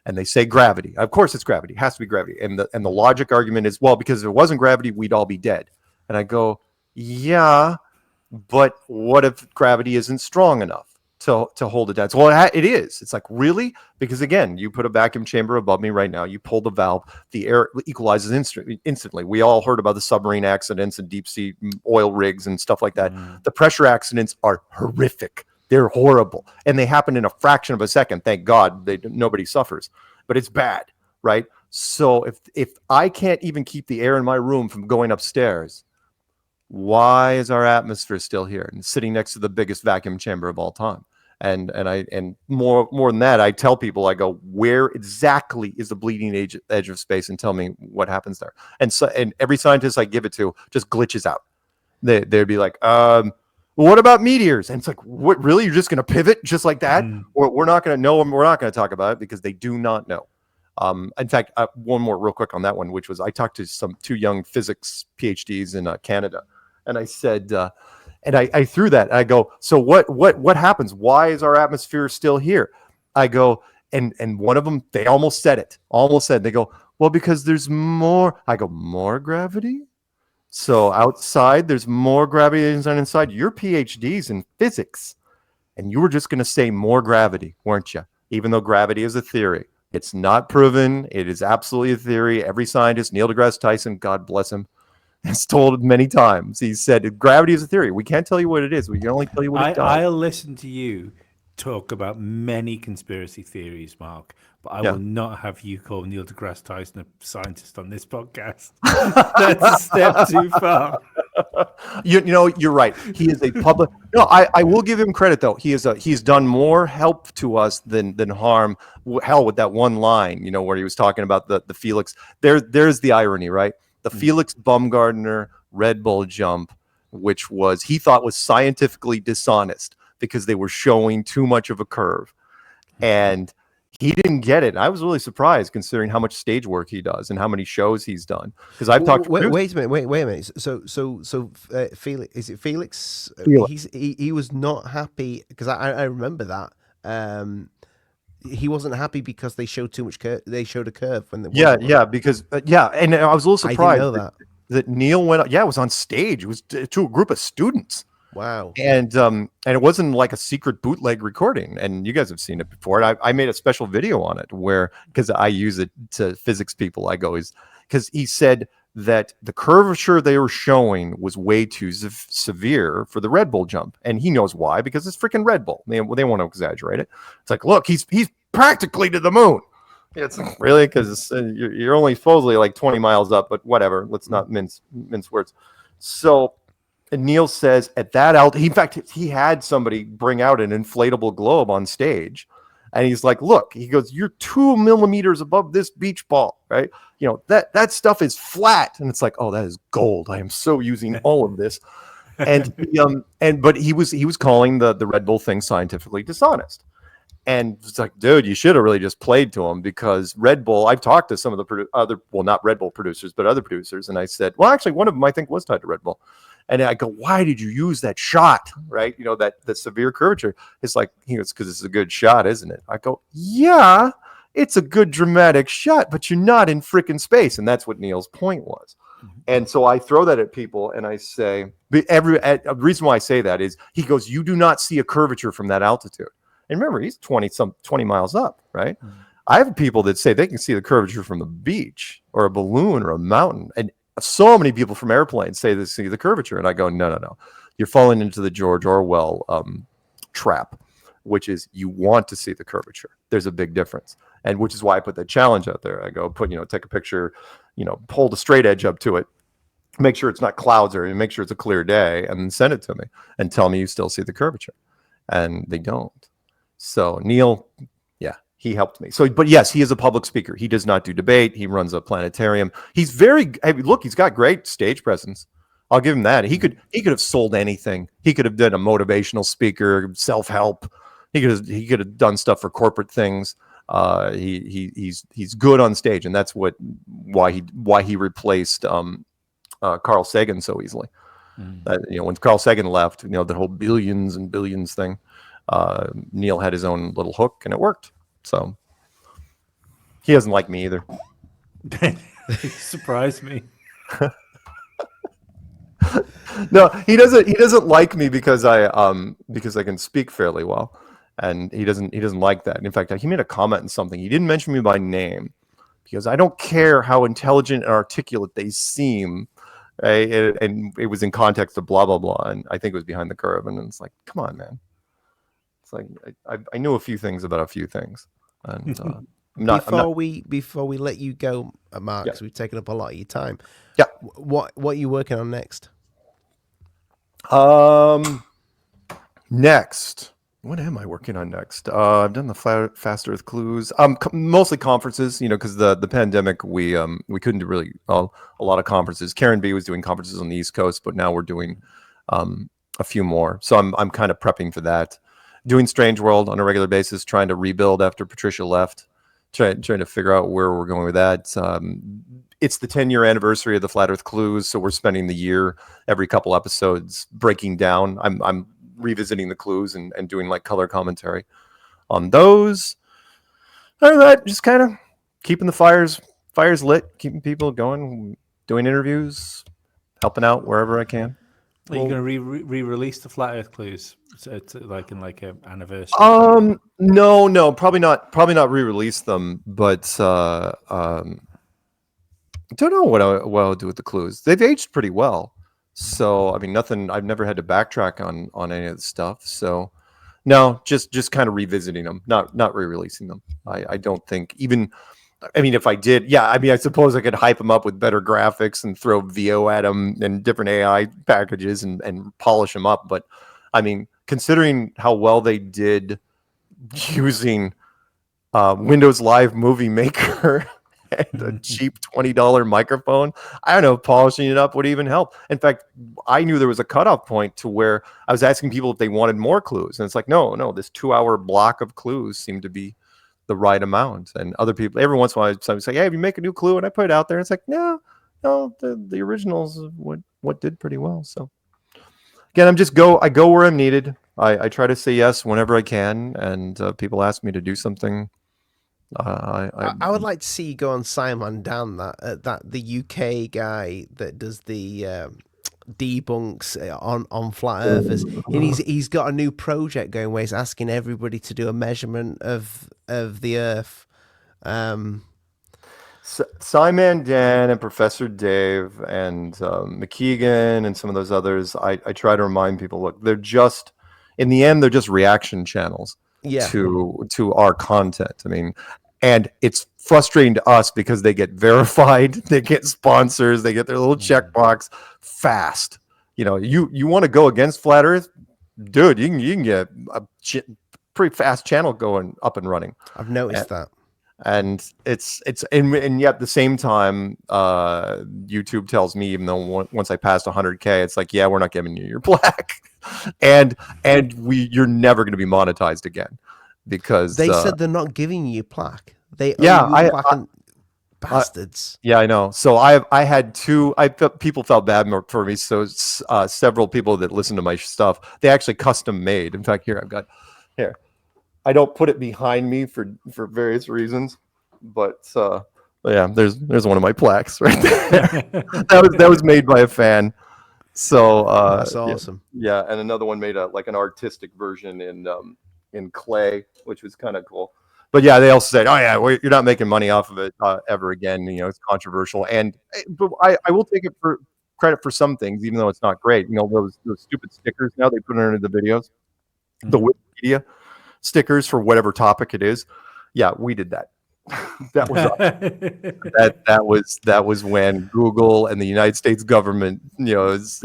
And they say gravity. Of course it's gravity. It has to be gravity. And the logic argument is, well, because if it wasn't gravity, we'd all be dead. And I go, yeah, but what if gravity isn't strong enough to hold it down? So, well, it is. It's like, really? Because again, you put a vacuum chamber above me right now, you pull the valve, the air equalizes instantly. We all heard about the submarine accidents and deep sea oil rigs and stuff like that. The pressure accidents are horrific. They're horrible. And they happen in a fraction of a second. Thank God nobody suffers. But it's bad, right? So if I can't even keep the air in my room from going upstairs, why is our atmosphere still here and sitting next to the biggest vacuum chamber of all time? And more than that, I tell people, I go, where exactly is the bleeding edge of space, and tell me what happens there. And every scientist I give it to just glitches out. They'd be like, what about meteors? And it's like, what, really? You're just going to pivot just like that? Or we're not going to know, and we're not going to talk about it because they do not know. In fact, one more real quick on that one, which was I talked to two young physics PhDs in Canada, and I said, and I threw that. I go, so what happens? Why is our atmosphere still here? I go, and one of them, they almost said it. They go, well, because there's more. I go, more gravity? So outside, there's more gravity than inside. Your PhD's in physics, and you were just going to say more gravity, weren't you? Even though gravity is a theory. It's not proven. It is absolutely a theory. Every scientist, Neil deGrasse Tyson, God bless him, has told it many times. He said, gravity is a theory. We can't tell you what it is. We can only tell you what it does. I'll listen to you talk about many conspiracy theories, Mark, but I will not have you call Neil deGrasse Tyson a scientist on this podcast. That's a step too far. You're right. He is a public. No, I will give him credit though. He's done more help to us than harm. Hell, with that one line, where he was talking about the Felix. There's the irony, right? The Felix Baumgartner Red Bull jump, which he thought was scientifically dishonest because they were showing too much of a curve, and he didn't get it. I was really surprised considering how much stage work he does and how many shows he's done. Because I've talked. Wait a minute. So Felix, is it Felix? Felix. He was not happy because I remember that. He wasn't happy because they showed too much curve. They showed a curve when they and I was a little surprised. I didn't know that Neil went. Yeah, it was on stage. It was to a group of students. Wow. And it wasn't like a secret bootleg recording, and you guys have seen it before. And I made a special video on it because I use it to physics people. I go, because he said that the curvature they were showing was way too severe for the Red Bull jump, and he knows why, because it's freaking Red Bull. They want to exaggerate it. It's like, look, he's practically to the moon. It's really, because you're only supposedly like 20 miles up, but whatever. Let's not mince words. So. And Neil says at that altitude, in fact, he had somebody bring out an inflatable globe on stage. And he's like, look, he goes, you're 2 millimeters above this beach ball, right? That stuff is flat. And it's like, oh, that is gold. I am so using all of this. And but he was calling the Red Bull thing scientifically dishonest. And it's like, dude, you should have really just played to him, because Red Bull, I've talked to some of the not Red Bull producers, but other producers. And I said, well, actually, one of them I think was tied to Red Bull. And I go, why did you use that shot? Right. That severe curvature. It's like, he goes, because it's a good shot, isn't it? I go, yeah, it's a good dramatic shot, but you're not in freaking space. And that's what Neil's point was. And so I throw that at people and I say, the reason why I say that is, he goes, you do not see a curvature from that altitude. And remember, he's 20 miles up, right? I have people that say they can see the curvature from the beach or a balloon or a mountain. And so many people from airplanes say they see the curvature. And I go, no. You're falling into the George Orwell trap, which is you want to see the curvature. There's a big difference. And which is why I put that challenge out there. I go, take a picture, hold a straight edge up to it, make sure it's not clouds, or make sure it's a clear day, and then send it to me and tell me you still see the curvature. And they don't. So Neil, he helped me. So, but yes, he is a public speaker. He does not do debate. He runs a planetarium. He's he's got great stage presence. I'll give him that. He could have sold anything. He could have done a motivational speaker, self-help. He could have done stuff for corporate things. He's good on stage, and that's why he replaced Carl Sagan so easily. When Carl Sagan left, the whole billions and billions thing, Neil had his own little hook, and it worked. So he doesn't like me either. Surprised me. No, he doesn't like me because I can speak fairly well, and he doesn't like that. In fact, he made a comment on something. He didn't mention me by name because I don't care how intelligent and articulate they seem, right? And it was in context of blah blah blah, and I think it was behind the curve. And it's like, come on, man. It's like I knew a few things about a few things, and before we let you go, Mark, because we've taken up a lot of your time. Yeah. What are you working on next? Next, what am I working on next? I've done the Fast Earth Clues. Mostly conferences, because the pandemic, we couldn't do really a lot of conferences. Karen B was doing conferences on the East Coast, but now we're doing a few more. So I'm kind of prepping for that. Doing Strange World on a regular basis, trying to rebuild after Patricia left. Trying to figure out where we're going with that. It's the 10-year anniversary of the Flat Earth Clues, so we're spending the year every couple episodes breaking down. I'm revisiting the clues and doing like color commentary on those. Other than that, just kind of keeping the fires lit, keeping people going, doing interviews, helping out wherever I can. Are you going to re-release the Flat Earth Clues? So it's like in like an anniversary. No, probably not re-release them, but I don't know what I'll do with the clues. They've aged pretty well, so I mean, nothing. I've never had to backtrack on any of the stuff. So no, just kind of revisiting them, not re-releasing them. I don't think even. I mean, if I did, I suppose I could hype them up with better graphics and throw VO at them and different AI packages and polish them up. But I mean, considering how well they did using Windows Live Movie Maker and a cheap $20 microphone, I don't know, polishing it up would even help. In fact, I knew there was a cutoff point to where I was asking people if they wanted more clues. And it's like, no, this 2-hour block of clues seemed to be the right amount. And other people, every once in a while, somebody say, hey, if you make a new clue, and I put it out there, it's like, no, the originals what did pretty well. So again, I go where I'm needed. I try to say yes whenever I can, and people ask me to do something. I would like to see you go on Simon Dan, that the UK guy that does the debunks on flat earthers, and he's got a new project going where he's asking everybody to do a measurement of the Earth. Simon Dan and Professor Dave and McKeegan and some of those others, I try to remind people, look, they're just, in the end, they're just reaction channels to our content. I mean, and it's frustrating to us because they get verified, they get sponsors, they get their little checkbox fast. You want to go against Flat Earth, dude, you can get a pretty fast channel going up and running. I've noticed that. And it's and yet at the same time, YouTube tells me, even though once I passed 100K, it's like, we're not giving you your plaque, and you're never going to be monetized again, because they said they're not giving you plaque. They owe you plaque, bastards. I know. So I had two. People felt bad for me. So several people that listen to my stuff, they actually custom made. In fact, here I've got here. I don't put it behind me for various reasons, but there's one of my plaques right there. that was made by a fan. So that's awesome. Yeah, and another one made an artistic version in clay, which was kind of cool. But they also said, you're not making money off of it ever again. It's controversial, but I will take it for credit for some things, even though it's not great. Those stupid stickers now they put under the videos, the Wikipedia stickers for whatever topic it is. We did that. That was that was when Google and the United States government,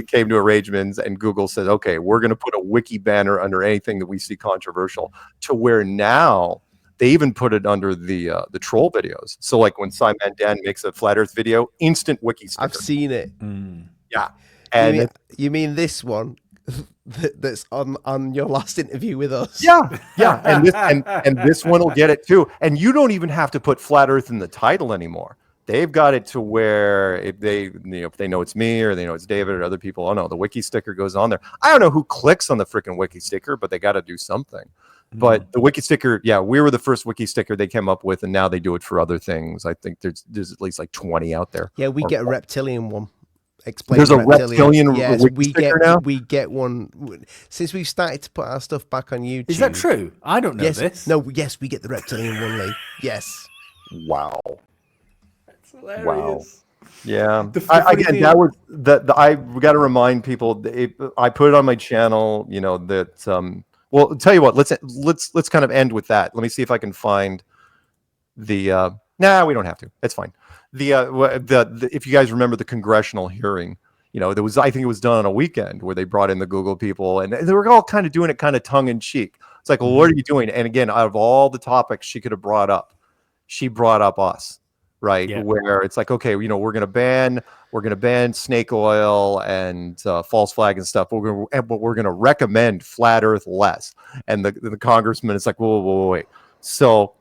came to arrangements, and Google said, okay, we're going to put a wiki banner under anything that we see controversial, to where now they even put it under the troll videos. So like when Simon Dan makes a Flat Earth video, instant wiki sticker. I've seen it. Yeah. And you mean this one that's on your last interview with us? And this one will get it too. And you don't even have to put Flat Earth in the title anymore. they've got it to where if they know it's me or they know it's David or other people, oh no, the wiki sticker goes on there. I don't know who clicks on the freaking wiki sticker, but they got to do something. But the wiki sticker, yeah, we were the first wiki sticker they came up with, and now they do it for other things. I think there's at least like 20 out there. Yeah, we get a reptilian one. Explain there's a reptilian yes, wiki we sticker get now? we get one since we've started to put our stuff back on YouTube. Is that true? I don't know this. No, yes, we get the reptilian one, Lee. Yes. Wow. That's hilarious. Wow. Yeah. Again, that was I got to remind people. I put it on my channel. You know that. Well, tell you what. Let's kind of end with that. Let me see if I can find the. Nah, we don't have to. It's fine. The if you guys remember the congressional hearing, there was, I think it was done on a weekend where they brought in the Google people, and they were all kind of doing it kind of tongue in cheek. It's like, well, what are you doing? And again, out of all the topics she could have brought up, she brought up us, right? Yeah. Where it's like, okay, we're gonna ban snake oil and false flag and stuff, but we're gonna recommend flat Earth less. And the congressman is like, whoa, wait. So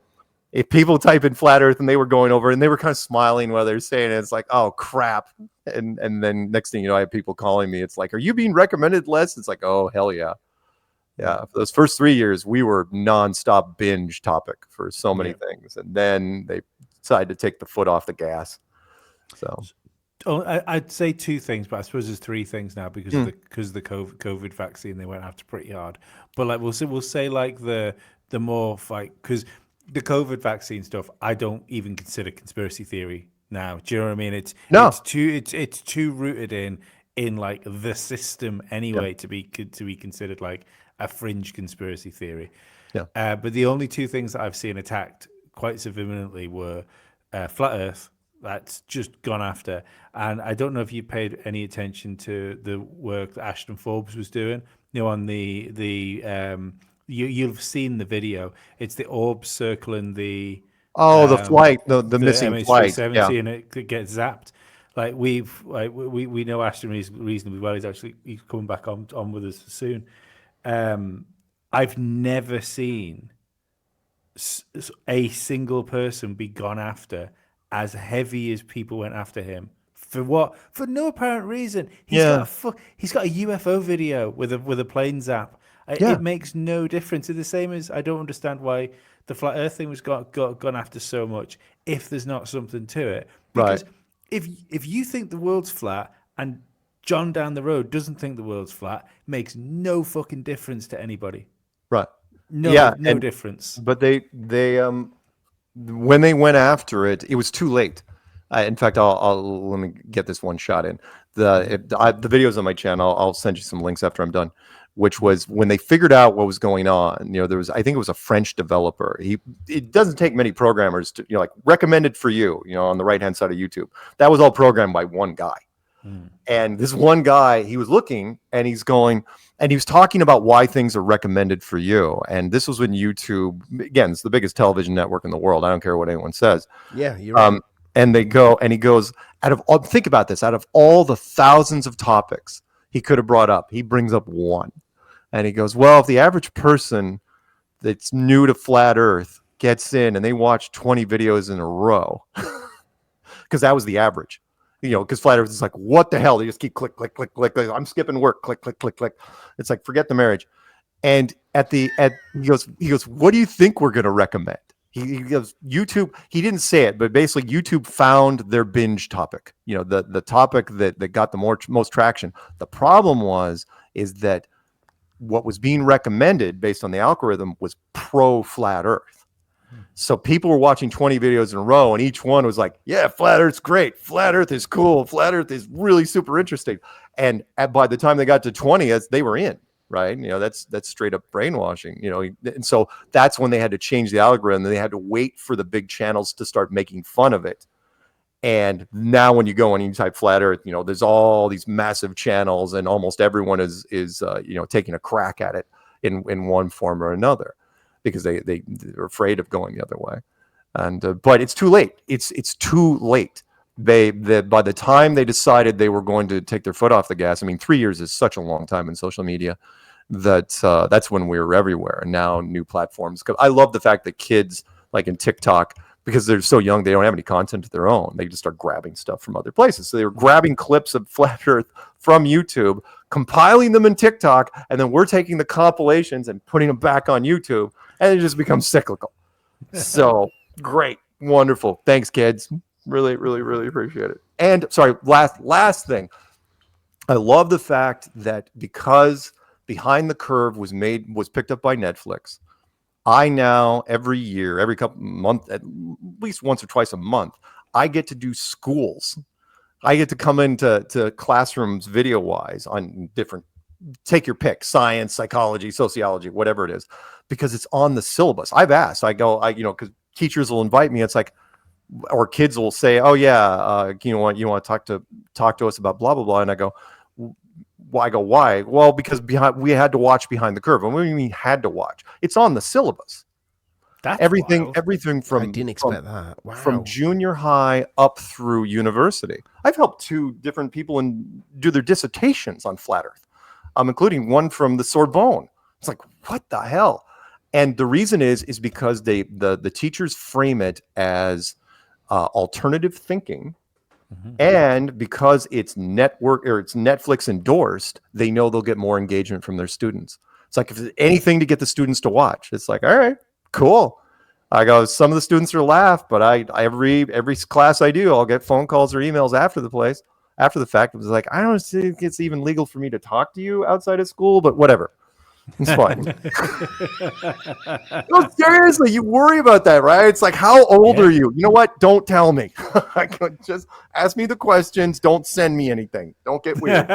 if people type in flat Earth and they were going over and they were kind of smiling while they're saying it, it's like, oh crap. And then next thing you know, I have people calling me. It's like, are you being recommended less? It's like, oh hell yeah. Yeah. For those first 3 years, we were nonstop binge topic for so many things. And then they decided to take the foot off the gas. So I'd say two things, but I suppose there's three things now because of the COVID vaccine. They went after pretty hard. But like we'll say like the more like, because the COVID vaccine stuff, I don't even consider conspiracy theory now. Do you know what I mean? It's too rooted in like the system anyway to be considered like a fringe conspiracy theory. Yeah. But the only two things that I've seen attacked quite vehemently were flat Earth. That's just gone after, and I don't know if you paid any attention to the work that Ashton Forbes was doing. On the You've seen the video. It's the orbs circling the the flight, the missing flight, and it gets zapped. Like we know Ashton reasonably well. He's coming back on with us soon. I've never seen a single person be gone after as heavy as people went after him. For what? For no apparent reason. He's got a UFO video with a plane zap. It makes no difference. It's the same as I don't understand why the flat Earth thing was gone after so much if there's not something to it. Because if you think the world's flat and John down the road doesn't think the world's flat, it makes no fucking difference to anybody. Right. No difference. But they when they went after it, it was too late. In fact, I'll let me get this one shot in. The videos on my channel, I'll send you some links after I'm done. Which was when they figured out what was going on. There was, I think it was a French developer. It doesn't take many programmers to, like recommended for you, on the right hand side of YouTube. That was all programmed by one guy. And this one guy, he was looking and he's going, and he was talking about why things are recommended for you. And this was when YouTube, again, it's the biggest television network in the world. I don't care what anyone says. Yeah, you're right. And he goes, think about this, out of all the thousands of topics he could have brought up, he brings up one. And he goes, well, if the average person that's new to flat Earth gets in and they watch 20 videos in a row, because that was the average, because flat Earth is like, what the hell? They just keep click, click, click, click, click. I'm skipping work, click, click, click, click. It's like, forget the marriage. And he goes, what do you think we're going to recommend? He goes, YouTube, he didn't say it, but basically YouTube found their binge topic, the topic that got the most traction. The problem is that what was being recommended based on the algorithm was pro flat Earth. So people were watching 20 videos in a row and each one was like, yeah, flat Earth's great. Flat Earth is cool. Flat Earth is really super interesting. And by the time they got to 20, they were in, right? That's straight up brainwashing, and so that's when they had to change the algorithm. They had to wait for the big channels to start making fun of it. And now when you go and you type flat Earth, there's all these massive channels and almost everyone is taking a crack at it in one form or another because they're afraid of going the other way. And but it's too late. It's too late. By the time they decided they were going to take their foot off the gas, 3 years is such a long time in social media that's when we were everywhere. And now new platforms. I love the fact that kids like in TikTok, because they're so young, they don't have any content of their own. They just start grabbing stuff from other places. So they were grabbing clips of flat Earth from YouTube, compiling them in TikTok, and then we're taking the compilations and putting them back on YouTube, and it just becomes cyclical. So great, wonderful. Thanks, kids. Really, really, really appreciate it. And sorry, last thing. I love the fact that because Behind the Curve was picked up by Netflix, I now every year, every couple month, at least once or twice a month, I get to do schools. I get to come into classrooms video-wise on different, take your pick, science, psychology, sociology, whatever it is, because it's on the syllabus. I've asked, because teachers will invite me. It's like, or kids will say, "Oh yeah, you want to talk to us about blah blah blah," and I go, why? Well, because we had to watch Behind the Curve. And what do you mean had to watch? It's on the syllabus. That's everything from I didn't expect that. Wow. From junior high up through university. I've helped 2 different people do their dissertations on flat Earth, including one from the Sorbonne. It's like, what the hell? And the reason is because the teachers frame it as alternative thinking. And because it's Netflix endorsed, they know they'll get more engagement from their students. It's like, if there's anything to get the students to watch, it's like, all right, cool. I go, some of the students will laugh, but every class I do, I'll get phone calls or emails after the fact. It was like, I don't think it's even legal for me to talk to you outside of school, but whatever. It's fine. No, seriously, you worry about that, right? It's like, how old are you? You know what? Don't tell me. Just ask me the questions. Don't send me anything. Don't get weird.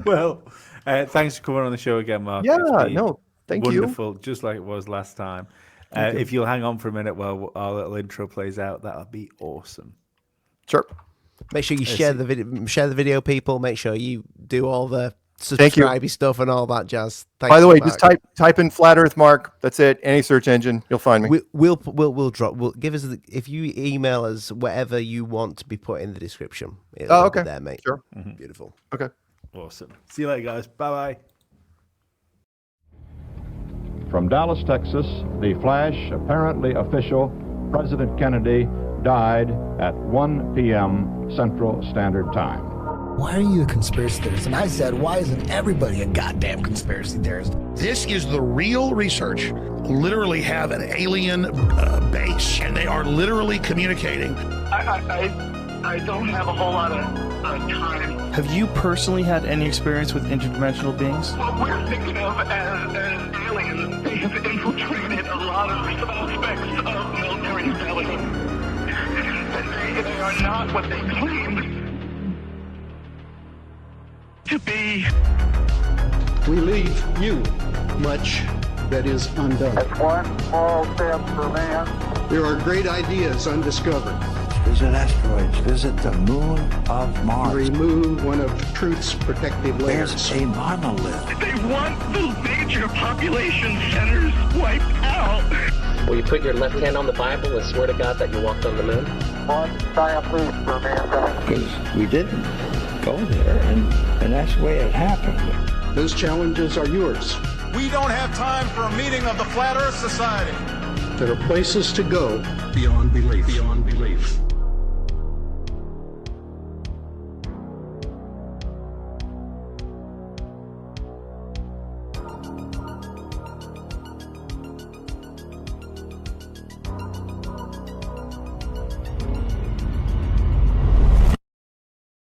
Well, thanks for coming on the show again, Mark. Yeah, no, thank you. Wonderful, just like it was last time. If you'll hang on for a minute while our little intro plays out, that'll be awesome. Sure. Make sure you share the video, people. Make sure you do all the subscribe stuff and all that jazz. By the way, just type in Flat Earth Mark. That's it. Any search engine, you'll find me. We'll give us if you email us whatever you want to be put in the description. Oh, okay. Be there, mate. Sure. Beautiful. Okay. Awesome. See you later, guys. Bye bye. From Dallas, Texas, the flash, apparently official, President Kennedy died at 1 p.m. Central Standard Time. Why are you a conspiracy theorist? And I said, why isn't everybody a goddamn conspiracy theorist? This is the real research. Literally have an alien base, and they are literally communicating. I don't have a whole lot of time. Have you personally had any experience with interdimensional beings? What we're thinking of as aliens, they have infiltrated a lot of aspects of military establishment. And they are not what they claimed to be. We leave you much that is undone. That's one small step for man. There are great ideas undiscovered. Visit asteroids, visit the moon of Mars. Remove one of truth's protective layers. There's a monolith. They want the major population centers wiped out. Will you put your left hand on the Bible and swear to God that you walked on the moon? One giant leap for mankind. Because we didn't go there, and that's the way it happened. Those challenges are yours. We don't have time for a meeting of the Flat Earth Society. There are places to go beyond belief. Beyond belief.